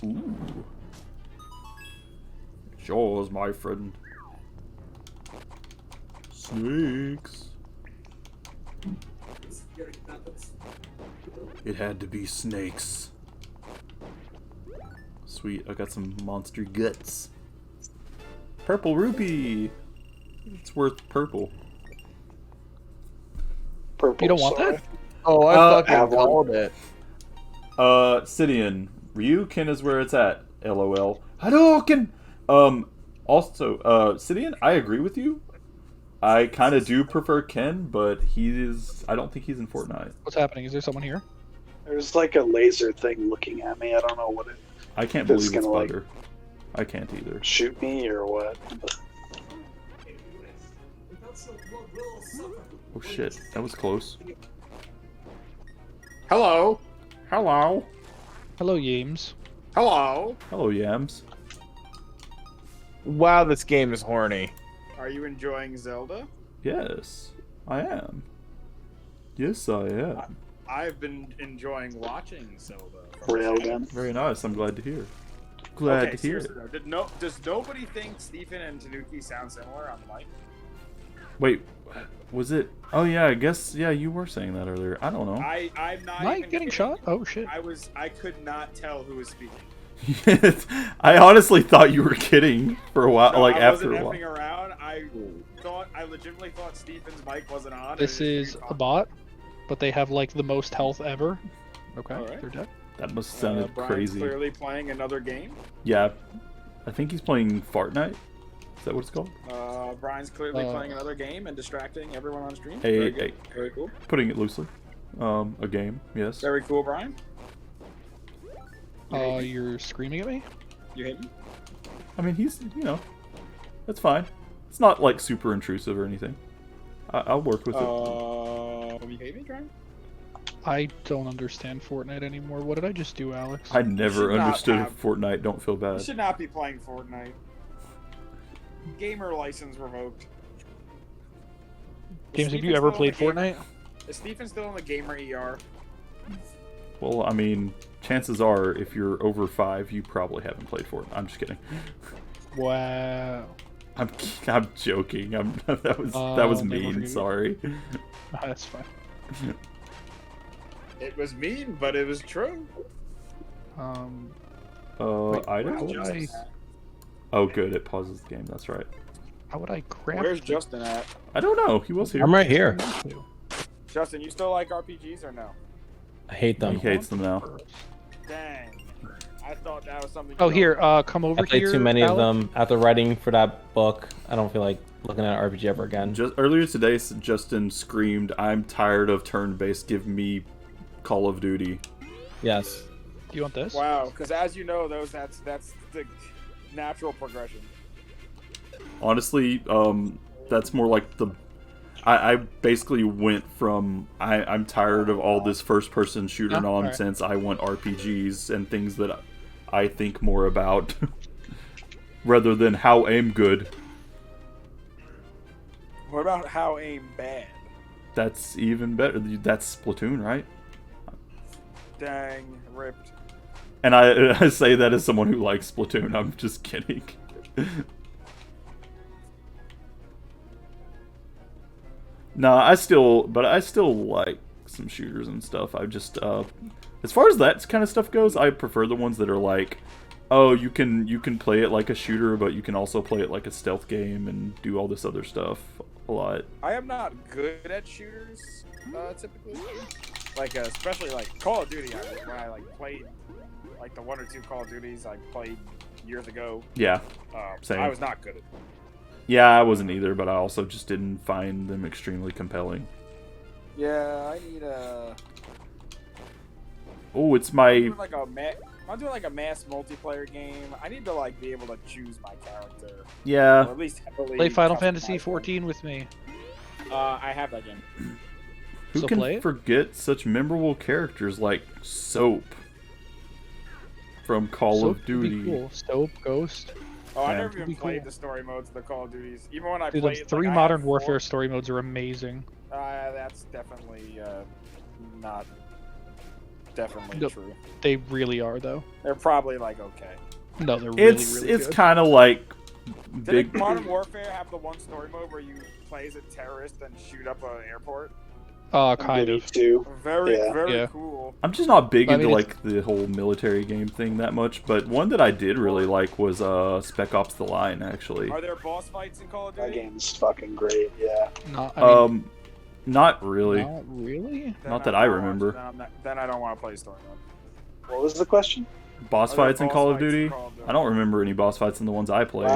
Ooh. It's yours, my friend. Snakes. It had to be snakes. Sweet, I got some monster guts. Purple rupee! It's worth purple. Purple. You don't want sorry. that? Oh, I Uh, fucking have one. called it. Sidian. Ryukin is where it's at. LOL. Hadouken! Also, Sidian, I agree with you. I kind of do prefer Ken, but I don't think he's in Fortnite. What's happening? Is there someone here? There's like a laser thing looking at me. I don't know what it I can't It's believe it's gonna, like- Butter. I can't either. shoot me or what. But Oh shit, that was close. Hello. Hello. Hello, Yames. Hello. Hello, Yams. Wow, this game is horny. Are you enjoying Zelda? Yes, I am. Yes, I am. I've been enjoying watching Zelda. Railgun. Very nice. I'm glad to hear. Glad to hear it. Seriously, though, does nobody think Stephen and Tanuki sound similar on the mic? Wait, was it? Oh yeah, I guess yeah. You were saying that earlier. I don't know. I'm not Am I even getting kidding. shot? Oh shit. I could not tell who was speaking. I honestly thought you were kidding for a while. No, like I after wasn't a while. effing around. I legitimately thought Stephen's mic wasn't on. This is a bot, but they have like the most health ever. Okay, Alright. they're dead. That must have sounded Brian's crazy. clearly playing another game. Yeah, I think he's playing Fortnite. Is that what it's called? Brian's clearly playing another game and distracting everyone on stream. Hey, Very hey, good. Very cool. Putting it loosely. A game, yes. Very cool, Brian. You're screaming at me? You hate me? I mean, he's that's fine. It's not like super intrusive or anything. I'll work with it. You hate me, Brian? I don't understand Fortnite anymore. What did I just do, Alex? I never should not understood have- Fortnite. Don't feel You bad. should not be playing Fortnite. Gamer license revoked. James, have Stephen you ever still in played the gamer- Fortnite? Is Stephen still in the gamer ER? Well, I mean, chances are, if you're over 5, you probably haven't played Fortnite. I'm just kidding. Wow. I'm joking. That was never mean. forget. Sorry. That's fine. It was mean, but it was true. Wait, item. how would I- Oh, good. It pauses the game. That's right. How would I craft? Where's Justin at? I don't know. He was here. I'm right here. Justin, you still like RPGs or no? I hate He them. hates them now. Dang. I thought that was something. Oh, you here. Come I over played here. too many of Alex. them. After writing for that book, I don't feel like looking at an RPG ever again. Just earlier today, Justin screamed, "I'm tired of turn-based. Give me Call of Duty." Yes. Do you want this? Wow, because as you know, that's the natural progression. Honestly, that's more like the. I basically went from I'm tired of all this first-person shooter Oh, alright. nonsense. I want RPGs and things that I think more about, rather than how aim good. What about how aim bad? That's even better. That's Splatoon, right? Dang, ripped. And I say that as someone who likes Splatoon. I'm just kidding. No, I still like some shooters and stuff. I just, as far as that kind of stuff goes, I prefer the ones that are like, oh, you can play it like a shooter, but you can also play it like a stealth game and do all this other stuff a lot. I am not good at shooters, typically. Like, especially like Call of Duty. When I like played like the 1 or 2 Call of Duties I played years ago. Yeah, same. I was not good at them. Yeah, I wasn't either, but I also just didn't find them extremely compelling. Yeah, I need a. Oh, it's my. I'm doing like a mass multiplayer game. I need to like be able to choose my character, or Yeah, at least heavily Play Final customize Fantasy them. 14 with me. I have that game. who So can play it? forget such memorable characters like Soap from Call Soap of would be Duty? Cool. Soap, Ghost. Oh, I Yeah. never That'd even be played cool. the story modes of the Call of Duties. Even when I Dude, played those 3 like, I Modern have Warfare 4 story modes are amazing. That's definitely not definitely Nope. true. They really are, though. They're probably like okay. No, they're really, It's really it's good. kind of like Did big. Modern Warfare have the one story mode where you play as a terrorist and shoot up an airport? Kind of. Too. Very Yeah. Yeah. cool. I'm just not big I into mean, like the whole military game thing that much, but one that I did really like was Spec Ops: The Line. Actually, Are there boss fights in Call of That Duty? game's fucking great. Yeah. Not, I mean, not really. not really. Then Not I'm that I watching- remember. Then I don't want to play story mode. What was the question? Boss Are there fights in boss Call of fights in Duty? Call of Duty? I don't remember any boss fights in the ones I played.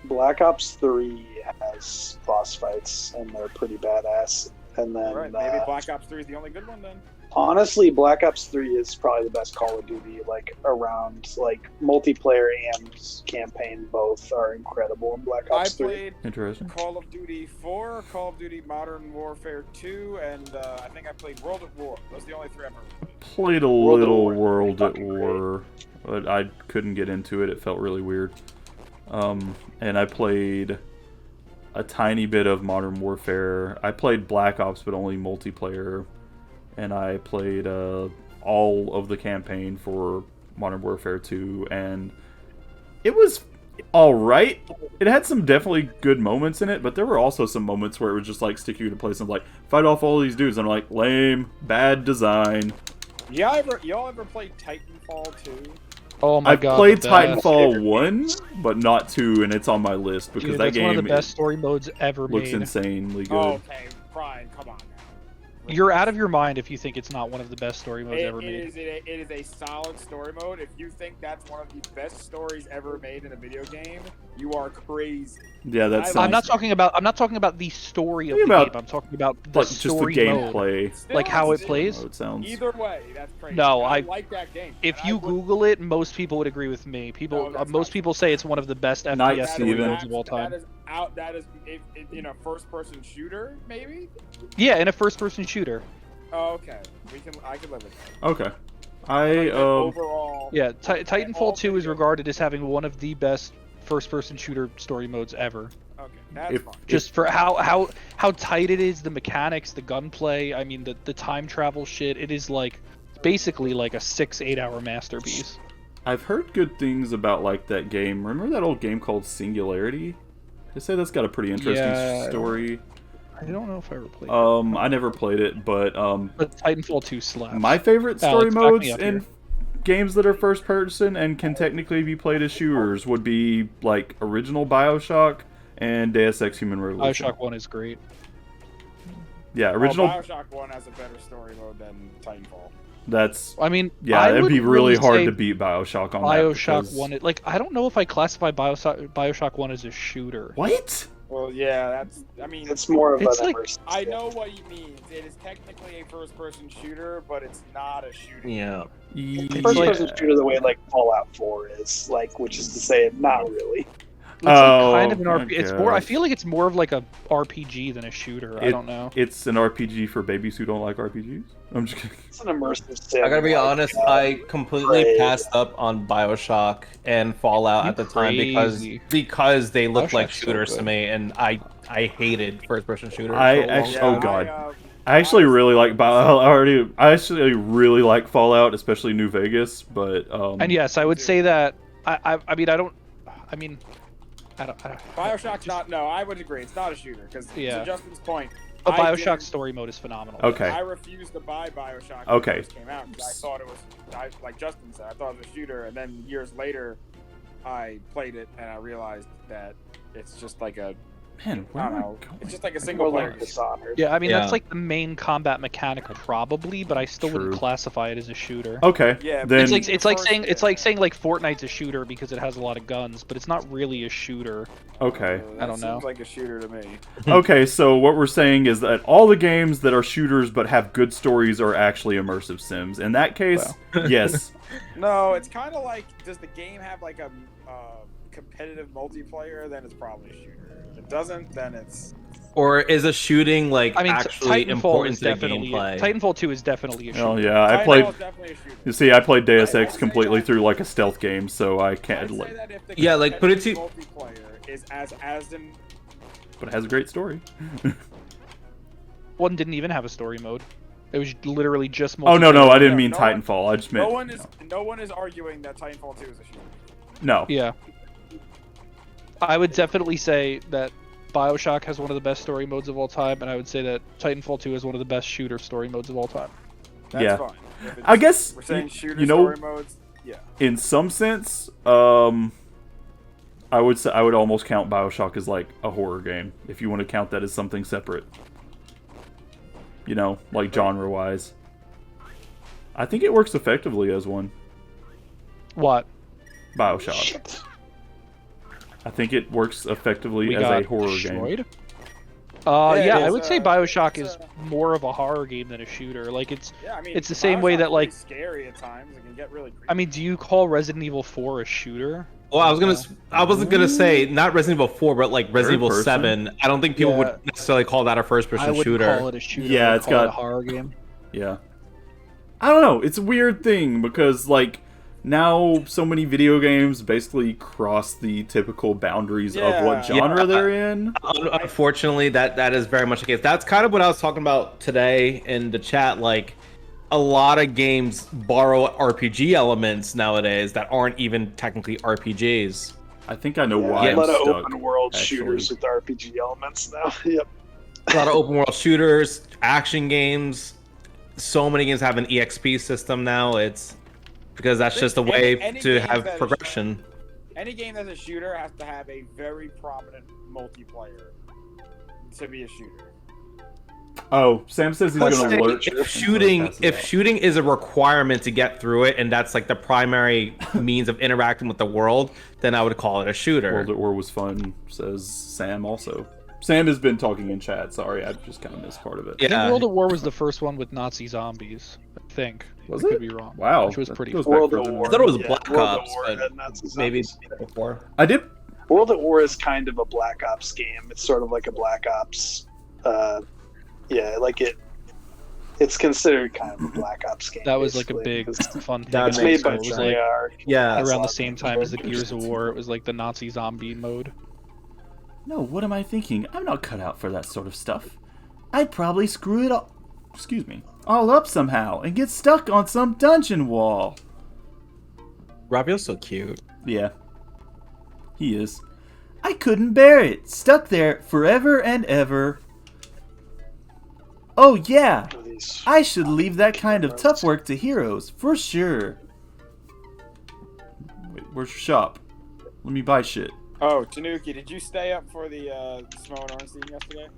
Black Ops 3 has boss fights, and they're pretty badass. And then All right, maybe Black Ops 3 is the only good one then. Honestly, Black Ops 3 is probably the best Call of Duty, like, around. Like, multiplayer and campaign both are incredible in Black I Ops 3. played Interesting. Call of Duty 4, Call of Duty Modern Warfare 2, and I think I played World at War. Those are the only 3 I've ever played. Played a World at little War is World at fucking War, but I couldn't get into it. It felt really weird. And I played a tiny bit of Modern Warfare. I played Black Ops, but only multiplayer. And I played all of the campaign for Modern Warfare 2, and it was alright. It had some definitely good moments in it, but there were also some moments where it would just like stick you in a place and like fight off all these dudes, and I'm like, lame, bad design. Y'all ever played Titanfall 2? Oh my I god. played the best. Titanfall 1, but not 2, and it's on my list because Dude, that that's game one of the best story modes ever looks made. insanely good. Oh, okay, Brian, come on now. You're out of your mind if you think it's not one of the best story modes ever made. It is a solid story mode. If you think that's one of the best stories ever made in a video game, you are crazy. Yeah, that I- sounds I'm not talking about the story of the Talking about, game. I'm talking about the like just the story mode. gameplay. Still, Like how it still, plays? It sounds. Either way, that's crazy. No, I I- like that game. If and I you would- Google it, most people would agree with me. No, that's Most not people say it's one of the best Night FPS story Steven. modes of all time. That is out. That is in a first-person shooter, maybe. Yeah, in a first-person shooter. Oh, okay. I can live with that. Okay. I Overall. Yeah, Titanfall all 2 is video- regarded as having one of the best first-person shooter story modes ever. Okay, that's If- fine. Just for how tight it is, the mechanics, the gunplay. I mean, the time travel shit. It is like basically like a 6-8 hour masterpiece. I've heard good things about like that game. Remember that old game called Singularity? They say that's got a pretty interesting Yeah. story. I don't know if I ever played it. I never played it, but But Titanfall 2 slaps. my favorite story Alex, back me modes up in here. games that are first person and can technically be played as shooters would be like original BioShock and Deus Ex Human Revolution. BioShock 1 is great. Yeah, original. Bioshock 1 has a better story mode than Titanfall. That's I mean, yeah. I It'd would be really hard say to beat BioShock on BioShock that. 1. Like, I don't know if I classify BioShock 1 as a shooter. What? Well, yeah, that's. I mean, It's more of It's an like- immersive I skill. know what he means. It is technically a first-person shooter, but it's not a shooter. Yeah. It's a first-person Yeah. shooter the way like Fallout 4 is, like, which is to say, not really. It's like Oh, kind of an RPG. It's more. I okay. feel like it's more of like a RPG than a shooter. I don't know. It's an RPG for babies who don't like RPGs. I'm just kidding. It's an immersive sim. I gotta be like, honest, I completely Prey. passed up on BioShock and Fallout You at the time crazy. because they looked like BioShock's so shooters to good. me, and I hated first person shooters. I for a long actually- time. oh, God. I actually really like I actually really like Fallout, especially New Vegas. But And yes, I would say that. I mean, I don't. Bioshock's not. No, I would agree. It's not a shooter because Yeah. to Justin's point. But I BioShock's didn't- story mode is phenomenal. okay, I refused to buy Bioshock when Okay. it first came out because I thought it was, like Justin said, I thought it was a shooter, and then years later, I played it and I realized that it's just like a, man, where I am don't I know, going? it's just like a More single player. like Dishonored. Yeah, I mean Yeah. that's like the main combat mechanic probably, but I still True. wouldn't classify it as a shooter. Okay, Yeah, but then It's like First, yeah. saying like Fortnite's a shooter because it has a lot of guns, but it's not really a shooter. okay, I don't know. Seems like a shooter to me. okay. So what we're saying is that all the games that are shooters but have good stories are actually immersive sims. In that case, yes. No, it's kind of like, does the game have like a competitive multiplayer? Then it's probably a shooter. If it doesn't, then it's. Or is a shooting like I mean, actually Titanfall important is to the definitely gameplay? Titanfall 2 is definitely a shooter. Oh yeah, I Titanfall played. is definitely a shooter. You see, I played Deus I'd Ex say completely that- through like a stealth game, so I can't. I'd say Like, that if the Yeah, like, put it to- competitive multiplayer is as in but it has a great story. One didn't even have a story mode. It was literally just. Oh no, no, I didn't No, mean no one- Titanfall. I just meant no one is arguing that Titanfall 2 is a shooter. no. Yeah. I would definitely say that BioShock has one of the best story modes of all time, and I would say that Titanfall 2 is one of the best shooter story modes of all time. That's Yeah. fine. If it's- I guess we're saying shooter you know, story modes. Yeah. in some sense, I would say I would almost count BioShock as like a horror game if you want to count that as something separate. You know, like genre-wise. I think it works effectively as one. What? BioShock. Shit. I think it works effectively We as got a horror game. destroyed? Yeah, Yeah, I it's, would say BioShock is more of a horror game than a shooter. Like it's Yeah, I mean, it's the same way that, like, scary at times. It can get really creepy. I mean, do you call Resident Evil 4 a shooter? Well, I wasn't gonna say not Resident Evil 4, but like Resident Evil Third person? 7. I don't think people Yeah. would necessarily call that a first-person I wouldn't shooter. call it a shooter. Yeah, I would it's call it got- a horror game. Yeah. I don't know. It's a weird thing because, like, now so many video games basically cross the typical boundaries of what Yeah. genre Yeah. they're in. Unfortunately, that is very much the case. That's kind of what I was talking about today in the chat. Like, a lot of games borrow RPG elements nowadays that aren't even technically RPGs. I think I know Yeah, why a I'm lot of stuck. open world actually. shooters with RPG elements now. Yep. A lot of open world shooters, action games. So many games have an EXP system now. It's because that's just a way Any to game have that is- progression. Any game that's a shooter has to have a very prominent multiplayer to be a shooter. Oh, Sam says he's Let's going to say alert. if shooting is a requirement to get through it, and that's like the primary means of interacting with the world, then I would call it a shooter. World at War was fun, says Sam also. Sam has been talking in chat. Sorry, I just kind of missed part of it. I think Yeah. World at War was the first one with Nazi zombies. I think. Was I it? could be wrong. Wow, Which was that pretty goes cool. back World further at than War. I thought it was Yeah, Black World at Ops, War but had Nazi maybe zombies. before. I did. World at War is kind of a Black Ops game. It's sort of like a Black Ops. Yeah, like it's considered kind of a Black Ops game. That was like a basically, big 'cause fun thing. That It's in made makes by Mexico. It was like Treyarch. Yeah. Has a around lot the of same different time as the characters. Gears of War. It was like the Nazi zombie mode. No, what am I thinking? I'm not cut out for that sort of stuff. I'd probably screw it all. Excuse me. All up somehow and get stuck on some dungeon wall. Raphael's so cute. Yeah. He is. I couldn't bear it. Stuck there forever and ever. Oh yeah. These- I should leave that kind of tough work to heroes, for sure. Wait, where's your shop? Let me buy shit. Oh, Tanuki, did you stay up for the Simone Ornstein yesterday?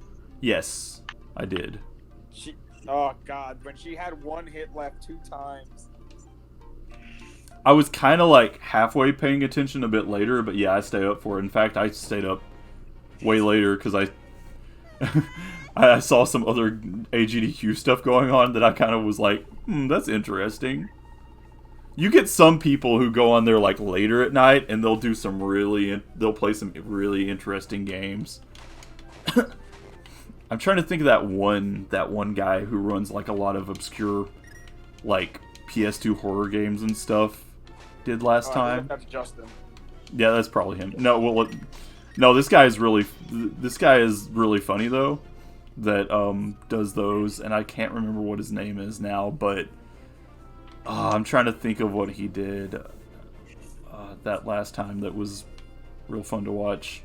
Yes, I did. Oh God, when she had one hit left 2 times. I was kind of like halfway paying attention a bit later, but yeah, I stayed up for it. In fact, I stayed up way later because I saw some other AGDQ stuff going on that I kind of was like, that's interesting. You get some people who go on there like later at night and they'll do they'll play some really interesting games. I'm trying to think of that one guy who runs like a lot of obscure like PS2 horror games and stuff. Did last time. That's Justin. Yeah, that's probably him. No, this guy is really funny though. That does those, and I can't remember what his name is now, but I'm trying to think of what he did that last time that was real fun to watch.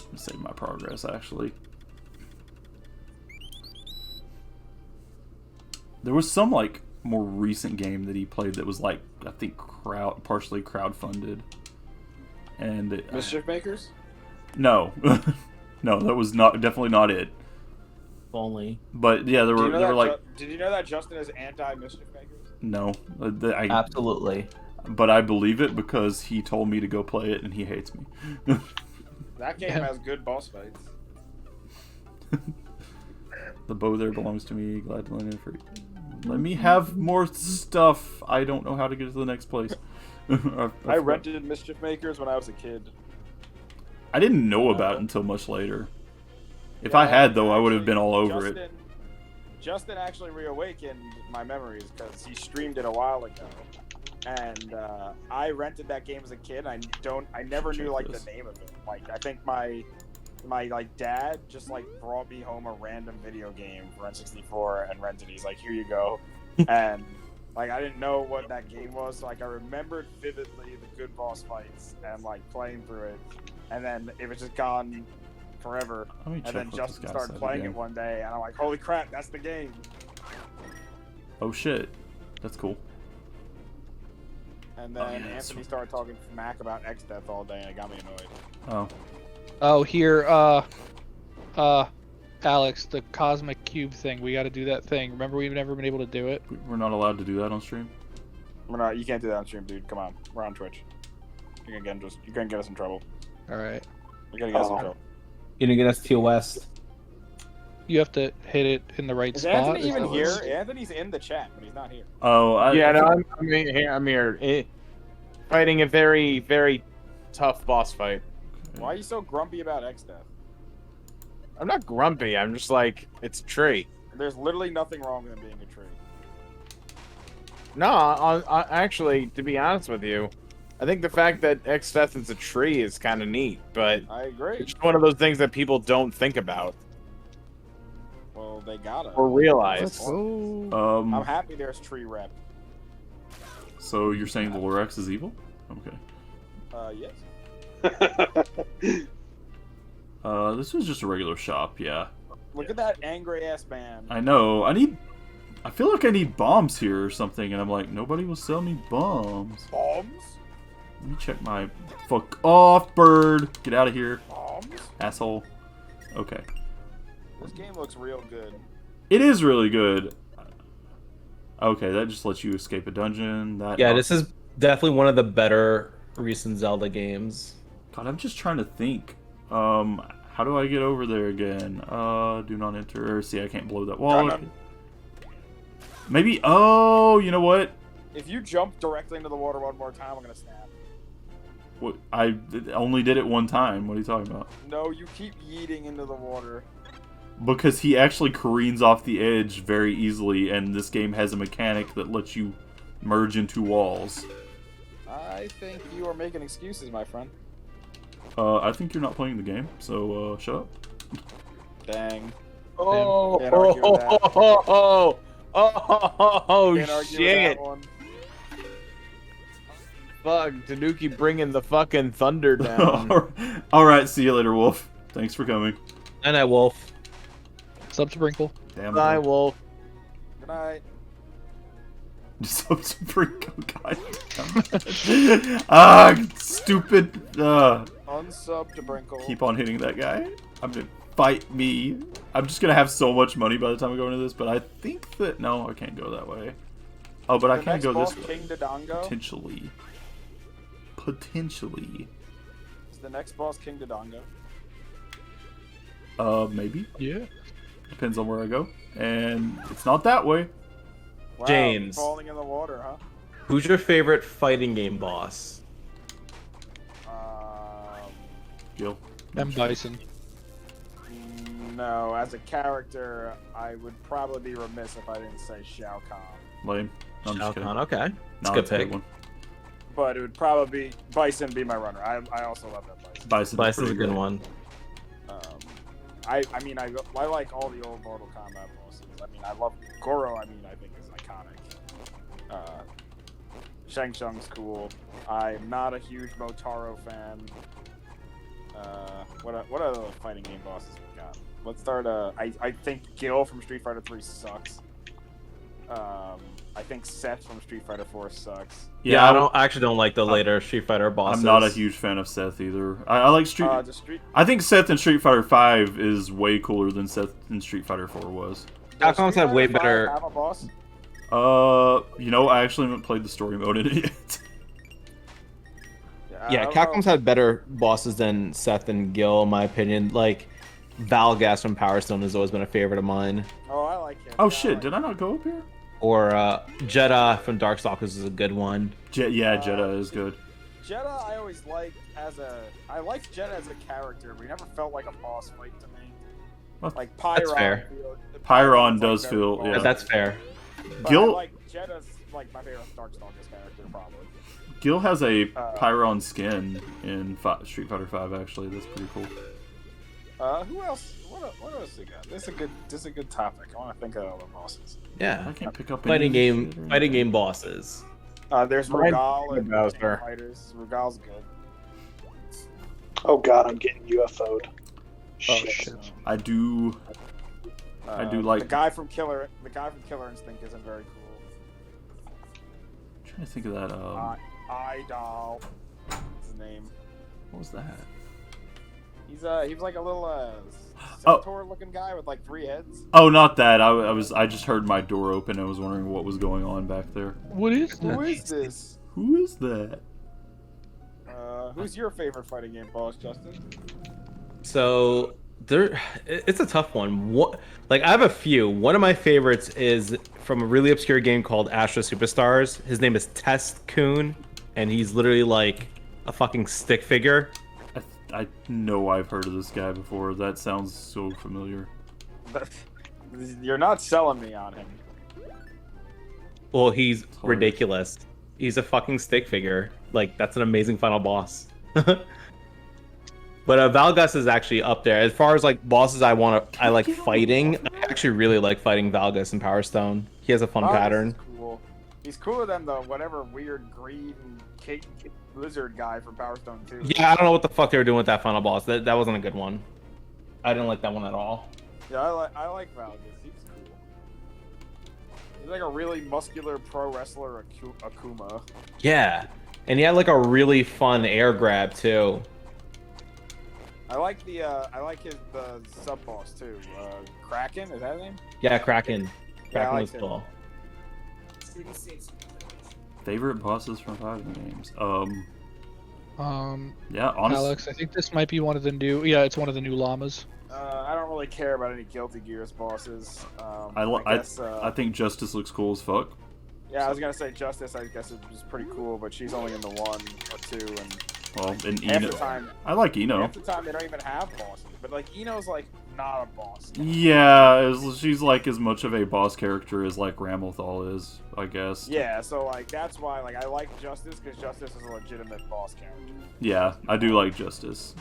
Let me save my progress actually. There was some like more recent game that he played that was like I think partially crowdfunded, and Mischief Makers? no, no, that was definitely not it. Only. But yeah, there were like Did you know that Justin is anti-Mischief Makers? no, Absolutely. but I believe it because he told me to go play it and he hates me. That game has good boss fights. The bow there belongs to me. Glad to lend it for. Let me have more stuff. I don't know how to get to the next place. I rented Mischief Makers when I was a kid. I didn't know about it until much later. If I had, though, I would have been all over it. Justin actually reawakened my memories because he streamed it a while ago, and I rented that game as a kid. I never knew like the name of it. Like I think my like dad just like brought me home a random video game for N64 and rented it. He's like, here you go, and like I didn't know what that game was, so like I remembered vividly the good boss fights and like playing through it, and then it was just gone forever. And then Justin started playing it one day, and I'm like, holy crap, that's the game. Oh shit, that's cool. And then yeah, Anthony started talking smack about X-Death all day, and it got me annoyed. Oh, here, Alex, the Cosmic Cube thing. We got to do that thing. Remember, we've never been able to do it. We're not allowed to do that on stream. You can't do that on stream, dude. Come on, we're on Twitch. You're gonna get us in trouble. All right. You're gonna get us in trouble. You're gonna get us to West. You have to hit it in the right Is spot. Anthony Is even that what here? it is? Anthony's in the chat, but he's not here. Oh, Yeah, no, I'm here. Fighting a very, very tough boss fight. Why are you so grumpy about X-Death? I'm not grumpy. I'm just like, it's a tree. There's literally nothing wrong with him being a tree. No, actually, to be honest with you, I think the fact that X-Death is a tree is kind of neat, but I agree. it's just one of those things that people don't think about Well, they gotta. or realize. Oh. I'm happy there's tree rep. So you're saying the Lorax is evil? Okay. Yes. This was just a regular shop, yeah. Look at that angry ass man. I know. I feel like I need bombs here or something, and I'm like, nobody will sell me bombs. Bombs? Let me check my... Fuck off, bird! Get out of here, Bombs? asshole. Okay. This game looks real good. It is really good. Okay, that just lets you escape a dungeon. Yeah, this is definitely one of the better recent Zelda games. God, I'm just trying to think. How do I get over there again? Do not enter. See, I can't blow that wall. Maybe. Oh, you know what? If you jump directly into the water one more time, I'm gonna snap. What? Only did it one time. What are you talking about? No, you keep yeeting into the water. Because he actually careens off the edge very easily, and this game has a mechanic that lets you merge into walls. I think you are making excuses, my friend. I think you're not playing the game, so shut up. Dang. Oh, Can't argue with that. Can't argue with shit. that one. Fuck, Tanuki bringing the fucking thunder down. Alright, see you later, Wolf. Thanks for coming. And I Wolf. Sub-sprinkle. Damn. Bye, bro. Wolf. Good night. Sub-sprinkle, goddamn. Ah, stupid. Unsub to Brinkle. Keep on hitting that guy. I'm gonna fight me. I'm just gonna have so much money by the time I go into this, but I think that no, I can't go that way. Oh, but I can go this way. King Dodongo? Potentially. Potentially. Is the next boss King Dodongo? Maybe. Yeah. Depends on where I go. And it's not that way. Wow, James. Falling in the water, huh? Who's your favorite fighting game boss? Gil. M. Bison. No, as a character, I would probably be remiss if I didn't say Shao Kahn. Lame. No, I'm Shao just kidding. Kahn, okay. No, It's a good pick. one. But it would probably be Bison be my runner. I also love that Bison. Bison's a good one. I mean, I like all the old Mortal Kombat bosses. I mean, I love Goro. I mean, I think is iconic. Shang Tsung's cool. I'm not a huge Motaro fan. What other fighting game bosses we got? Let's start. I think Gil from Street Fighter 3 sucks. I think Seth from Street Fighter 4 sucks. Yeah, I actually don't like the later Street Fighter bosses. I'm not a huge fan of Seth either. I like Street. I think Seth in Street Fighter 5 is way cooler than Seth in Street Fighter 4 was. Capcom's had way better. Have a boss? You know, I actually haven't played the story mode in it yet. Yeah, Capcom's had better bosses than Seth and Gil, in my opinion. Like, Valgas from Power Stone has always been a favorite of mine. Oh, I like him. Oh shit, did I not go up here? Or Jeddah from Darkstalkers is a good one. Jeddah is good. Jeddah I always liked I liked Jeddah as a character, but he never felt like a boss fight to me. Well, like Pyron. That's fair. Pyron does feel, yeah. That's fair. Gil, like Jeddah's like my favorite Darkstalkers character, probably. Gil has a Pyron skin in Street Fighter 5. Actually, that's pretty cool. Who else? What else we got? This is a good topic. I want to think of other bosses. Yeah, I can't pick up fighting game bosses. There's Rugal and Bowser. Fighters. Rugal's good. Oh god, I'm getting UFO'd. Shit. I do like the guy from Killer Instinct isn't very cool. I'm trying to think of that. Idol. What's his name? What was that? He was like a little centaur-looking guy with like 3 heads. Oh, not that. I just heard my door open. I was wondering what was going on back there. What is that? Who is this? Who is that? Who's your favorite fighting game boss, Justin? So, It's a tough one. What, like I have a few. One of my favorites is from a really obscure game called Astro Superstars. His name is Test Kun, and he's literally like a fucking stick figure. I know I've heard of this guy before. That sounds so familiar. You're not selling me on him. Well, he's hilarious. ridiculous. He's a fucking stick figure. Like that's an amazing final boss. But Valgus is actually up there as far as like bosses I like fighting. I actually really like fighting Valgus in Power Stone. He has a fun pattern. Cool. He's cooler than the whatever weird green cake lizard guy from Power Stone 2. Yeah, I don't know what the fuck they were doing with that final boss. That wasn't a good one. I didn't like that one at all. Yeah, I like Valgus. He's cool. He's like a really muscular pro wrestler Akuma. Yeah, and he had like a really fun air grab too. I like the sub boss too. Kraken, is that his name? Yeah, Kraken. Yeah, I Kraken like was him. cool. Favorite bosses from fighting games? Yeah, honestly. Alex, I think this might be one of the new. Yeah, it's one of the new llamas. I don't really care about any Guilty Gears bosses. I think Justice looks cool as fuck. Yeah, I was gonna say Justice. I guess it was pretty cool, but she's only in the 1 or 2, and Well, and half the Eno. time, I like Eno. half the time they don't even have bosses. But like Eno's like not a boss. Yeah, she's like as much of a boss character as like Ramlethal is, I guess. Yeah, so like that's why like I like Justice because Justice is a legitimate boss character. Yeah, I do like Justice.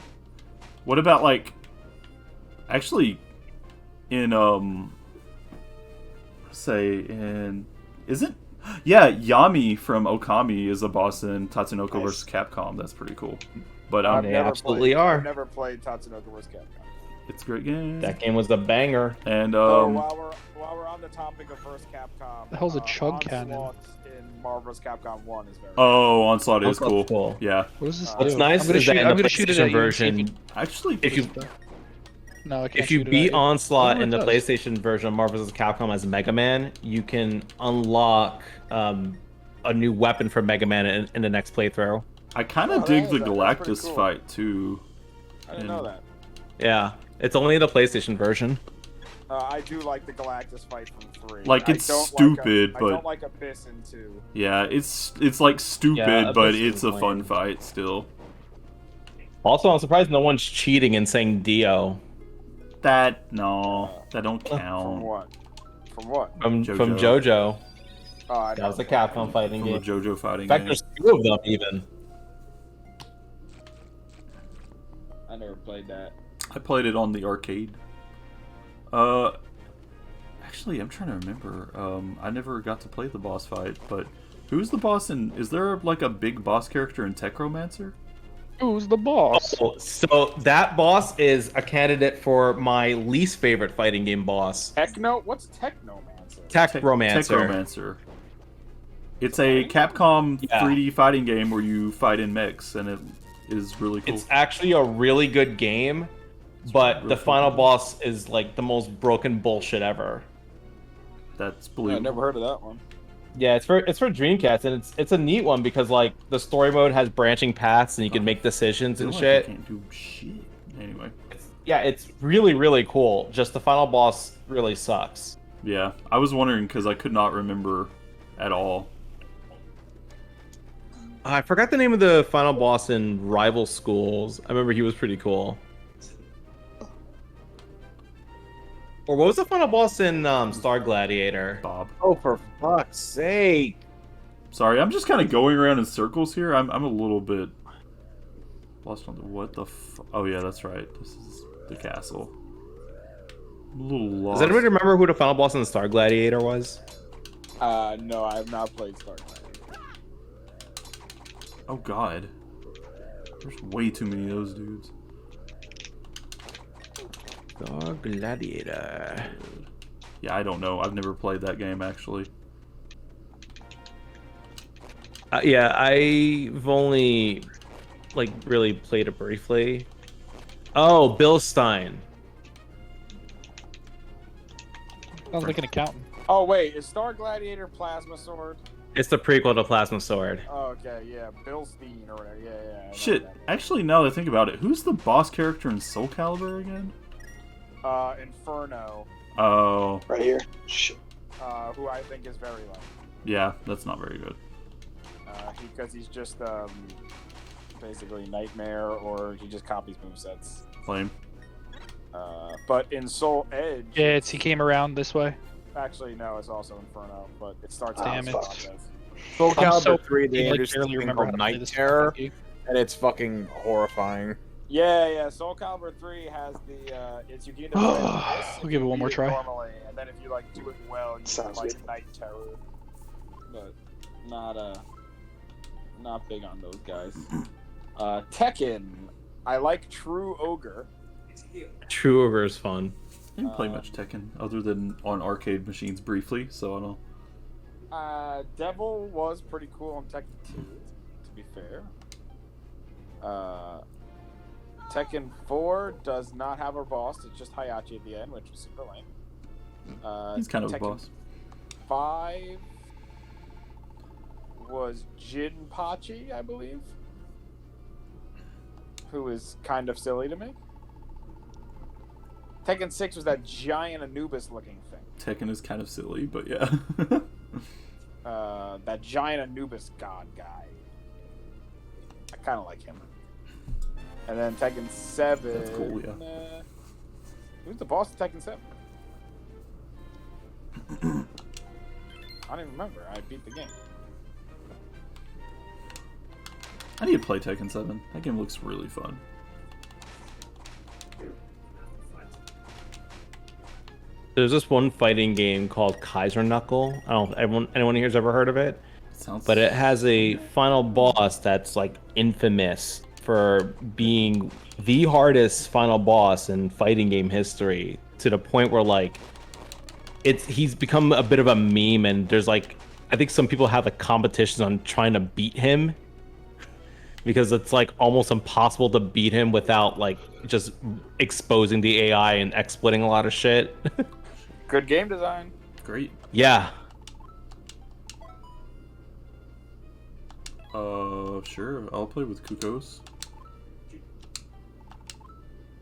What about like actually in yeah, Yami from Okami is a boss in Tatsunoko Nice. vs. Capcom. That's pretty cool. But They absolutely are. I've never played Tatsunoko vs. Capcom. it's a great game. That game was a banger. And So while we're on the topic of vs. Capcom, The hell's a chug cannon? Onslaught in Marvel vs. Capcom 1 is very oh, Onslaught is Onslaught's cool. cool. Yeah. What does this What's do? nice I'm gonna is shoot, that in I'm the gonna shoot it PlayStation at you and see version, Actually, if you No, I can't if you shoot it at beat you. Onslaught Oh, in the it does. PlayStation version of Marvel vs. Capcom as Mega Man, you can unlock a new weapon for Mega Man in the next playthrough. I kind of Oh, dig the that's pretty Galactus cool. fight too. I didn't know that. Yeah, it's only the PlayStation version. I do like the Galactus fight from 3. Like, I it's don't stupid, I but- don't like Abyss in 2. Yeah, it's like stupid, Yeah, but Abyss it's is a fun lame. fight still. Also, I'm surprised no one's cheating and saying Dio That don't From count. what? From what? from JoJo. JoJo. Oh, I That was know. a Capcom fighting From the game. JoJo fighting In fact, game. there's 2 of them even. I never played that. I played it on the arcade. Actually, I'm trying to remember. I never got to play the boss fight, but who's the boss in? Is there like a big boss character in Techromancer? Who's the boss? Oh, so that boss is a candidate for my least favorite fighting game boss, What's Technomancer? Techromancer. Techromancer. It's a Capcom Yeah. 3D fighting game where you fight in mechs, and it is really cool. It's actually a really good game, but real the cool. final boss is like the most broken bullshit ever. That's I believable. never heard of that one. Yeah, it's for Dreamcast, and it's a neat one because like the story mode has branching paths and you can make decisions and I feel shit. like you can't do shit. Anyway. Yeah, it's really cool. Just the final boss really sucks. Yeah, I was wondering because I could not remember at all. I forgot the name of the final boss in Rival Schools. I remember he was pretty cool. Or what was the final boss in Star Gladiator? Bob. Oh, for fuck's sake! Sorry, I'm just kind of going around in circles here. I'm a little bit lost on the what the oh yeah, that's right. This is the castle. I'm a little lost. Does anybody remember who the final boss in Star Gladiator was? No, I have not played Star Gladiator. Oh god. There's way too many of those dudes. Star Gladiator. Yeah, I don't know. I've never played that game actually. Yeah, I've only like really played it briefly. Oh, Bill Stein. Sounds like an accountant. Oh wait, is Star Gladiator Plasma Sword? It's the prequel to Plasma Sword. Oh, okay, yeah, Bill Steen or whatever. Yeah. I know Shit. that. Actually, now that I think about it, who's the boss character in Soul Calibur again? Inferno, Oh, Right here. Shit. who I think is very low. yeah, that's not very good. Because he's just basically Nightmare, or he just copies movesets. Lame. But in Soul Edge, Yeah, he came around this way. actually no, it's also Inferno, but it starts. Damn out it. as Soul Edge. Soul I'm Calibur so 3, they like, introduced barely this thing remember how called to play Night this Terror, game. and it's fucking horrifying. Yeah. Soul Calibur 3 has the it's you can either play this, if We'll give it you one more beat try. normally, and then if you like do it well, you can Sounds like good. Night Terror. But not big on those guys. Tekken, I like True Ogre. True Ogre is fun. I didn't play much Tekken other than on arcade machines briefly, so I don't. Devil was pretty cool on Tekken 2, to be fair. Tekken 4 does not have a boss, it's just Hayachi at the end, which is super lame. He's kind of a Tekken boss. 5 was Jinpachi, I believe, who is kind of silly to me. Tekken 6 was that giant Anubis looking thing. Tekken is kind of silly, but yeah. That giant Anubis god guy. I kind of like him. And then Tekken 7. That's cool, yeah. Who's the boss of Tekken 7? I don't even remember. I beat the game. I need to play Tekken 7. That game looks really fun. There's this one fighting game called Kaiser Knuckle. I don't know if anyone here's ever heard of it. But it has a final boss that's like infamous for being the hardest final boss in fighting game history, to the point where like he's become a bit of a meme, and there's like, I think some people have like competitions on trying to beat him, because it's like almost impossible to beat him without like just exposing the AI and exploiting a lot of shit. Good game design. Great. Yeah. Sure. I'll play with Kukos.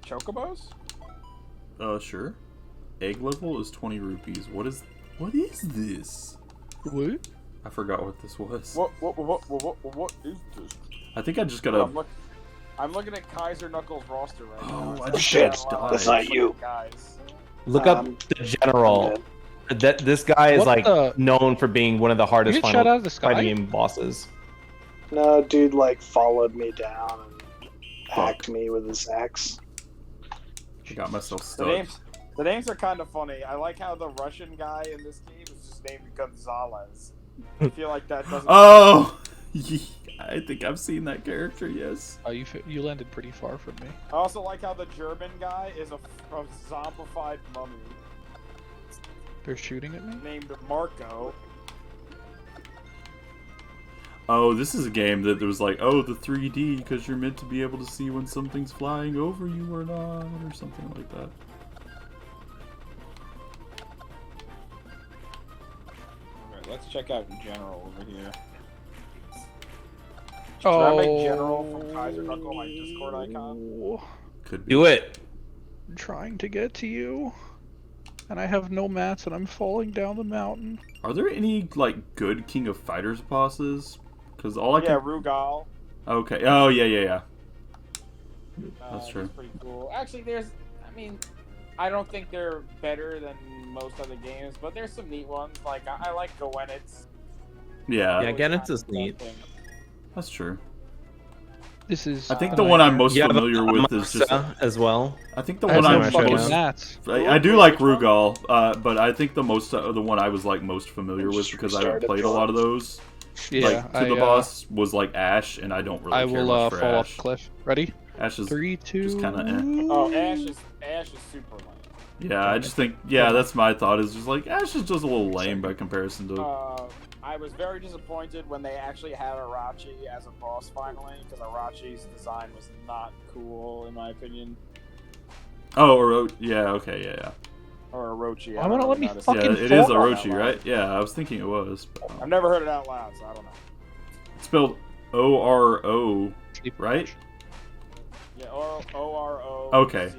Chocobos? Sure. Egg level is 20 rupees. What is this? What? I forgot what this was. What is this? I think I just gotta. I'm looking at Kaiser Knuckles roster right now. Oh, I It's just got got a lot of That's not you. Guys. Look up the general. This guy is What like the- known for being one of the hardest You get shot out of the sky? fighting game bosses. No, dude, like, followed me down and hacked me with his axe. I got myself The stuck. names are kind of funny. I like how the Russian guy in this game is just named Gonzalez. I feel like that doesn't. Oh! I think I've seen that character, yes. Oh, you landed pretty far from me. I also like how the German guy is a zombified mummy They're shooting at me? named Marco. Oh, this is a game that there was like, oh, the 3D, because you're meant to be able to see when something's flying over you or not, or something like that. Alright, let's check out General over here. Oh. Should I make General from Kaiser Knuckle my Discord icon? Could be. Do it. I'm trying to get to you. And I have no mats and I'm falling down the mountain. Are there any, like, good King of Fighters bosses? Because all I Yeah, can... Rugal. Okay. Oh, yeah. That's true. That's pretty cool. Actually, I don't think they're better than most other games, but there's some neat ones. Like, I like Goenitz. Yeah, Yeah, Goenitz is neat. that's true. This is. I think the one I'm most Yeah, familiar with is just... as well. I think the I have one no I'm fucking most... mats. I do like Rugal, but I think the one I was like most familiar with, because I haven't played a lot of those. Yeah, Like, the boss was like Ash, and I don't really I care will much for fall off Ash. the cliff. Ready? Ash is 3, 2. just kind of eh. Oh, Ash is super lame. Yeah, I just think, that's my thought, is just like, Ash is just a little lame by comparison to... I was very disappointed when they actually had Arachi as a boss finally, because Arachi's design was not cool, in my opinion. Oh, okay. Or Orochi. Why won't it let me Yeah, fucking it is fall? Orochi, right? Yeah, I was thinking it was. But, I've never heard it out loud, so I don't know. it's spelled O-R-O, right? Yeah, O-R-O-C-H-I. Okay.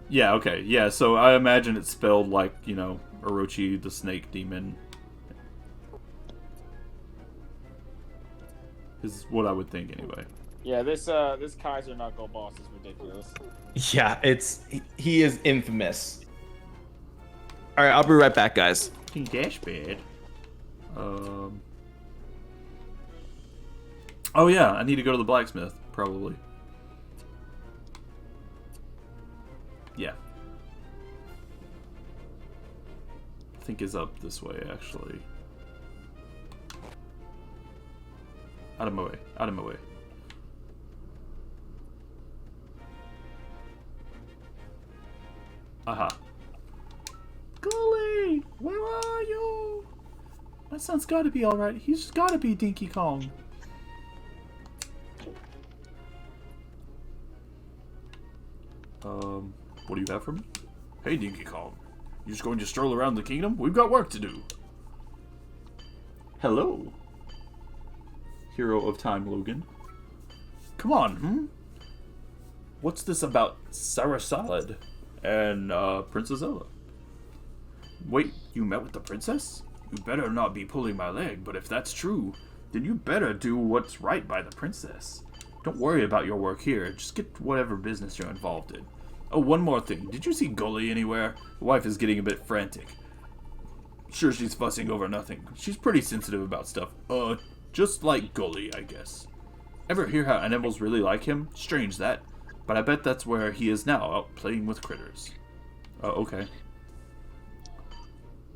Yeah, okay. Yeah, so I imagine it's spelled like, you know, Orochi the snake demon. Is what I would think anyway. Yeah, this Kaiser Knuckle boss is ridiculous. Yeah, he is infamous. All right, I'll be right back, guys. Dash bad. Oh yeah, I need to go to the blacksmith, probably. Yeah. I think is up this way, actually. Out of my way. Out of my way. Aha. Gully! Where are you? My son's gotta be alright. He's just gotta be Dinky Kong. What do you have for me? Hey, Dinky Kong. You just going to stroll around the kingdom? We've got work to do. Hello. Hero of Time, Logan. Come on, What's this about Sarah Salad and, Princess Zelda? Wait, you met with the princess? You better not be pulling my leg, but if that's true, then you better do what's right by the princess. Don't worry about your work here, just get whatever business you're involved in. Oh, one more thing. Did you see Gully anywhere? The wife is getting a bit frantic. Sure, she's fussing over nothing. She's pretty sensitive about stuff. Just like Gully, I guess. Ever hear how animals really like him? Strange that. But I bet that's where he is now, out playing with critters. Okay.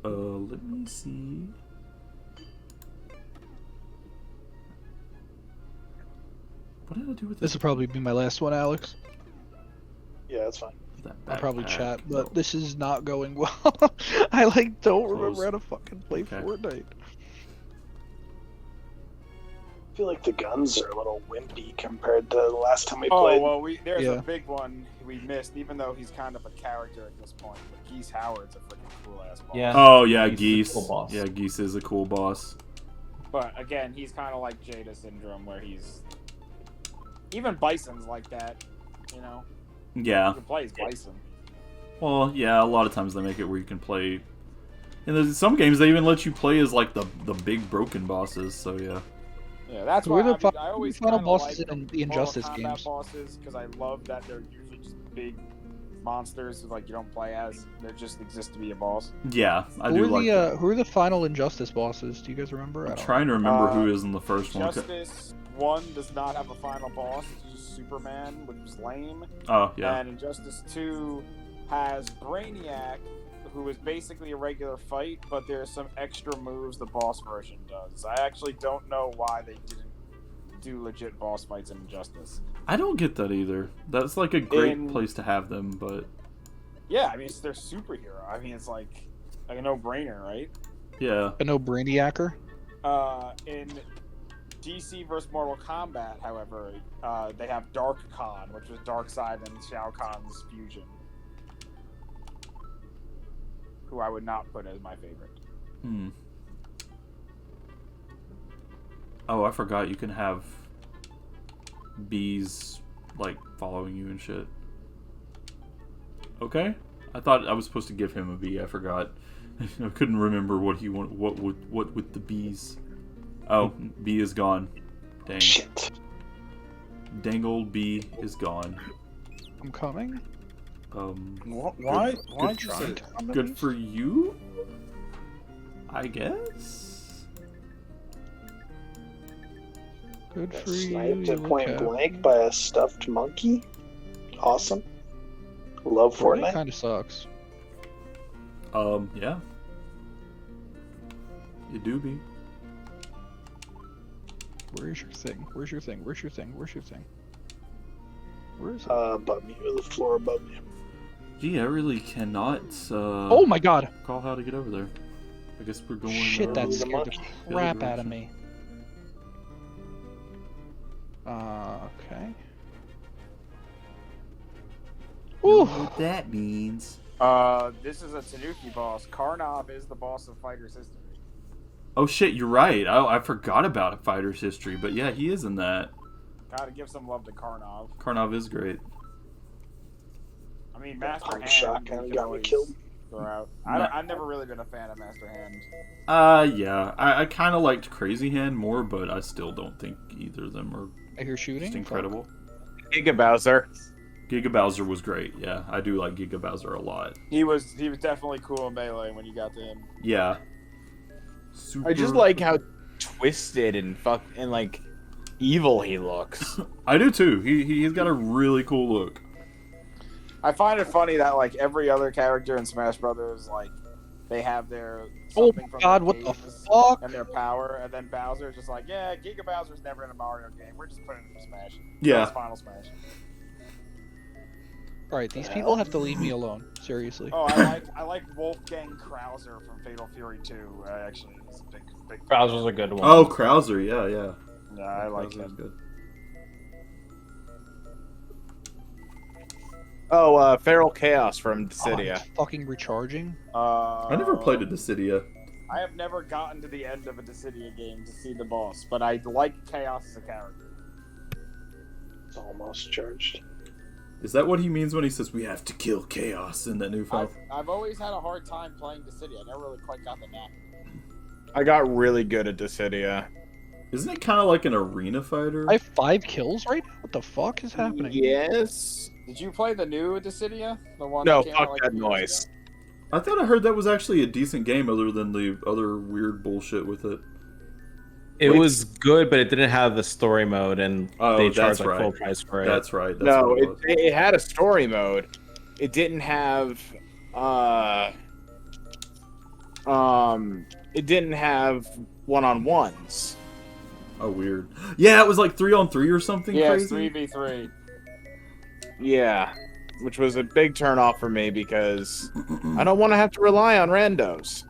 Let me see. What did I do with This will probably be my last one, Alex. Yeah, that's fine. I'll probably backpack? chat, but this is not going well. I don't remember how to fucking play Fortnite. I feel like the guns are a little wimpy compared to the last time we Oh, played. well, there's a big one we missed, even though he's kind of a character at this point. But Geese Howard's a freaking cool-ass boss. Yeah. Oh, yeah, Geese is Geese. a cool boss. Yeah, Geese is a cool boss. But, again, he's kind of like Jada Syndrome, where he's... Even Bison's like that, you know? Yeah. You can play as Bison. Well, yeah, a lot of times they make it where you can play... And there's some games they even let you play as, like, the big broken bosses, so yeah. Yeah, that's Who why are the I always final kinda bosses like in the Injustice Mortal Kombat games? bosses, because I love that they're usually just big monsters who, like, you don't play as. They just exist to be a boss. Yeah, I do like that. Who are the final Injustice bosses? Do you guys remember? I'm trying to remember who is in the first one. Injustice 1 does not have a final boss. It's just Superman, which is lame. Oh, yeah. And Injustice 2 has Brainiac, who is basically a regular fight, but there's some extra moves the boss version does. I actually don't know why they didn't do legit boss fights in Injustice. I don't get that either. That's like a great place to have them, but... Yeah, I mean, it's their superhero. I mean, it's like a no-brainer, right? Yeah. A no-brainiacer? In DC vs. Mortal Kombat, however, they have Dark Khan, which was Darkseid and Shao Kahn's fusion, who I would not put as my favorite. Oh, I forgot you can have bees, like, following you and shit. Okay. I thought I was supposed to give him a bee. I forgot. I couldn't remember what he wanted. What with the bees? Oh, bee is gone. Dang. Shit. Dang old bee is gone. I'm coming. Why? Why'd you say that? Good for you, I guess. Good for Sniped you. at point blank by a stuffed monkey. Awesome. Love Fortnite. Kind of sucks. Yeah. It do be. Where's your thing? Where's your thing? Where's your thing? Where's your thing? Where is it? Above me, or the floor above me. Gee, I really cannot. Oh my god! Call how to get over there. I guess we're going. Shit, that the scared the monkey. crap out of me. Okay. Ooh. What that means? This is a Tanuki boss. Karnov is the boss of Fighter's History. Oh shit, you're right. I forgot about a fighter's history, but yeah, he is in that. Gotta give some love to Karnov. Karnov is great. I mean, Master Pump Hand. shotgun you can got me always killed. throw out. No. I've never really been a fan of Master Hand. Yeah. I kind of liked Crazy Hand more, but I still don't think either of them are I hear shooting. just incredible. Giga Bowser. Giga Bowser was great. Yeah, I do like Giga Bowser a lot. He was definitely cool in Melee when you got to him. Yeah. Super... I just like how twisted and like evil he looks. I do too. He's got a really cool look. I find it funny that like every other character in Smash Brothers, like they have their Oh something my from god, their what the games fuck? and their power, and then Bowser's just like, yeah, Giga Bowser's never in a Mario game. We're just putting him in Smash. Yeah. That's Final Smash. Alright, these people have to leave me alone. Seriously. Oh, I like Wolfgang Krauser from Fatal Fury 2. Actually, he's a big. Browser's a good one. Oh, Krauser. Yeah. Yeah, I like Krauser's him. good. Oh, Feral Chaos from Oh, Dissidia. it's fucking recharging. I never played a Dissidia. I have never gotten to the end of a Dissidia game to see the boss, but I like Chaos as a character. It's almost charged. Is that what he means when he says we have to kill Chaos in that new fight? I've always had a hard time playing Dissidia. I never really quite got the knack. I got really good at Dissidia. Isn't it kind of like an arena fighter? I have 5 kills right now? What the fuck is happening? Yes. Did you play the new Dissidia? The one No, that came out, fuck like, that 2 years noise. ago? I thought I heard that was actually a decent game other than the other weird bullshit with it. It was good, but it didn't have the story mode, and Oh, they that's charged like right. full price for it. That's right. That's No, what it was. it had a story mode. It didn't have it didn't have one-on-ones. Oh, weird. Yeah, it was like 3-on-3 or something Yeah, crazy. it's 3v3. Yeah, which was a big turnoff for me because I don't want to have to rely on randos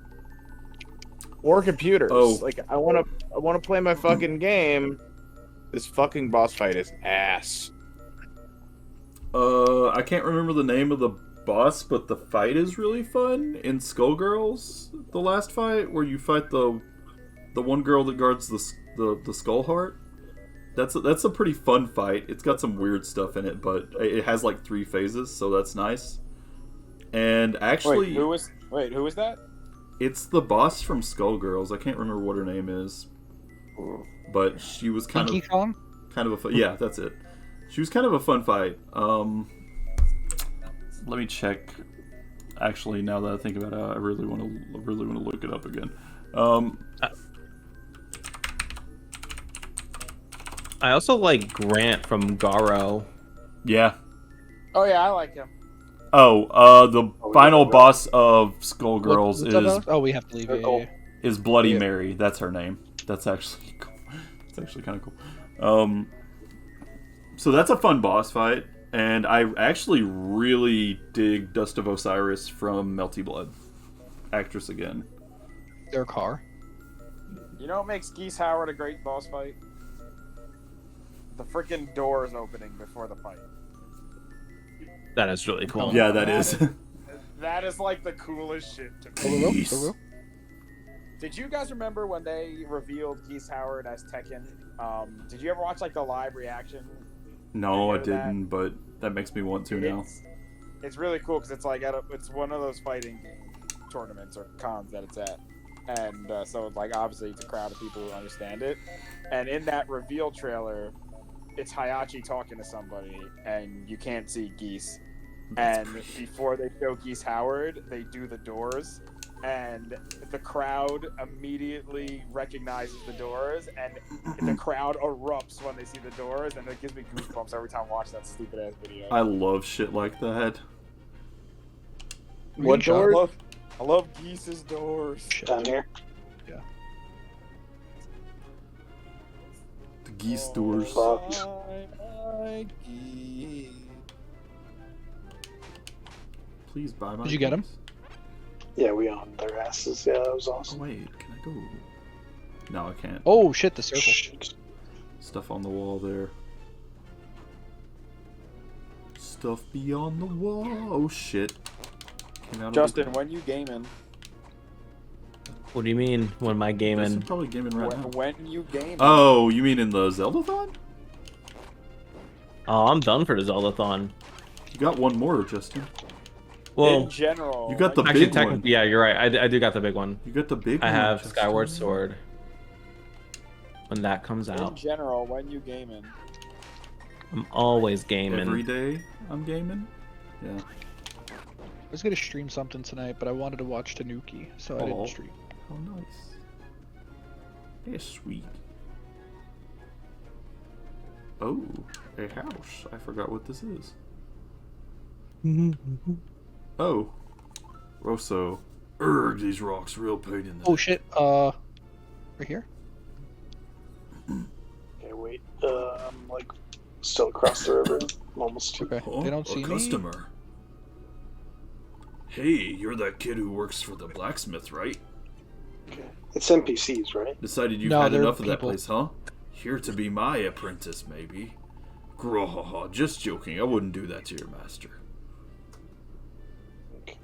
or computers. Oh. Like I want to play my fucking game. This fucking boss fight is ass. I can't remember the name of the boss, but the fight is really fun in Skullgirls. The last fight where you fight the one girl that guards the skull heart. That's a pretty fun fight. It's got some weird stuff in it, but it has like 3 phases, so that's nice. And actually, Wait, who was that? it's the boss from Skullgirls. I can't remember what her name is, but she was kind Donkey Kong? of a fun, yeah, that's it. She was kind of a fun fight. Let me check. Actually, now that I think about it, I really want to look it up again. I also like Grant from Garo. Yeah. Oh yeah, I like him. Oh, the we final gotta go. boss of Skullgirls What's that is about? Oh, we have to leave. Yeah, Circle. yeah, yeah. is Bloody Yeah. Mary. That's her name. That's actually cool. It's actually kind of cool. So that's a fun boss fight, and I actually really dig Dust of Osiris from Melty Blood. Actress again. Their car. You know what makes Geese Howard a great boss fight? The freaking doors opening before the fight. That is really cool. Yeah, that is. That is like the coolest shit to Oh, me. the rope, Jeez. the rope. Did you guys remember when they revealed Geese Howard as Tekken? Did you ever watch like the live reaction? No, I Video of that? didn't, but that makes me want to now. It's really cool because it's like it's one of those fighting tournaments or cons that it's at, and so it's like obviously it's a crowd of people who understand it. And in that reveal trailer, it's Hayachi talking to somebody, and you can't see Geese. And before they show Geese Howard, they do the doors, and the crowd immediately recognizes the doors, and the crowd erupts when they see the doors, and it gives me goosebumps every time I watch that stupid ass video. I love shit like that. We What can door? shop. I love Geese's doors. Down here. The geese doors. Fucked. Please buy my. Did you get 'em? geese. Yeah, we owned their asses. Yeah, that was Oh awesome. wait, can I go? No, I can't. Oh shit, the circle. Shit. Stuff on the wall there. Stuff beyond the wall. Oh shit. Came out of Justin, the... when you gaming? What do you mean when my Justin gaming? probably gaming right now. When you gaming? Oh, you mean in the Zeldathon? Oh, I'm done for the Zeldathon. You got one more, Justin. Well, in general, You got the actually, big one. technically, yeah, you're right. I do got the big one. You got the big I one. have Justin. Skyward Sword. When that comes in out, general, when you gaming, I'm always gaming. Every day I'm gaming. Yeah. I was gonna stream something tonight, but I wanted to watch Tanuki, so I Oh. didn't stream. Oh, nice. Yeah, sweet. Oh, a house. I forgot what this is. Oh. Rosso. Urgh, these rocks real pain in the Oh shit. Right here. Okay, wait. I'm like still across the river. I'm almost to. Okay. Oh, They don't see a me. customer. Hey, you're that kid who works for the blacksmith, right? Okay. It's NPCs, right? Decided you've No, had they're enough of that people. place, huh? Here to be my apprentice, maybe. Grahaha, just joking. I wouldn't do that to your master. Okay.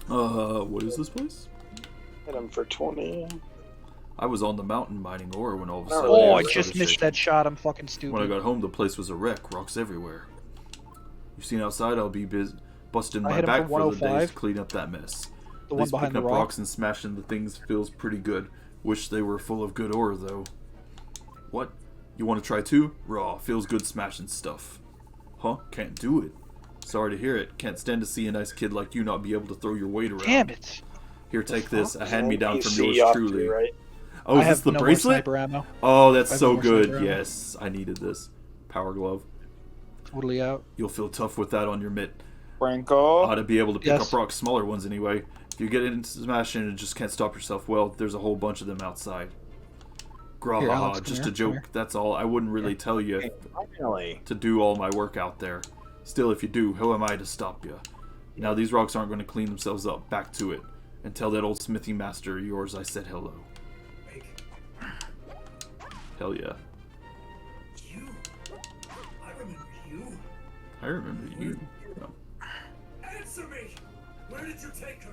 What is this place? Hit him for 20. I was on the mountain mining ore when all of a Oh, sudden... Oh, it I started just missed shaking. that shot. I'm fucking stupid. When I got home, the place was a wreck. Rocks everywhere. You've seen outside, I'll be busting I my hit him back for for the days 105. to clean up that mess. The At one least behind picking the up rock. rocks and smashing the things feels pretty good. Wish they were full of good ore, though. What? You want to try too? Raw. Feels good smashing stuff. Huh? Can't do it. Sorry to hear it. Can't stand to see a nice kid like you not be able to throw your weight around. Damn it. Here, take this. A There's hand-me-down from NPC yours off truly. to, right? Oh, I is this have the no more bracelet? sniper ammo. Oh, that's I have so no more good. sniper ammo. Yes, I needed this. Power glove. Totally out. You'll feel tough with that on your mitt. Franco. Ought to be able to pick Yes. up rocks, smaller ones anyway. If you get into smashing and just can't stop yourself, well, there's a whole bunch of them outside. Here, Grahaha, Alex, come just here, a come joke. here. That's all. I wouldn't really tell you Finally. to do all my work out there. Still, if you do, who am I to stop you? Now, these rocks aren't going to clean themselves up. Back to it. And tell that old smithy master of yours I said hello. Hell yeah. You? I remember you. I remember you. No. Answer me! Where did you take her?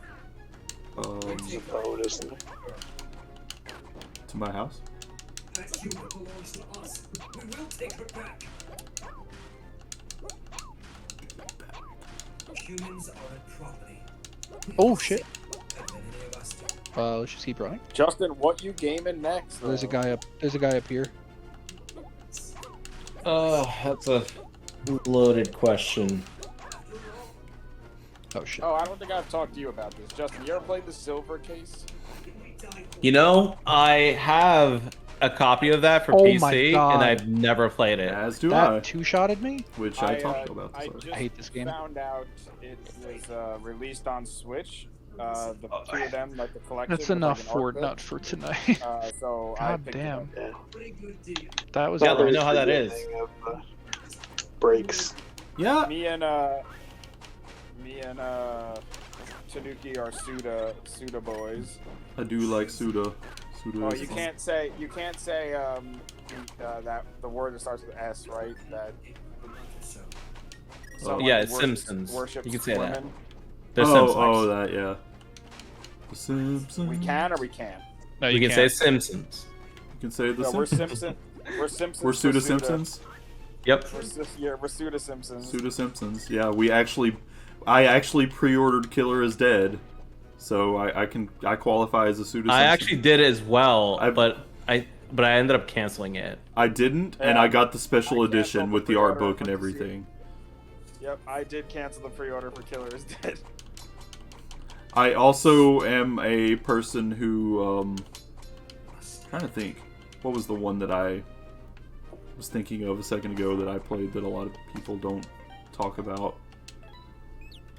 There's a boat, isn't there? To my house? That human belongs to us. We will take her back. Humans are a property. Oh shit. Better than any of us do. Let's just keep running. Justin, what you gaming next? There's a though? guy up. There's a guy up here. That's a loaded question. Oh shit. Oh, I don't think I've talked to you about this. Justin, you ever played the Silver Case? You know, I have a copy of that for Oh my PC, God. and I've never played it. As do I. That two-shotted me. Which I talked about I this. just hate this game. found out it was released on Switch. The two of them, like the collection. That's with, enough like, an for art book. not for tonight. So I God picked it damn. up. Yeah. Pretty good deal. That was. Yeah, let me alright. know how that is. Beginning of, breaks. Yeah. Me and Tanuki are Suda boys. I do like Suda. Suda Oh, is you fun. can't say that the word that starts with S, right? That. Oh. Yeah, like, it's worships- Simpsons. worships You can say that. women. There's oh, Simpsons. oh, that, yeah. The Simpsons. We can or we can't. No, you can say Simpsons. You can say the So we're Simpsons. Simpson. We're Simpsons. We're Suda for Simpsons. Yep. We're Suda Simpsons. Suda Simpsons. Yeah, I actually pre-ordered Killer is Dead, so I qualify as a Suda Simpson. I actually did as well, I- but I ended up canceling it. I didn't, and Yeah. I got the special I edition canceled with the the art pre-order book and for the everything. Yep, I did cancel the pre-order for Killer is Dead. I also am a person who trying to think, what was the one that I was thinking of a second ago that I played that a lot of people don't talk about?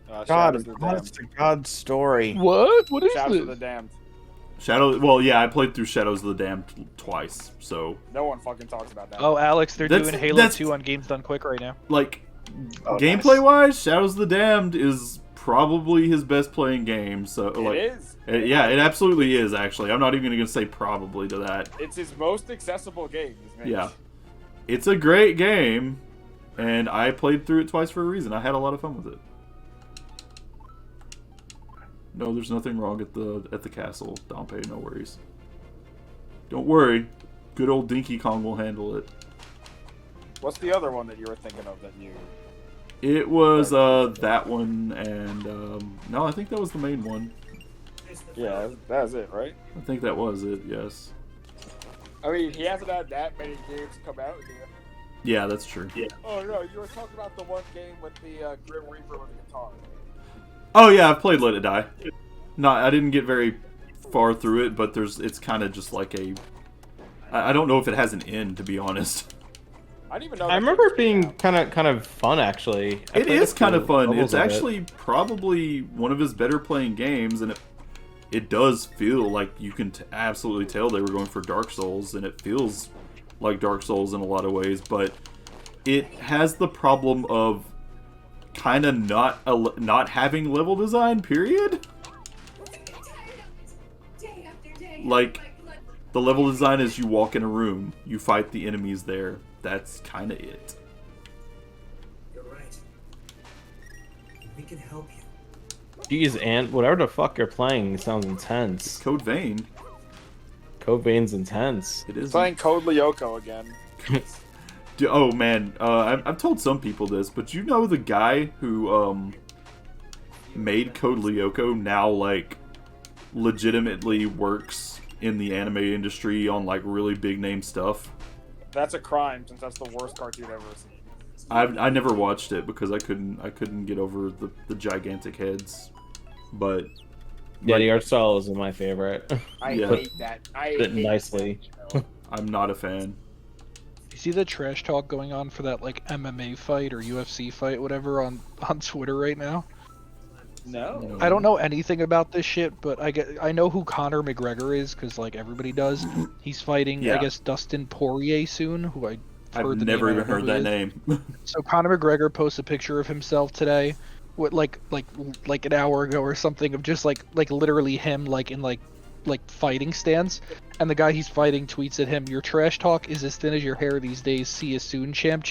God, Shadows of the God's Damned. the God story. What? What is Shadows of the this? Damned. Well, yeah, I played through Shadows of the Damned twice, so No one fucking talks about that. Oh, Alex, they're That's- doing Halo that's- 2 on Games Done Quick right now. like Oh, gameplay wise, Shadows of the Damned is probably his best playing game. So like, it is. yeah, it absolutely is. Actually, I'm not even going to say probably to that. It's his most accessible game. He's made. Yeah, it's a great game, and I played through it twice for a reason. I had a lot of fun with it. No, there's nothing wrong at the castle, Dompe. No worries. Don't worry. Good old Dinky Kong will handle it. What's the other one that you were thinking of that you It was that one, and no, I think that was the main one. Yeah, that's it, right? I think that was it. Yes. I mean, he hasn't had that many games come out yet. Yeah, that's true. Yeah. Oh no, you were talking about the one game with the Grim Reaper with the guitar. Oh yeah, I've played Let It Die. No, I didn't get very far through it, but it's kind of just like a. I don't know if it has an end, to be honest. I didn't even know. I remember it being kind of fun actually. It is kind of fun. levels It's of it. actually probably one of his better playing games, and it does feel like you can absolutely tell they were going for Dark Souls, and it feels like Dark Souls in a lot of ways, but it has the problem of kind of not having level design, period. Like, the level design is you walk in a room, you fight the enemies there. That's kind of it. You're right. We can help you. Jeez, and whatever the fuck you're playing sounds intense. Code Vein. Code Vein's intense. It is. Playing Code Lyoko again. Oh man, I've told some people this, but you know the guy who made Code Lyoko now like legitimately works in the anime industry on like really big name stuff. That's a crime, since that's the worst cartoon I've ever seen. I never watched it because I couldn't get over the gigantic heads, but Yeah, the art style is my favorite. I Yeah. hate that. I Fit hate nicely. that show. I'm not a fan. You see the trash talk going on for that like MMA fight or UFC fight, whatever, on Twitter right now? No. I don't know anything about this shit, but I know who Conor McGregor is because like everybody does. He's fighting, Yeah. I guess, Dustin Poirier soon, who I've heard the never name, I even don't know heard who that he is. name. So Conor McGregor posts a picture of himself today, with like an hour ago or something, of just like literally him like in like fighting stance, and the guy he's fighting tweets at him, "Your trash talk is as thin as your hair these days. See you soon, champ."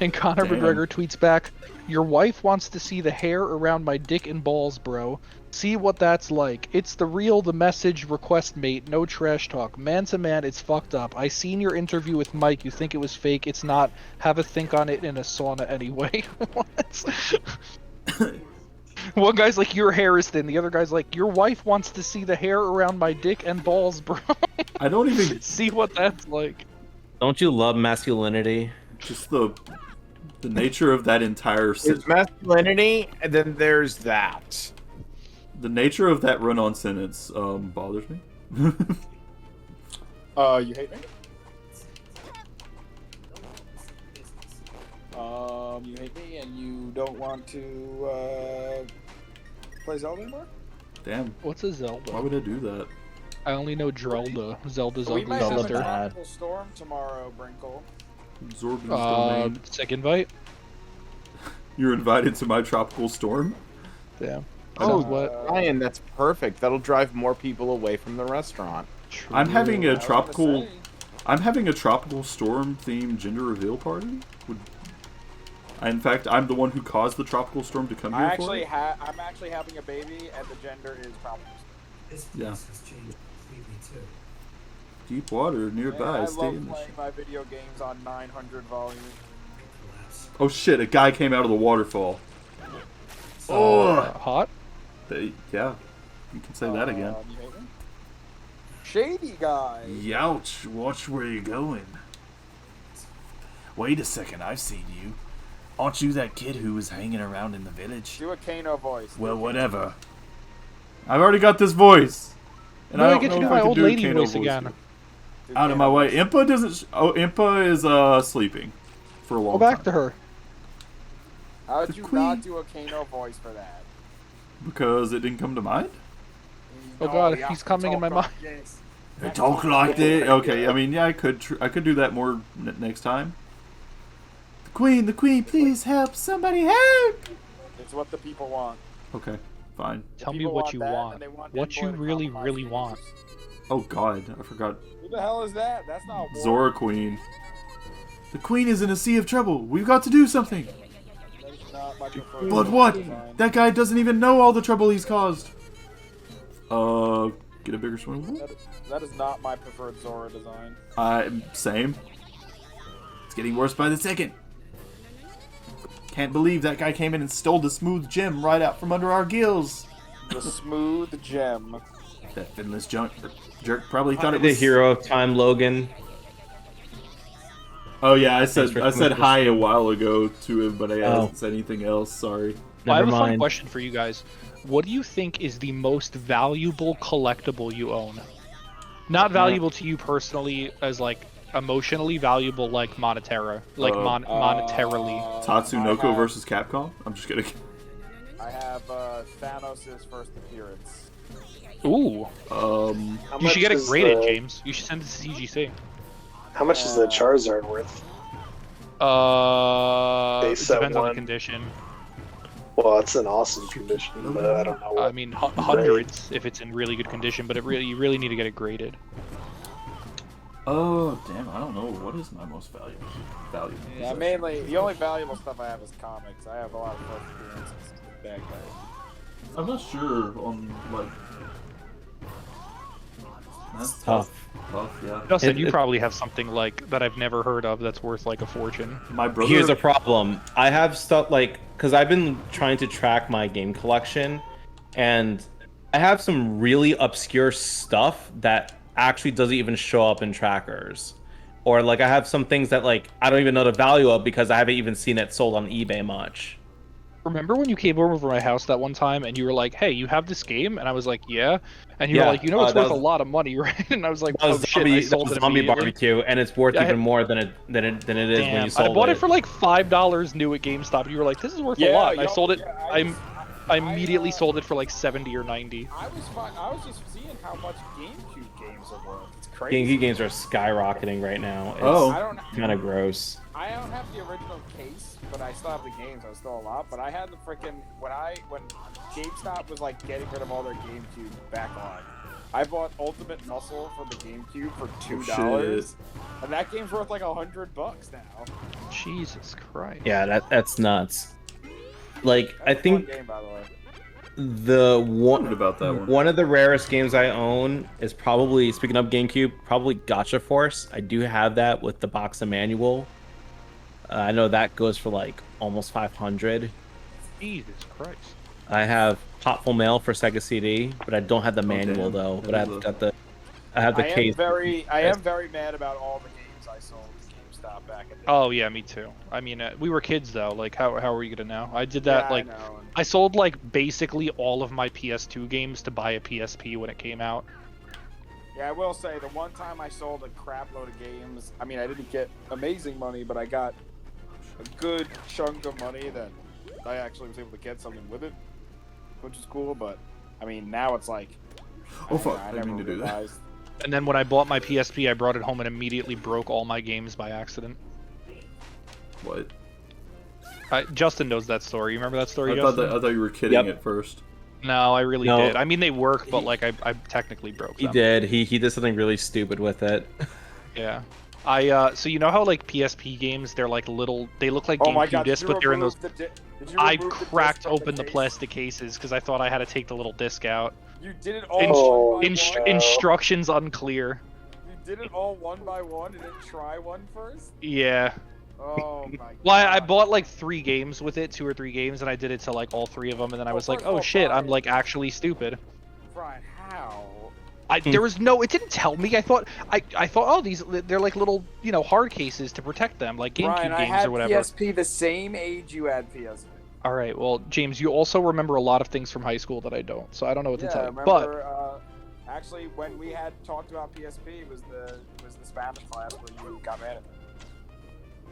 And Conor Damn. McGregor tweets back, "Your wife wants to see the hair around my dick and balls, bro. See what that's like. It's the real, the message, request mate, no trash talk. Man to man, it's fucked up. I seen your interview with Mike, you think it was fake, it's not. Have a think on it in a sauna anyway." What? One guy's like, "Your hair is thin." The other guy's like, "Your wife wants to see the hair around my dick and balls, bro." I don't even See what that's like. Don't you love masculinity? just the nature of that entire There's masculinity, and then there's that. the nature of that run-on sentence bothers me. You hate me? You hate me and you don't want to play Zelda anymore? Damn, What's a Zelda? why would I do that? I only know Drelda, Zelda's We ugly might have a sister. tropical storm tomorrow, Brinkle. Absorb his domain. Sick invite? You're invited to my tropical storm. Damn. Oh, Sounds wet. Ryan, that's perfect. That'll drive more people away from the restaurant. I'm having I a was gonna tropical. say, I'm having a tropical storm themed gender reveal party. In fact, I'm the one who caused the tropical storm to come here for it. I'm actually having a baby, and the gender is tropical. This Yeah. place has changed completely too. Deep water And nearby. I Stay love in the playing my video games on 900 volume. Collapse. Oh shit! A guy came out of the waterfall. Hot? Yeah, you can say that again. You hate me? Shady guy. Youch, watch where you're going. Wait a second, I've seen you. Aren't you that kid who was hanging around in the village? Do a Kano voice. Well, whatever. I've already got this voice. And No, I don't get to know do if my can old do lady Kano voice again. here. Do Out of my Kano way. voice. Impa doesn't. Impa is sleeping for a long Go back time to her. How'd The you queen. not do a Kano voice for that? because it didn't come to mind. Oh god, he's coming in my mind. They talk like this. Okay, I mean, yeah, I could do that more next time. The queen, please help! Somebody help! It's what the people want. Okay, fine. The Tell me people what you that, want. and they want What you Envoy to really, compromise really things. want. Oh god, I forgot. Who the hell is that? That's not war. Zora Queen. The queen is in a sea of trouble. We've got to do something. That is not my preferred But what? design. That guy doesn't even know all the trouble he's caused. Get a bigger swimming pool? That is not my preferred Zora design. Same. It's getting worse by the second. Can't believe that guy came in and stole the smooth gem right out from under our gills. The smooth gem. That finless jerk probably thought it The was hero of time, Logan. Oh yeah, I said for hi a while ago to him, but I Oh. hasn't said anything else. Sorry. I have Never a fun mind. question for you guys. What do you think is the most valuable collectible you own? Not valuable to you personally, as like emotionally valuable, like monetarily. Tatsunoko I have- versus Capcom. I'm just kidding. I have Thanos' first appearance. Ooh, How you should get it much is graded, the- James. You should send it to CGC. How much is the Charizard worth? It Base set depends on the one. condition. Well, it's an awesome condition, but I don't know. What I mean, hundreds if it's in really good condition, but you really need to get it graded. Oh damn! I don't know what is my most valuable. Yeah, possession? mainly the only valuable stuff I have is comics. I have a lot of first appearances. Bad guy. I'm not sure on like. That's Tough. Tough, yeah. Justin, you it- probably have something like that I've never heard of that's worth like a fortune. My brother. Here's a problem. I have stuff like, because I've been trying to track my game collection, and I have some really obscure stuff that actually doesn't even show up in trackers. Or like I have some things that like I don't even know the value of because I haven't even seen it sold on eBay much. Remember when you came over to my house that one time and you were like, "Hey, you have this game?" And I was like, "Yeah." And you Yeah, were like, "You know, it's that worth was- a lot of money, right?" And I was like, That "Oh was shit!" I sold it zombie immediately. barbecue, and it's worth Yeah, I even had- more than it is when you Damn, sold I bought it for like $5 new at GameStop. And you were like, "This is worth a lot." And I sold it. I immediately sold it for like 70 or 90. I was just seeing how much GameCube games are worth. It's crazy. GameCube games are skyrocketing right now. It's Oh. I don't. kind of gross. I don't have the original case, but I still have the games. I still a lot. But I had the freaking when GameStop was like getting rid of all their GameCube back on. I bought Ultimate Muscle for the GameCube for $2, and that game's worth like $100 now. Jesus Christ. Yeah, that's nuts. Like I That's a think fun game, by the way. the one What about that one? one of the rarest games I own is probably, speaking of GameCube, probably Gotcha Force. I do have that with the box and manual. I know that goes for like almost 500. Jesus Christ. I have Popful Mail for Sega CD, but I don't have the manual damn. though. But That I've is got the I have the I case. am very mad about all the games I sold to GameStop back in the day. Oh yeah, me too. I mean, we were kids though. Like, how are we gonna know? I did that Yeah, like I know. I sold like basically all of my PS2 games to buy a PSP when it came out. Yeah, I will say the one time I sold a crap load of games. I mean, I didn't get amazing money, but I got a good chunk of money that I actually was able to get something with it, which is cool. But I mean, now it's like, Oh fuck! I I didn't never mean to do that. realized. And then when I bought my PSP, I brought it home and immediately broke all my games by accident. What? Justin knows that story. You remember that story, I thought Justin? I thought you were kidding Yep. at first. No, I really No. did. I mean, they work, but like I technically broke He them. did. He did something really stupid with it. Yeah. So you know how like PSP games, they're like little, they look like Oh my GameCube god! discs, but they're in those. Did you I remove the disc cracked from open the case? plastic cases because I thought I had to take the little disc out. You did it Inst- all one by Inst- one. instructions unclear. You did it all one by one and didn't try one first. Yeah. Oh my god! Well, I bought like 3 games with it, 2 or 3 games, and I did it to like all 3 of them, and then I was like, first of oh all, shit, I'm Brian- like actually stupid. Brian, how? There was no, it didn't tell me. I thought, oh, they're like little, hard cases to protect them, like GameCube Brian, I games had or whatever. PSP the same age you had PSP. All right, well, James, you also remember a lot of things from high school that I don't, so I don't know what to Yeah, tell you. remember, actually, when we had talked about PSP, it was the Spanish class where you got mad at me.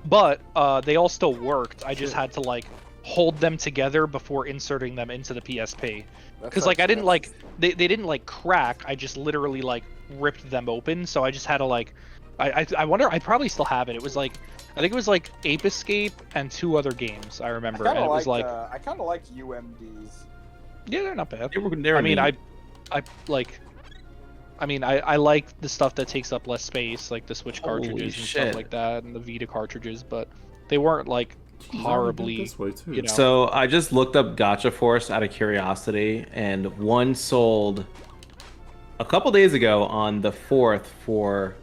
But they all still worked. I just had to like hold them together before inserting them into the PSP. Because like I didn't like they didn't like crack. I just literally like ripped them open. So I just had to like I wonder, I probably still have it. It was like, I think it was like Ape Escape and 2 other games I remember. And it was like, I kind of liked UMDs. yeah, they're not bad. They were I mean, neat. I like the stuff that takes up less space, like the Switch Holy cartridges and shit. stuff like that, and the Vita cartridges, but they weren't like horribly, This way too. you know. So I just looked up Gotcha Force out of curiosity, and one sold a couple days ago on the 4th for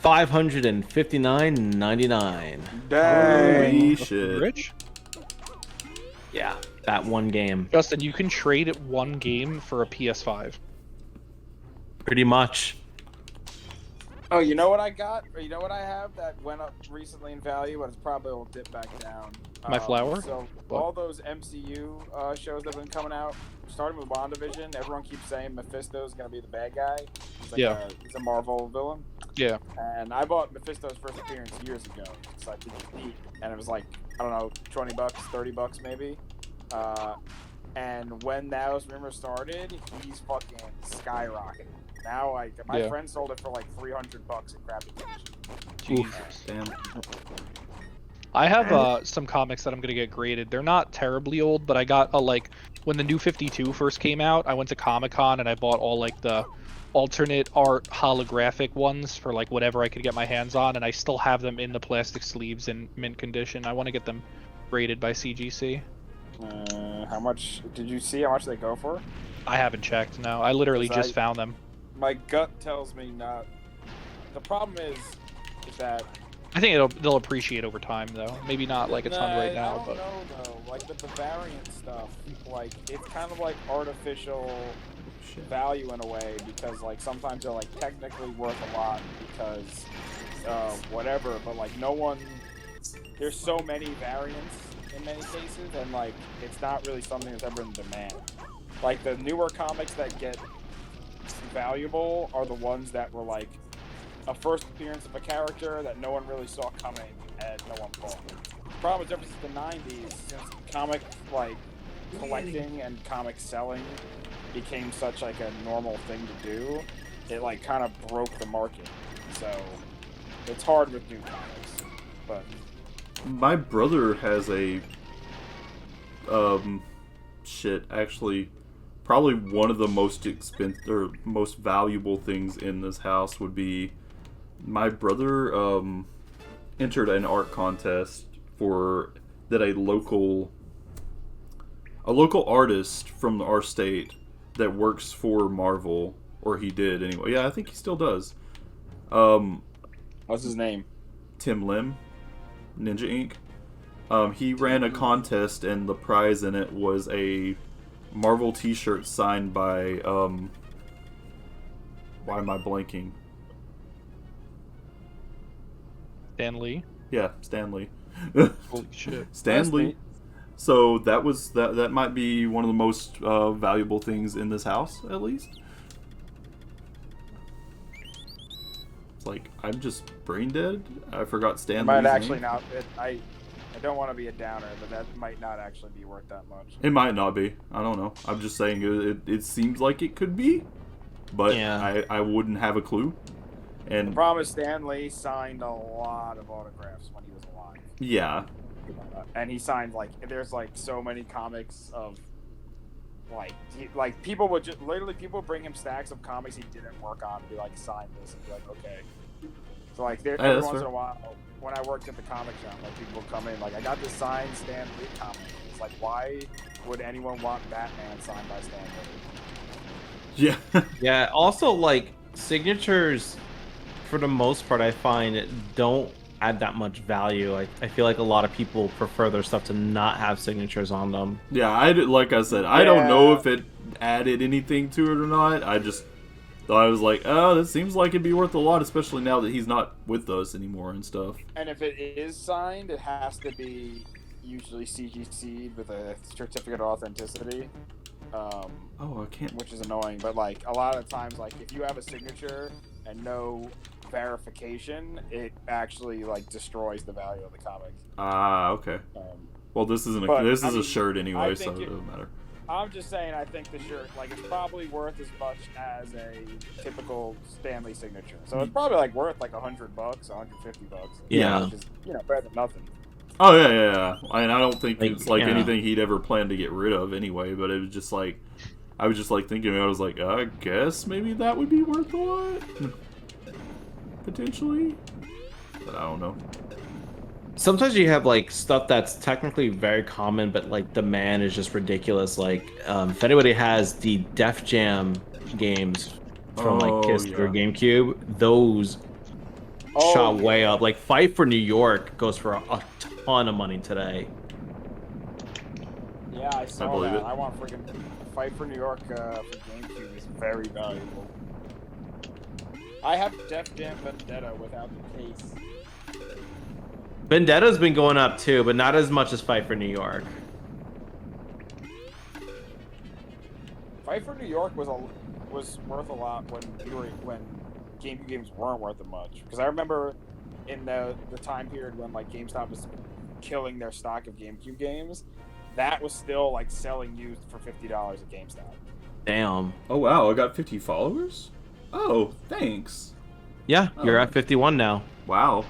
$559.99. Dang. Holy shit. Rich? Yeah, that one game. Justin, you can trade one game for a PS5. Pretty much. Oh, you know what I got? Or you know what I have that went up recently in value, but it's probably will dip back down. My flower? So What? all those MCU shows that have been coming out, starting with WandaVision, everyone keeps saying Mephisto's gonna be the bad guy. He's like he's a Marvel villain. Yeah. And I bought Mephisto's first appearance years ago, so I think it's neat. And it was like, I don't know, $20, $30 maybe. And when those rumors started, he's fucking skyrocketing. Now, my friend sold it for like $300 at Crappy Condition. Damn. I have some comics that I'm gonna get graded. They're not terribly old, but I got when the New 52 first came out, I went to Comic-Con and I bought all like the alternate art holographic ones for like whatever I could get my hands on, and I still have them in the plastic sleeves in mint condition. I want to get them graded by CGC. How much did you see? How much they go for? I haven't checked. No, I literally just found them. My gut tells me not. The problem is that I think they'll appreciate over time though. Maybe not like a ton right now, but I don't know though. Like with the variant stuff, like it's kind of like artificial value in a way, because like sometimes they're like technically worth a lot because whatever, but like there's so many variants in many cases, and like it's not really something that's ever in demand. Like the newer comics that get valuable are the ones that were like a first appearance of a character that no one really saw coming and no one bought. The problem is ever since the 90s, since comic like collecting and comic selling became such like a normal thing to do, it like kind of broke the market. So it's hard with new comics. But my brother has a actually probably one of the most expensive or most valuable things in this house would be my brother entered an art contest that a local artist from our state that works for Marvel, or he did anyway. Yeah, I think he still does. What's his name? Tim Lim, Ninja Inc. He ran a contest, and the prize in it was a Marvel t-shirt signed by why am I blanking? Stan Lee. Yeah, Stan Lee. Holy shit. Stan Lee. So that might be one of the most valuable things in this house, at least. It's like I'm just brain dead. I forgot Stan Lee's might actually name. not. I don't want to be a downer, but that might not actually be worth that much. It might not be. I don't know. I'm just saying it seems like it could be, but Yeah. I wouldn't have a clue. And The problem is Stan Lee signed a lot of autographs when he was alive. yeah, And he signed there's like so many comics of like people would just literally people bring him stacks of comics he didn't work on and be like, sign this, and be like, okay. So like every that's once fair. in a while when I worked at the comic shop, like people would come in like, I got this signed Stan Lee comic. It's like, why would anyone want Batman signed by Stan Lee? yeah. Yeah, also like signatures for the most part I find don't add that much value. I feel like a lot of people prefer their stuff to not have signatures on them. Yeah, like I said, I don't know if it added anything to it or not. I just thought, I was like, oh, this seems like it'd be worth a lot, especially now that he's not with us anymore and stuff. And if it is signed, it has to be usually CGC'd with a certificate of authenticity. Oh, I can't. Which is annoying, but like a lot of times, like if you have a signature and no verification, it actually like destroys the value of the comic. Ah, okay. Well, this isn't but, this is I mean, a shirt anyway, I so think it doesn't matter. I'm just saying, I think the shirt, like, it's probably worth as much as a typical Stanley signature. So it's probably like worth like $100, $150. Yeah. Which is, better than nothing. Oh yeah. And I don't think Like, it's like yeah. anything he'd ever planned to get rid of anyway. But it was just like, I was just like thinking, I was like, I guess maybe that would be worth a lot, potentially. But I don't know. Sometimes you have like stuff that's technically very common, but like demand is just ridiculous. Like if anybody has the Def Jam games from like KISS or GameCube, those shot way up. Like Fight for New York goes for a ton of money today. Yeah, I saw believe that. it. I want friggin' Fight for New York for GameCube is very valuable. I have Def Jam Vendetta without the case. Vendetta's been going up too, but not as much as Fight for New York. Fight for New York was worth a lot when GameCube games weren't worth it much. Because I remember in the time period when like GameStop was killing their stock of GameCube games, that was still like selling used for $50 at GameStop. Damn. Oh wow, I got 50 followers? Oh, thanks. Yeah, you're Oh. at 51 now. Wow.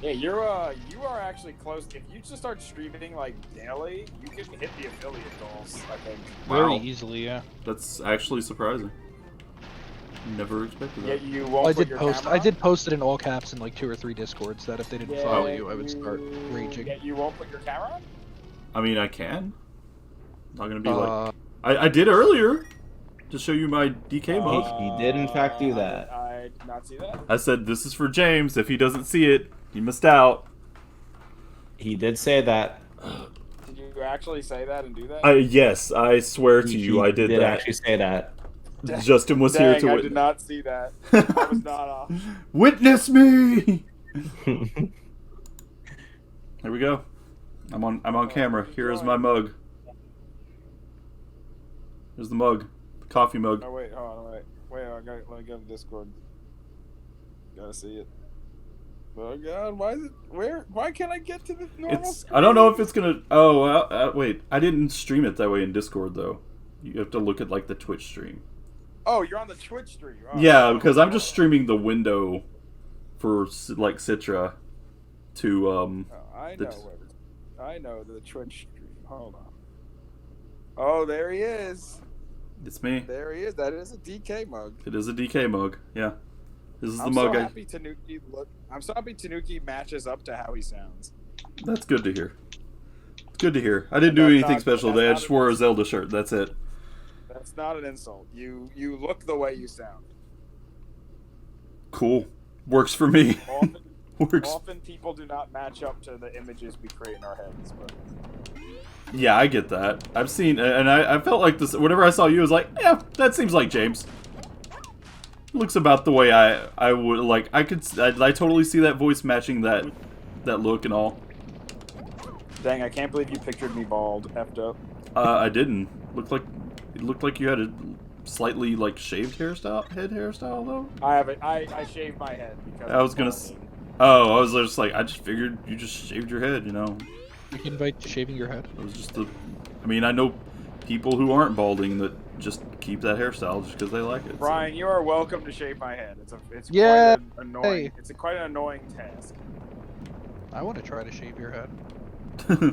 Yeah, you are actually close. If you just start streaming like daily, you can hit the affiliate goals, I think. Very Wow. easily, yeah. That's actually surprising. Never expected that. Yeah, you won't put your camera I on? did post it in all caps in like 2 or 3 discords that if they didn't follow you, I would start raging. Yeah, you won't put your camera on? I mean, I can. Not gonna be like... Uh, I did earlier to show you my DK mode. He did in fact do that. I did not see that. I said, this is for James. If he doesn't see it, he missed out. He did say that. Did you actually say that and do that? Yes, I swear to you, I did that. Actually say that. Justin was Dang, here to I witness. did not see that. I was not off. Witness me! Here we go. I'm on camera. Here is my mug. Here's the mug. The coffee mug. Oh wait, hold on, wait. Let me go to Discord. Gotta see it. Oh god, why can't I get to the normal screen? I don't know if it's gonna... Oh, wait. I didn't stream it that way in Discord, though. You have to look at, like, the Twitch stream. Oh, you're on the Twitch stream. Oh, Yeah, because I'm just streaming the window for, like, Citra to, Oh, I know the Twitch stream. Hold on. Oh, there he is. It's me. There he is. That is a DK mug. It is a DK mug. Yeah. This is the I'm mug so happy Tanuki matches up to how he sounds. That's good to hear. It's good to hear. I didn't do anything special today. I just wore a Zelda shirt. That's it. That's not an insult. You look the way you sound. Cool. Works for me. Often, Works. often people do not match up to the images we create in our heads, but Yeah, I get that. I've seen, and I felt like this. Whenever I saw you, I was like, yeah, that seems like James. Looks about the way I would like. I totally see that voice matching that look and all. dang, I can't believe you pictured me bald, effed up. I didn't. It looked like you had a slightly like shaved head hairstyle though. I shaved my head because I was gonna. Oh, I was just like, I just figured you just shaved your head, you know. you can invite to shaving your head. It was just the. I mean, I know people who aren't balding that just keep that hairstyle just because they like it. Brian, you are welcome to shave my head. It's Yeah, quite an annoying. hey. It's quite an annoying task. I want to try to shave your head.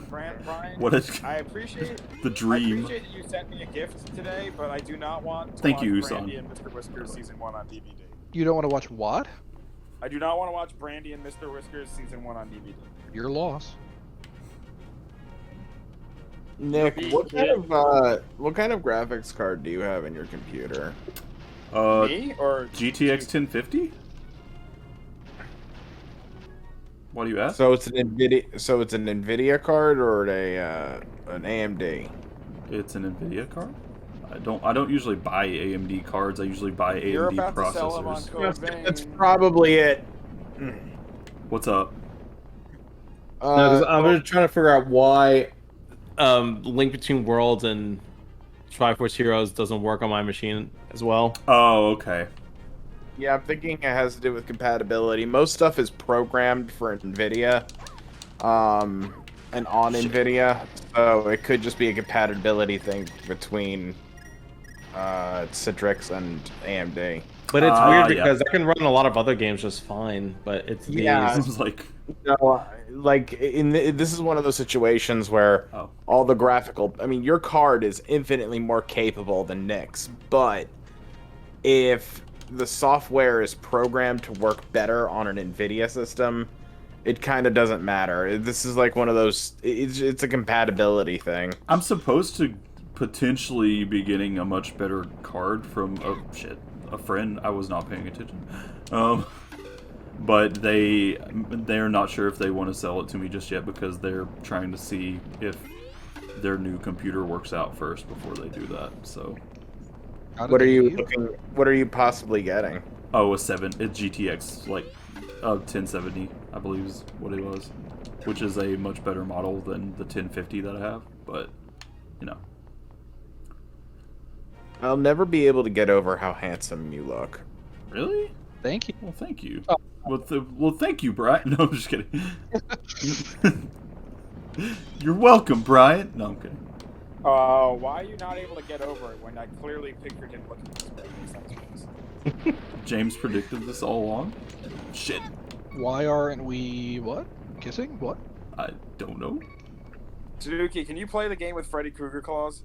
Brian, What I appreciate the I dream. appreciate that you sent me a gift today, but I do not want to Thank watch you, Brandy son. and Mr. Whiskers season 1 on DVD. You don't want to watch what? I do not want to watch Brandy and Mr. Whiskers season 1 on DVD. Your loss. Nick, Me? what kind of graphics card do you have in your computer? Me or GTX 1050. What do you ask? So it's an Nvidia card or an AMD? It's an Nvidia card. I don't usually buy AMD cards. I usually buy You're AMD about to sell them on processors. Code Vein. That's probably it. What's up? I'm just trying to figure out why Link Between Worlds and Triforce Heroes doesn't work on my machine as well. Oh, okay. Yeah, I'm thinking it has to do with compatibility. Most stuff is programmed for NVIDIA, and on NVIDIA, so it could just be a compatibility thing between Citrix and AMD. But it's weird yeah. because I can run a lot of other games just fine, but it's these. Yeah. This is like No, like this is one of those situations where Oh. all the graphical. I mean, your card is infinitely more capable than Nick's, but if the software is programmed to work better on an NVIDIA system, it kind of doesn't matter. This is like one of those. It's a compatibility thing. I'm supposed to potentially be getting a much better card from a friend. I was not paying attention. But they're not sure if they want to sell it to me just yet because they're trying to see if their new computer works out first before they do that. So, How did What are they you leave? looking? What are you possibly getting? oh, a 7, it's GTX, like 1070, I believe is what it was, which is a much better model than the 1050 that I have. But, you know. I'll never be able to get over how handsome you look. Really? Thank you. Well, thank you. Oh. Well, thank you, Brian. No, I'm just kidding. You're welcome, Brian. No, I'm kidding. Why are you not able to get over it when I clearly pictured him looking this way? Makes sense. James predicted this all along. Shit. Why aren't we what? Kissing? What? I don't know. Tanuki, can you play the game with Freddy Krueger claws?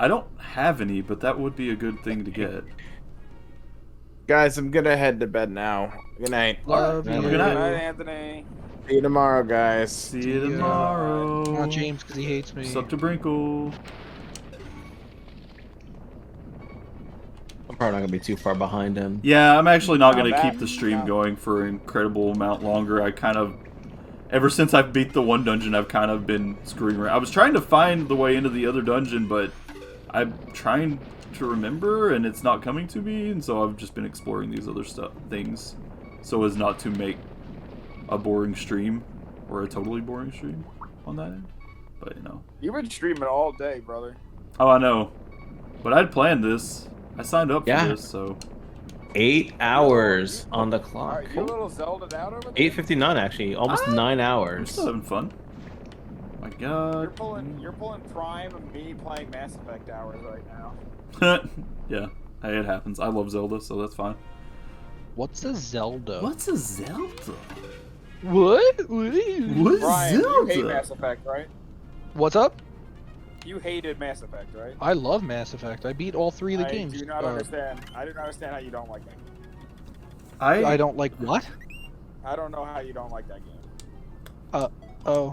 I don't have any, but that would be a good thing to get. Guys, I'm gonna head to bed now. Good night. Love Have a you. good night. Good night, Anthony. See you tomorrow, guys. See you tomorrow. Not James because he hates me. Sup to Brinkle. I'm probably not gonna be too far behind him. Yeah, I'm actually not Not going to bad. keep the stream No. going for an incredible amount longer. I kind of, ever since I've beat the one dungeon, I've kind of been screwing around. I was trying to find the way into the other dungeon, but I'm trying to remember, and it's not coming to me, and so I've just been exploring these other things, so as not to make a boring stream, or a totally boring stream on that end. But, you know. You've been streaming all day, brother. Oh, I know. But I'd planned this. I signed up for Yeah. this, so... 8 hours on the Are clock. you a little Zelda out over there? 8:59 actually, almost 9 I'm hours. still having fun. My You're god. pulling Prime and me playing Mass Effect hours right now. Yeah. Hey, it happens. I love Zelda, so that's fine. What's a Zelda? What's a Zelda? What? What's Brian, you hate Zelda? Mass Effect, right? What's up? You hated Mass Effect, right? I love Mass Effect. I beat all 3 of the I games. do not understand. I do not understand how you don't like that game. I don't like what? I don't know how you don't like that game. Oh.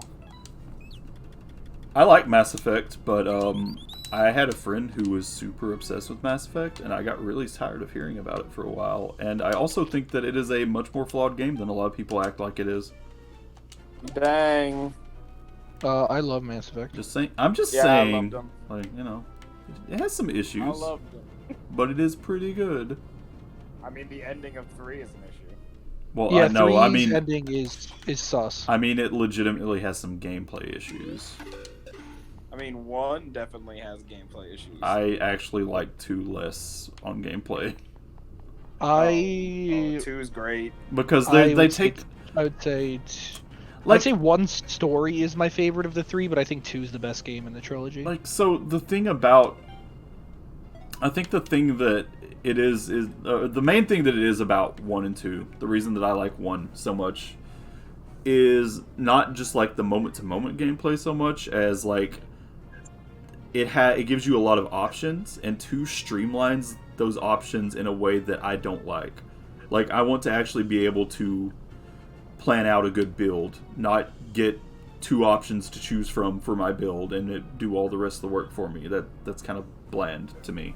I like Mass Effect, but I had a friend who was super obsessed with Mass Effect, and I got really tired of hearing about it for a while. And I also think that it is a much more flawed game than a lot of people act like it is. Dang. I love Mass Effect. Just saying. I'm just Yeah, I saying. loved them. Like, you know, it has some issues, I loved them. but it is pretty good. I mean, the ending of 3 is an issue. Well, Yeah, I know. I 3's mean, ending is sus. I mean, it legitimately has some gameplay issues. I mean, 1 definitely has gameplay issues. I actually like 2 less on gameplay I 2 is great. because I they would take I would say like I'd say 1's story is my favorite of the 3, but I think 2's the best game in the trilogy. like so the thing about I think the thing that it is the main thing that it is about 1 and 2. The reason that I like 1 so much is not just like the moment to moment gameplay so much as like it gives you a lot of options, and 2 streamlines those options in a way that I don't like. Like, I want to actually be able to plan out a good build, not get 2 options to choose from for my build and it do all the rest of the work for me. That's kind of bland to me,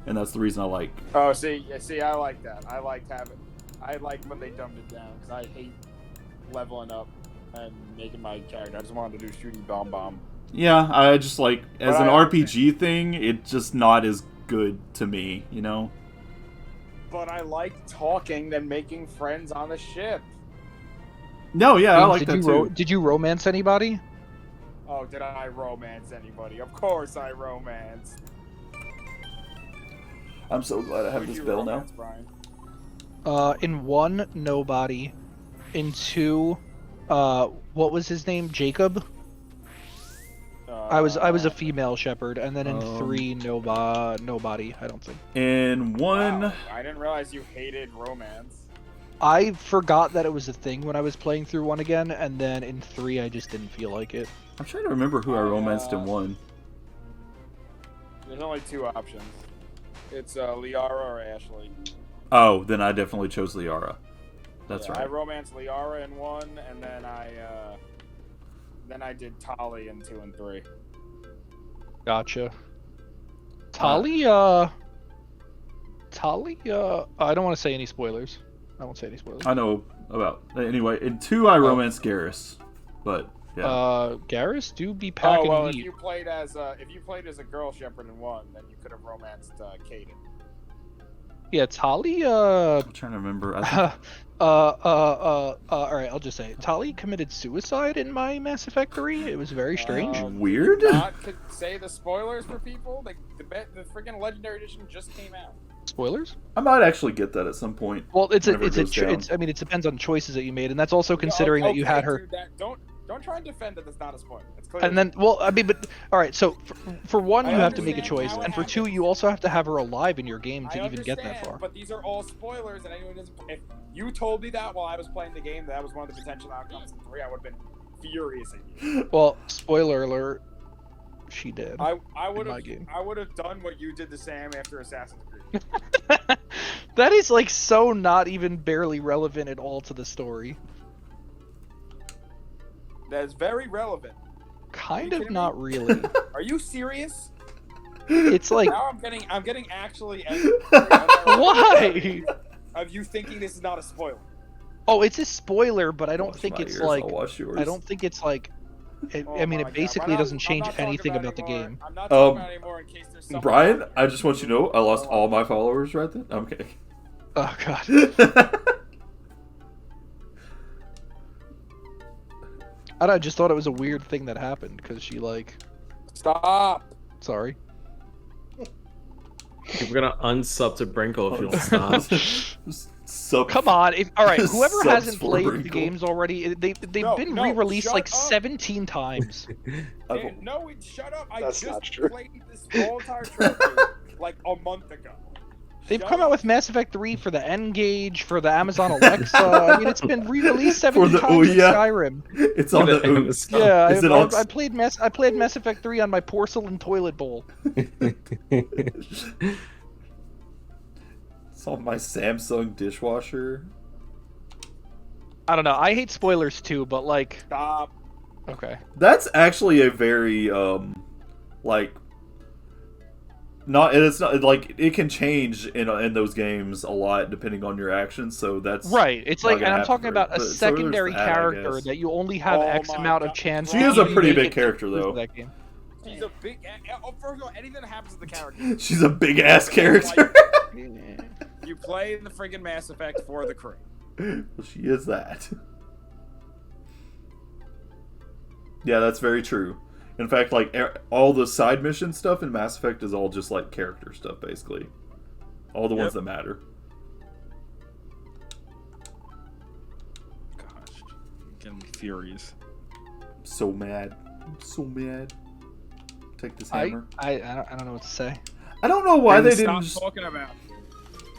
and that's the reason I like. Oh, see, I like that. I like when they dumbed it down because I hate leveling up and making my character. I just wanted to do shooty bomb. Yeah, I just like as But an I- RPG thing, it's just not as good to me, you know. But I like talking and making friends on the ship. No, yeah, I James, like that too. Did you romance anybody? Oh, did I romance anybody? Of course I romanced. I'm so glad I have Who'd this you bell now. romance, Brian? In 1, nobody. In 2, what was his name? Jacob? I was a female shepherd, and then in 3, nobody. I don't think. In 1, Wow, I didn't realize you hated romance. I forgot that it was a thing when I was playing through 1 again, and then in 3, I just didn't feel like it. I'm trying to remember who I romanced in 1. There's only 2 options. It's Liara or Ashley. Oh, then I definitely chose Liara. That's Yeah, I right. romanced Liara in 1, and then I did Tali in 2 and 3. Gotcha. Tali, I don't want to say any spoilers. I won't say any spoilers. I know about. Anyway, in 2 I romanced Garrus, but Yeah. Garrus do be packing Oh well, if heat. you played as a girl shepherd in one, then you could have romanced Caden. Yeah, Tali. I'm trying to remember. I think All right, I'll just say it. Tali committed suicide in my Mass Effect 3. It was very strange. Weird? Say the spoilers for people. The freaking Legendary Edition just came out. Spoilers? I might actually get that at some point. Well, it depends on choices that you made, and that's also considering that you had her. Dude, don't try and defend that it's not a spoiler. It's clear. And then, well, I mean, but all right. So for one, I you have to make a understand choice, how it and for two, happens. you also have to have her alive in your game to I even get that understand, far. But these are all spoilers, and anyone doesn't. If you told me that while I was playing the game, that was one of the potential outcomes in 3, I would have been furious at you. Well, spoiler alert, she did. I in my game. would have done what you did to Sam after Assassin's Creed. That is like so not even barely relevant at all to the story. That is very relevant. Kind you of kidding not me? really. Are you serious? It's like Now I'm getting actually why? of you thinking this is not a spoiler. Oh, it's a spoiler, but I don't Wash think my it's ears, like. I'll wash yours. I don't think it's like. Oh I mean, my it God. basically I'm doesn't not change talking anything about the anymore. game. I'm not talking about it anymore in case there's someone Brian, out I there just want you to know I lost all my followers right then. I'm kidding. Oh god. I just thought it was a weird thing that happened because she like. Stop. Sorry. We're gonna unsub to Brinkle if you don't stop. Sub. Come on! All right, whoever Subs hasn't for played the Wrinkle. games already, they've been No, re-released shut like up. 17 times. Shut up. I That's just not true. played this whole entire trophy like a month ago. They've Shut come out up. with Mass Effect 3 for the N-Gage, for the Amazon Alexa. I mean, it's been re-released 17 the times in Ouya. Skyrim. It's on the oops. Yeah, Is it on? I played Mass Effect 3 on my porcelain toilet bowl. It's on my Samsung dishwasher. I don't know. I hate spoilers too, but like, Stop. okay. That's actually a very like not. It's not like it can change in those games a lot depending on your actions. So that's Right. It's not like, gonna and I'm happen talking for- about a but- so there's secondary that, I character guess. that you only have Oh X my amount of God. chance. She is a to pretty make big it character, through though. That game. She's a big. First of all, anything that happens to the character. She's a big ass character. You play in the friggin' Mass Effect for the crew. Well, she is that. Yeah, that's very true. In fact, like all the side mission stuff in Mass Effect is all just like character stuff, basically. All the ones that matter. Gosh, I'm getting furious. So mad. I'm so mad. Take this I hammer. don't know what to say. I don't know why Then they stop didn't just... talking about.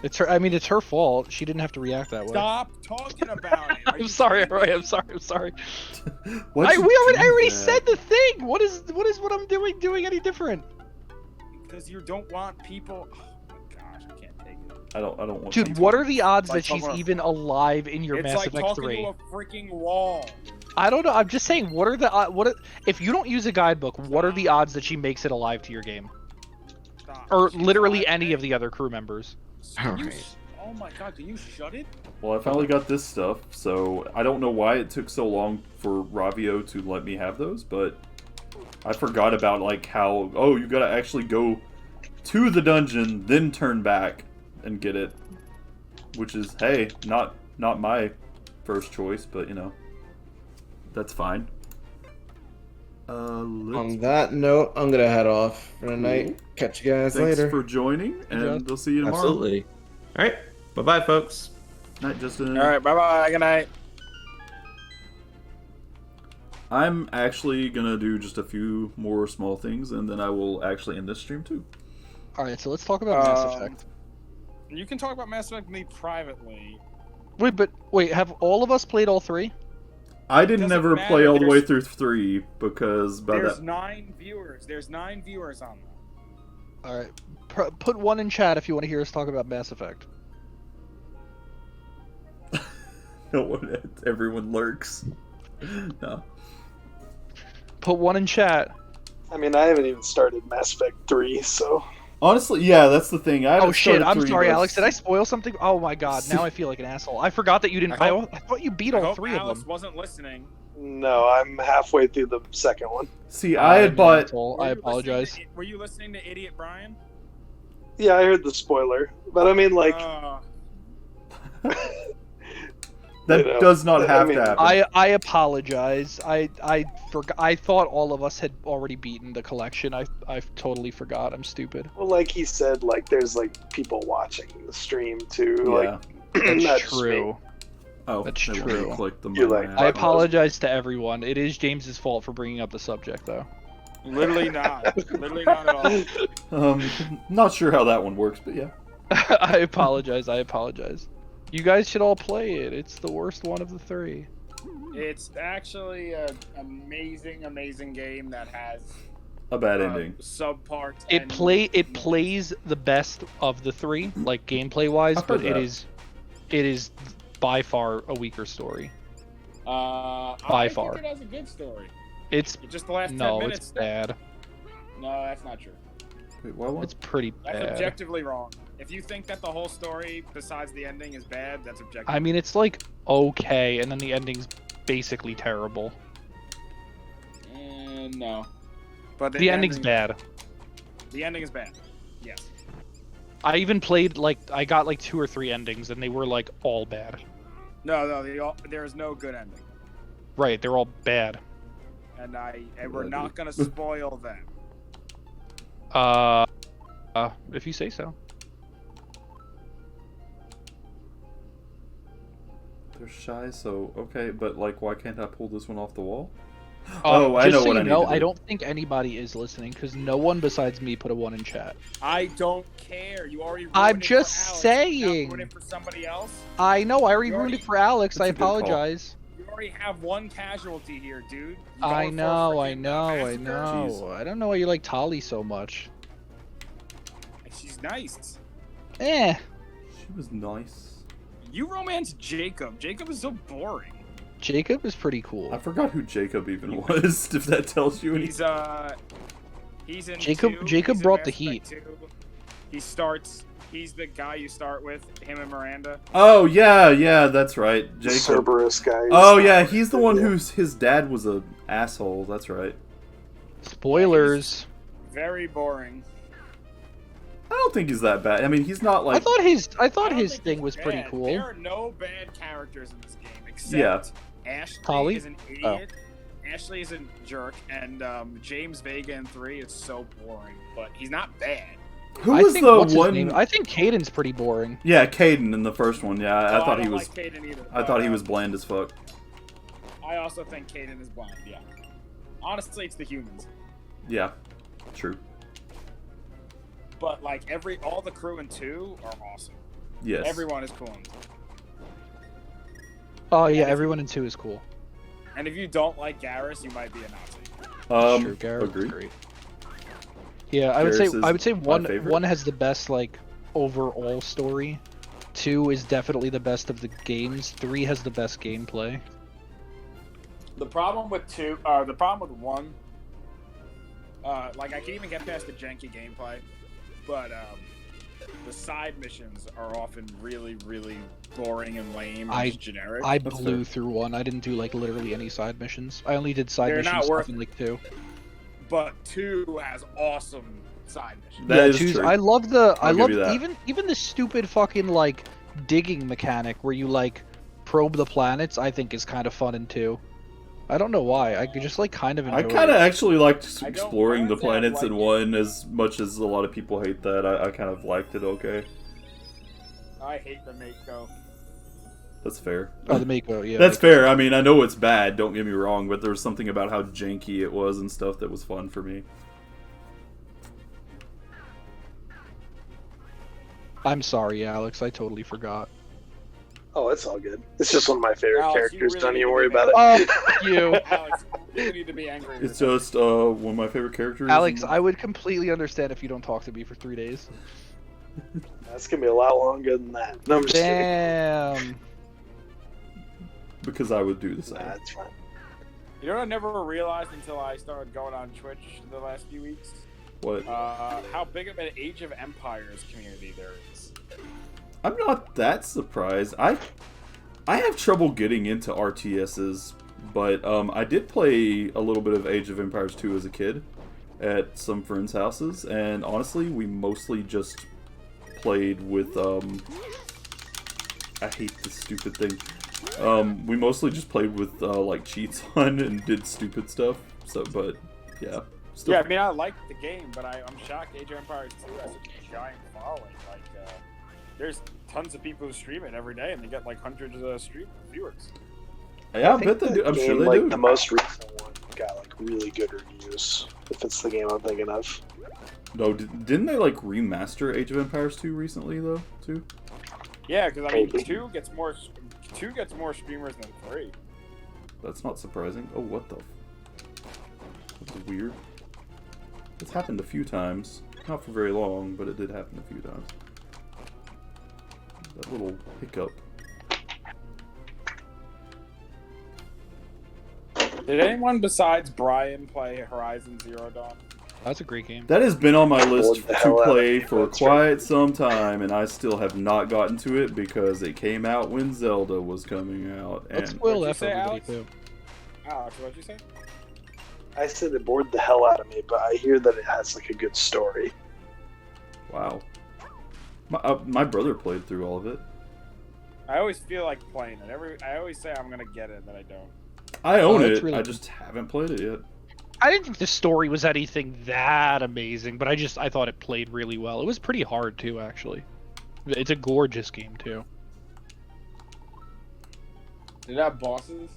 It's her. I mean, it's her fault. She didn't have to react that way. Stop talking about it. Are I'm you sorry, kidding me? Roy. I'm sorry. Why'd I you already do that? said the thing. What is what I'm doing any different? Because you don't want people. Oh my gosh, I can't take it. I don't want Dude, to. what are the odds Like that she's talking- even alive in your It's Mass like Effect talking 3? to a freaking wall. I don't know. I'm just saying. What are the if you don't use a guidebook, what are the odds that she makes it alive to your game, Stop. or She's literally alive. any of the other crew members? Can you Alright. sh- Oh my god, can you shut it? Well, I finally got this stuff, so I don't know why it took so long for Ravio to let me have those, but I forgot about like how you gotta actually go to the dungeon, then turn back and get it, which is hey, not my first choice, but you know, that's fine. On that note, I'm gonna head off for the night. Catch you guys Thanks later. for joining, and job. we'll see you tomorrow. Absolutely. All right. Bye-bye, folks. Night, Justin. All right, bye bye. Good night. I'm actually gonna do just a few more small things, and then I will actually end this stream too. All right, so let's talk about Mass Effect. You can talk about Mass Effect with me privately. Wait, have all of us played all three? I didn't Doesn't ever matter, play all the way there's- through 3 because by There's that 9 viewers. There's 9 viewers on that. All right, put one in chat if you want to hear us talk about Mass Effect. everyone lurks. No. Put one in chat. I mean, I haven't even started Mass Effect 3, so... Honestly, yeah, that's the thing. I Oh haven't shit! started I'm 3, sorry, but- Alex. Did I spoil something? Oh my god! Now I feel like an asshole. I forgot that you didn't. I I hope- thought you beat I all hope 3 Alice of them. wasn't listening. No, I'm halfway through the second one. See, I had bought. Asshole. I apologize. Were you listening to Idiot Brian? Yeah, I heard the spoiler, but I mean, like, That you know, does not I have mean, to happen. I apologize. I forgot. I thought all of us had already beaten the collection. I totally forgot. I'm stupid. well, like he said, like there's like people watching the stream too. Yeah. That's Not just true. me. Oh, That's they true. clicked them You're on like, my I app. apologize to everyone. It is James's fault for bringing up the subject, though. Literally not. Literally not at all. Not sure how that one works, but yeah. I apologize. I apologize. You guys should all play it. It's the worst one of the three. It's actually an amazing, amazing game that has A bad ending. subparts. It plays the best of the three, like gameplay wise, I've heard but that. it is by far a weaker story. I far. think it has a good story. It's Just the last 10 no, minutes. it's bad. No, that's not true. Wait, what one? It's pretty That's bad. objectively wrong. If you think that the whole story, besides the ending, is bad, that's objective. I mean, it's like okay, and then the ending's basically terrible. No. But The ending's bad. The ending is bad. Yes. I even played I got like 2 or 3 endings, and they were like all bad. No, there is no good ending, Right, they're all bad. and we're not gonna spoil them. If you say so. They're shy, so okay, but like, why can't I pull this one off the wall? I know what I need to do. I don't think anybody is listening because no one besides me put a 1 in chat. I don't care. You already. I'm ruined it just for Alex. saying. Now ruin it for somebody else. I know, I already You ruined already- it for Alex. I That's a good call. apologize. You already have one casualty here, dude. You I going for a know, I freaking know, I massacre? know. Jeez. I don't know why you like Tali so much. She's nice. Eh. She was nice. You romance Jacob. Jacob is so boring. Jacob is pretty cool. I forgot who Jacob even was. If that tells you anything. He's in Jacob- 2, Jacob he's in brought the Mass heat. Effect 2. He's the guy you start with, him and Miranda. Oh yeah, that's right, Jacob. Cerberus guy. Oh yeah, he's the one whose his dad was a asshole. That's right. Spoilers. Very boring. I don't think he's that bad. I mean, he's not like. I thought I don't his think thing he's was pretty bad. cool. There are no bad characters in this game except Yeah. Ashley Tali? is an Oh. idiot. Ashley is a jerk, and James Vega in 3 is so boring, but he's not bad. Who I was think, the what's his one? name? I think Caden's pretty boring. Yeah, Caden in the first one. Yeah, I thought he don't was. Like Caden either, I but, thought he was bland as fuck. I also think Caden is blind. Yeah. Honestly, it's the humans, Yeah, true. but like all the crew in 2 are awesome. Yes. Everyone is cool in 2. Oh yeah, everyone in 2 is cool. And if you don't like Garrus, you might be a Nazi. True, Garrett's agree. great. Yeah, I Garrus is would say my one favorite. has the best like overall story. 2 is definitely the best of the games. 3 has the best gameplay. The problem with 1, like I can even get past the janky gameplay, but the side missions are often really, really boring and lame and just generic. I That's blew fair. through 1. I didn't do like literally any side missions. I only did side They're missions not stuff worth in it. like 2. But 2 has awesome side missions. That is 2's true. I love the I'll give you that. even the stupid fucking like digging mechanic where you like probe the planets. I think is kind of fun in 2. I don't know why. I could just like kind of enjoy I kind of it. actually liked I don't exploring the like that, planets in like- 1 as much as a lot of people hate that. I kind of liked it. Okay, I hate the Mako. that's fair. Oh, the Mako, yeah. That's fair. I mean, I know it's bad. Don't get me wrong, but there was something about how janky it was and stuff that was fun for me. I'm sorry, Alex. I totally forgot. Oh, it's all good. It's just one of my favorite Alex, you characters. really Don't need even to worry be about it. Oh, fuck you. Alex, you need to be angry. It's with just one of my favorite characters. Alex, and- I would completely understand if you don't talk to me for 3 days. That's gonna be a lot longer than that. No, I'm just kidding. Damn. because I would do the same. Nah, it's fine. You know what I never realized until I started going on Twitch the last few weeks? What? How big of an Age of Empires community there is. I'm not that surprised. I have trouble getting into RTSs But I did play a little bit of Age of Empires 2 as a kid at some friends' houses, and honestly, we mostly just played with I hate this stupid thing. We mostly just played with like cheats on and did stupid stuff. So, but yeah. Still. Yeah, I mean, I like the game, but I'm shocked Age of Empires 2 has a giant following. Like, there's tons of people who stream it every day, and they get like hundreds of viewers. Yeah, I bet they do. I'm sure they do. The most recent one got like really good reviews. If it's the game I'm thinking of. No, didn't they like remaster Age of Empires 2 recently though? Too. Yeah, because I mean, two gets more streamers than 3. That's not surprising. Oh, what the? That's weird. It's happened a few times. Not for very long, but it did happen a few times. That little hiccup. Did anyone besides Brian play Horizon Zero Dawn? That's a great game. That has been on my list the to hell out of play me, for that's quite some time, and I still have not gotten to it because it came out when Zelda was coming out. Let's And spoil What'd you that for say, everybody Alex? too. Alex, what'd you say? I said it bored the hell out of me, but I hear that it has like a good story. wow. My brother played through all of it. I always feel like playing it. I always say I'm gonna get it, and then I don't. I own that's it, really I cool. just haven't played it yet. I didn't think the story was anything that amazing, but I thought it played really well. It was pretty hard too, actually. It's a gorgeous game too. Did it have bosses?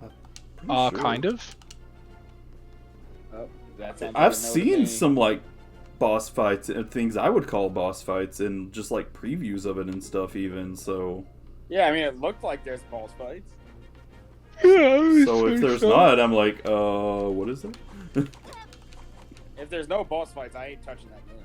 Sure. Kind of. Oh, that sounds like I've a no to seen me. some like boss fights and things I would call boss fights and just like previews of it and stuff even, so Yeah, I mean, it looked like there's boss fights. so if there's not, I'm like, what is it? If there's no boss fights, I ain't touching that game.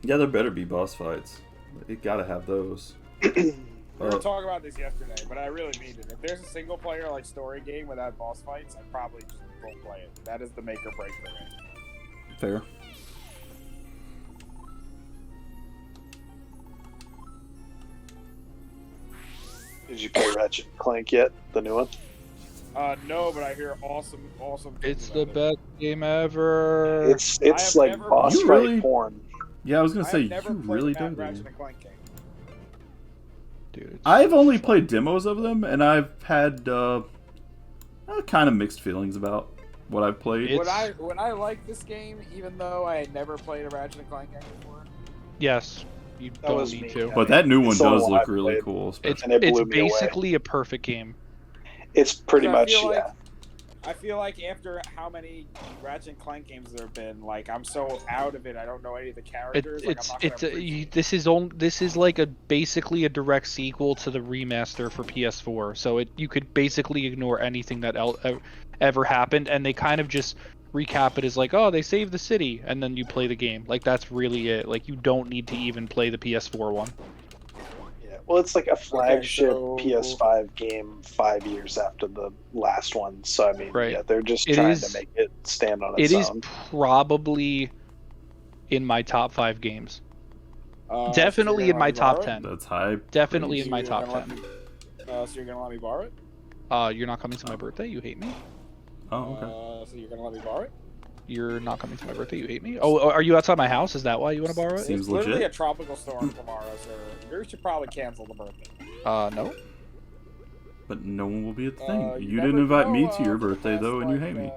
Yeah, there better be boss fights. You gotta have those. We were talking about this yesterday, but I really mean it. If there's a single player like story game without boss fights, I probably just won't play it. That is the make or break for me. Fair. Did you play Ratchet and Clank yet? The new one? No, but I hear awesome things It's the about it. best game ever. It's I have like never- boss You fight really- porn. Yeah, I was gonna I say, have never you played really that did. Ratchet and Clank game. Dude, it's I've only played demos of them, and I've had kind of mixed feelings about what I've played. Would I like this game, even though I had never played a Ratchet and Clank game before? Yes, you That don't was need me. to. But that new one It's the does one look I've really played. cool. It's Especially. And it it's blew me away. basically a perfect game. It's pretty Because I much, feel like- yeah. I feel like after how many Ratchet and Clank games there have been, like I'm so out of it. I don't know any of the characters. This is like a basically a direct sequel to the remaster for PS4. So you could basically ignore anything that ever happened, and they kind of just recap it as like, oh, they saved the city, and then you play the game. Like that's really it. Like you don't need to even play the PS4 one. Yeah. Well, it's like a flagship so- PS5 game 5 years after the last one. So I mean, Right. yeah, they're just It trying is- to make it stand on It its is own. probably in my top 5 games. So Definitely you're in gonna my let me top borrow it? 10. That's high. Definitely praise. in my You're top gonna let 10. So you're gonna let me borrow it? You're not coming to my birthday. You hate me. Oh, okay. So you're gonna let me borrow it? You're not coming to my birthday. You hate me. Oh, are you outside my house? Is that why you want to borrow it? Seems It's literally legit. a tropical storm tomorrow, so you should probably cancel the birthday. No. But no one will be at the thing. You You never didn't invite me know, to your for the birthday past, though, and you like, hate me.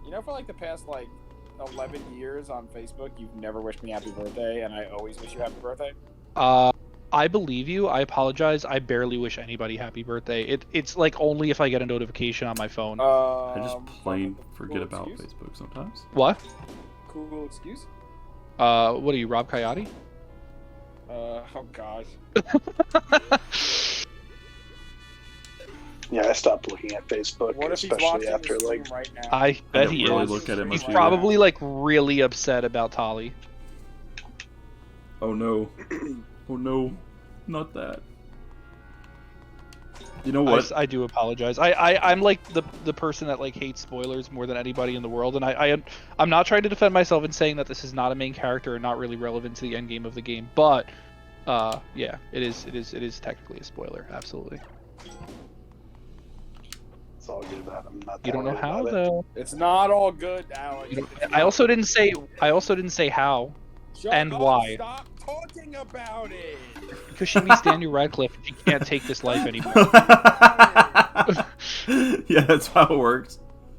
You know, for like the past like 11 years on Facebook, you've never wished me happy birthday, and I always wish you happy birthday. I believe you. I apologize. I barely wish anybody happy birthday. It's like only if I get a notification on my phone. I just plain forget cool about excuse? Facebook sometimes. What? Cool excuse? What are you, Rob Coyote? Oh gosh. Yeah, I stopped looking at Facebook, What if he's especially watching after the stream like right now? I bet don't he really is. look at it much He's either. probably like really upset about Tali. Oh no. Oh no. Not that. You know what? I do apologize. I'm like the person that like hates spoilers more than anybody in the world, and I'm not trying to defend myself in saying that this is not a main character and not really relevant to the end game of the game, but yeah, it is technically a spoiler, absolutely. It's all good. I'm not You don't know worried how about it. though. It's not all good, Alex. You don't, It's I not. also didn't say. I also didn't say how. Shut and up, why. Stop talking about it. Because she meets Daniel Radcliffe, and she can't take this life anymore. Yeah, that's how it works.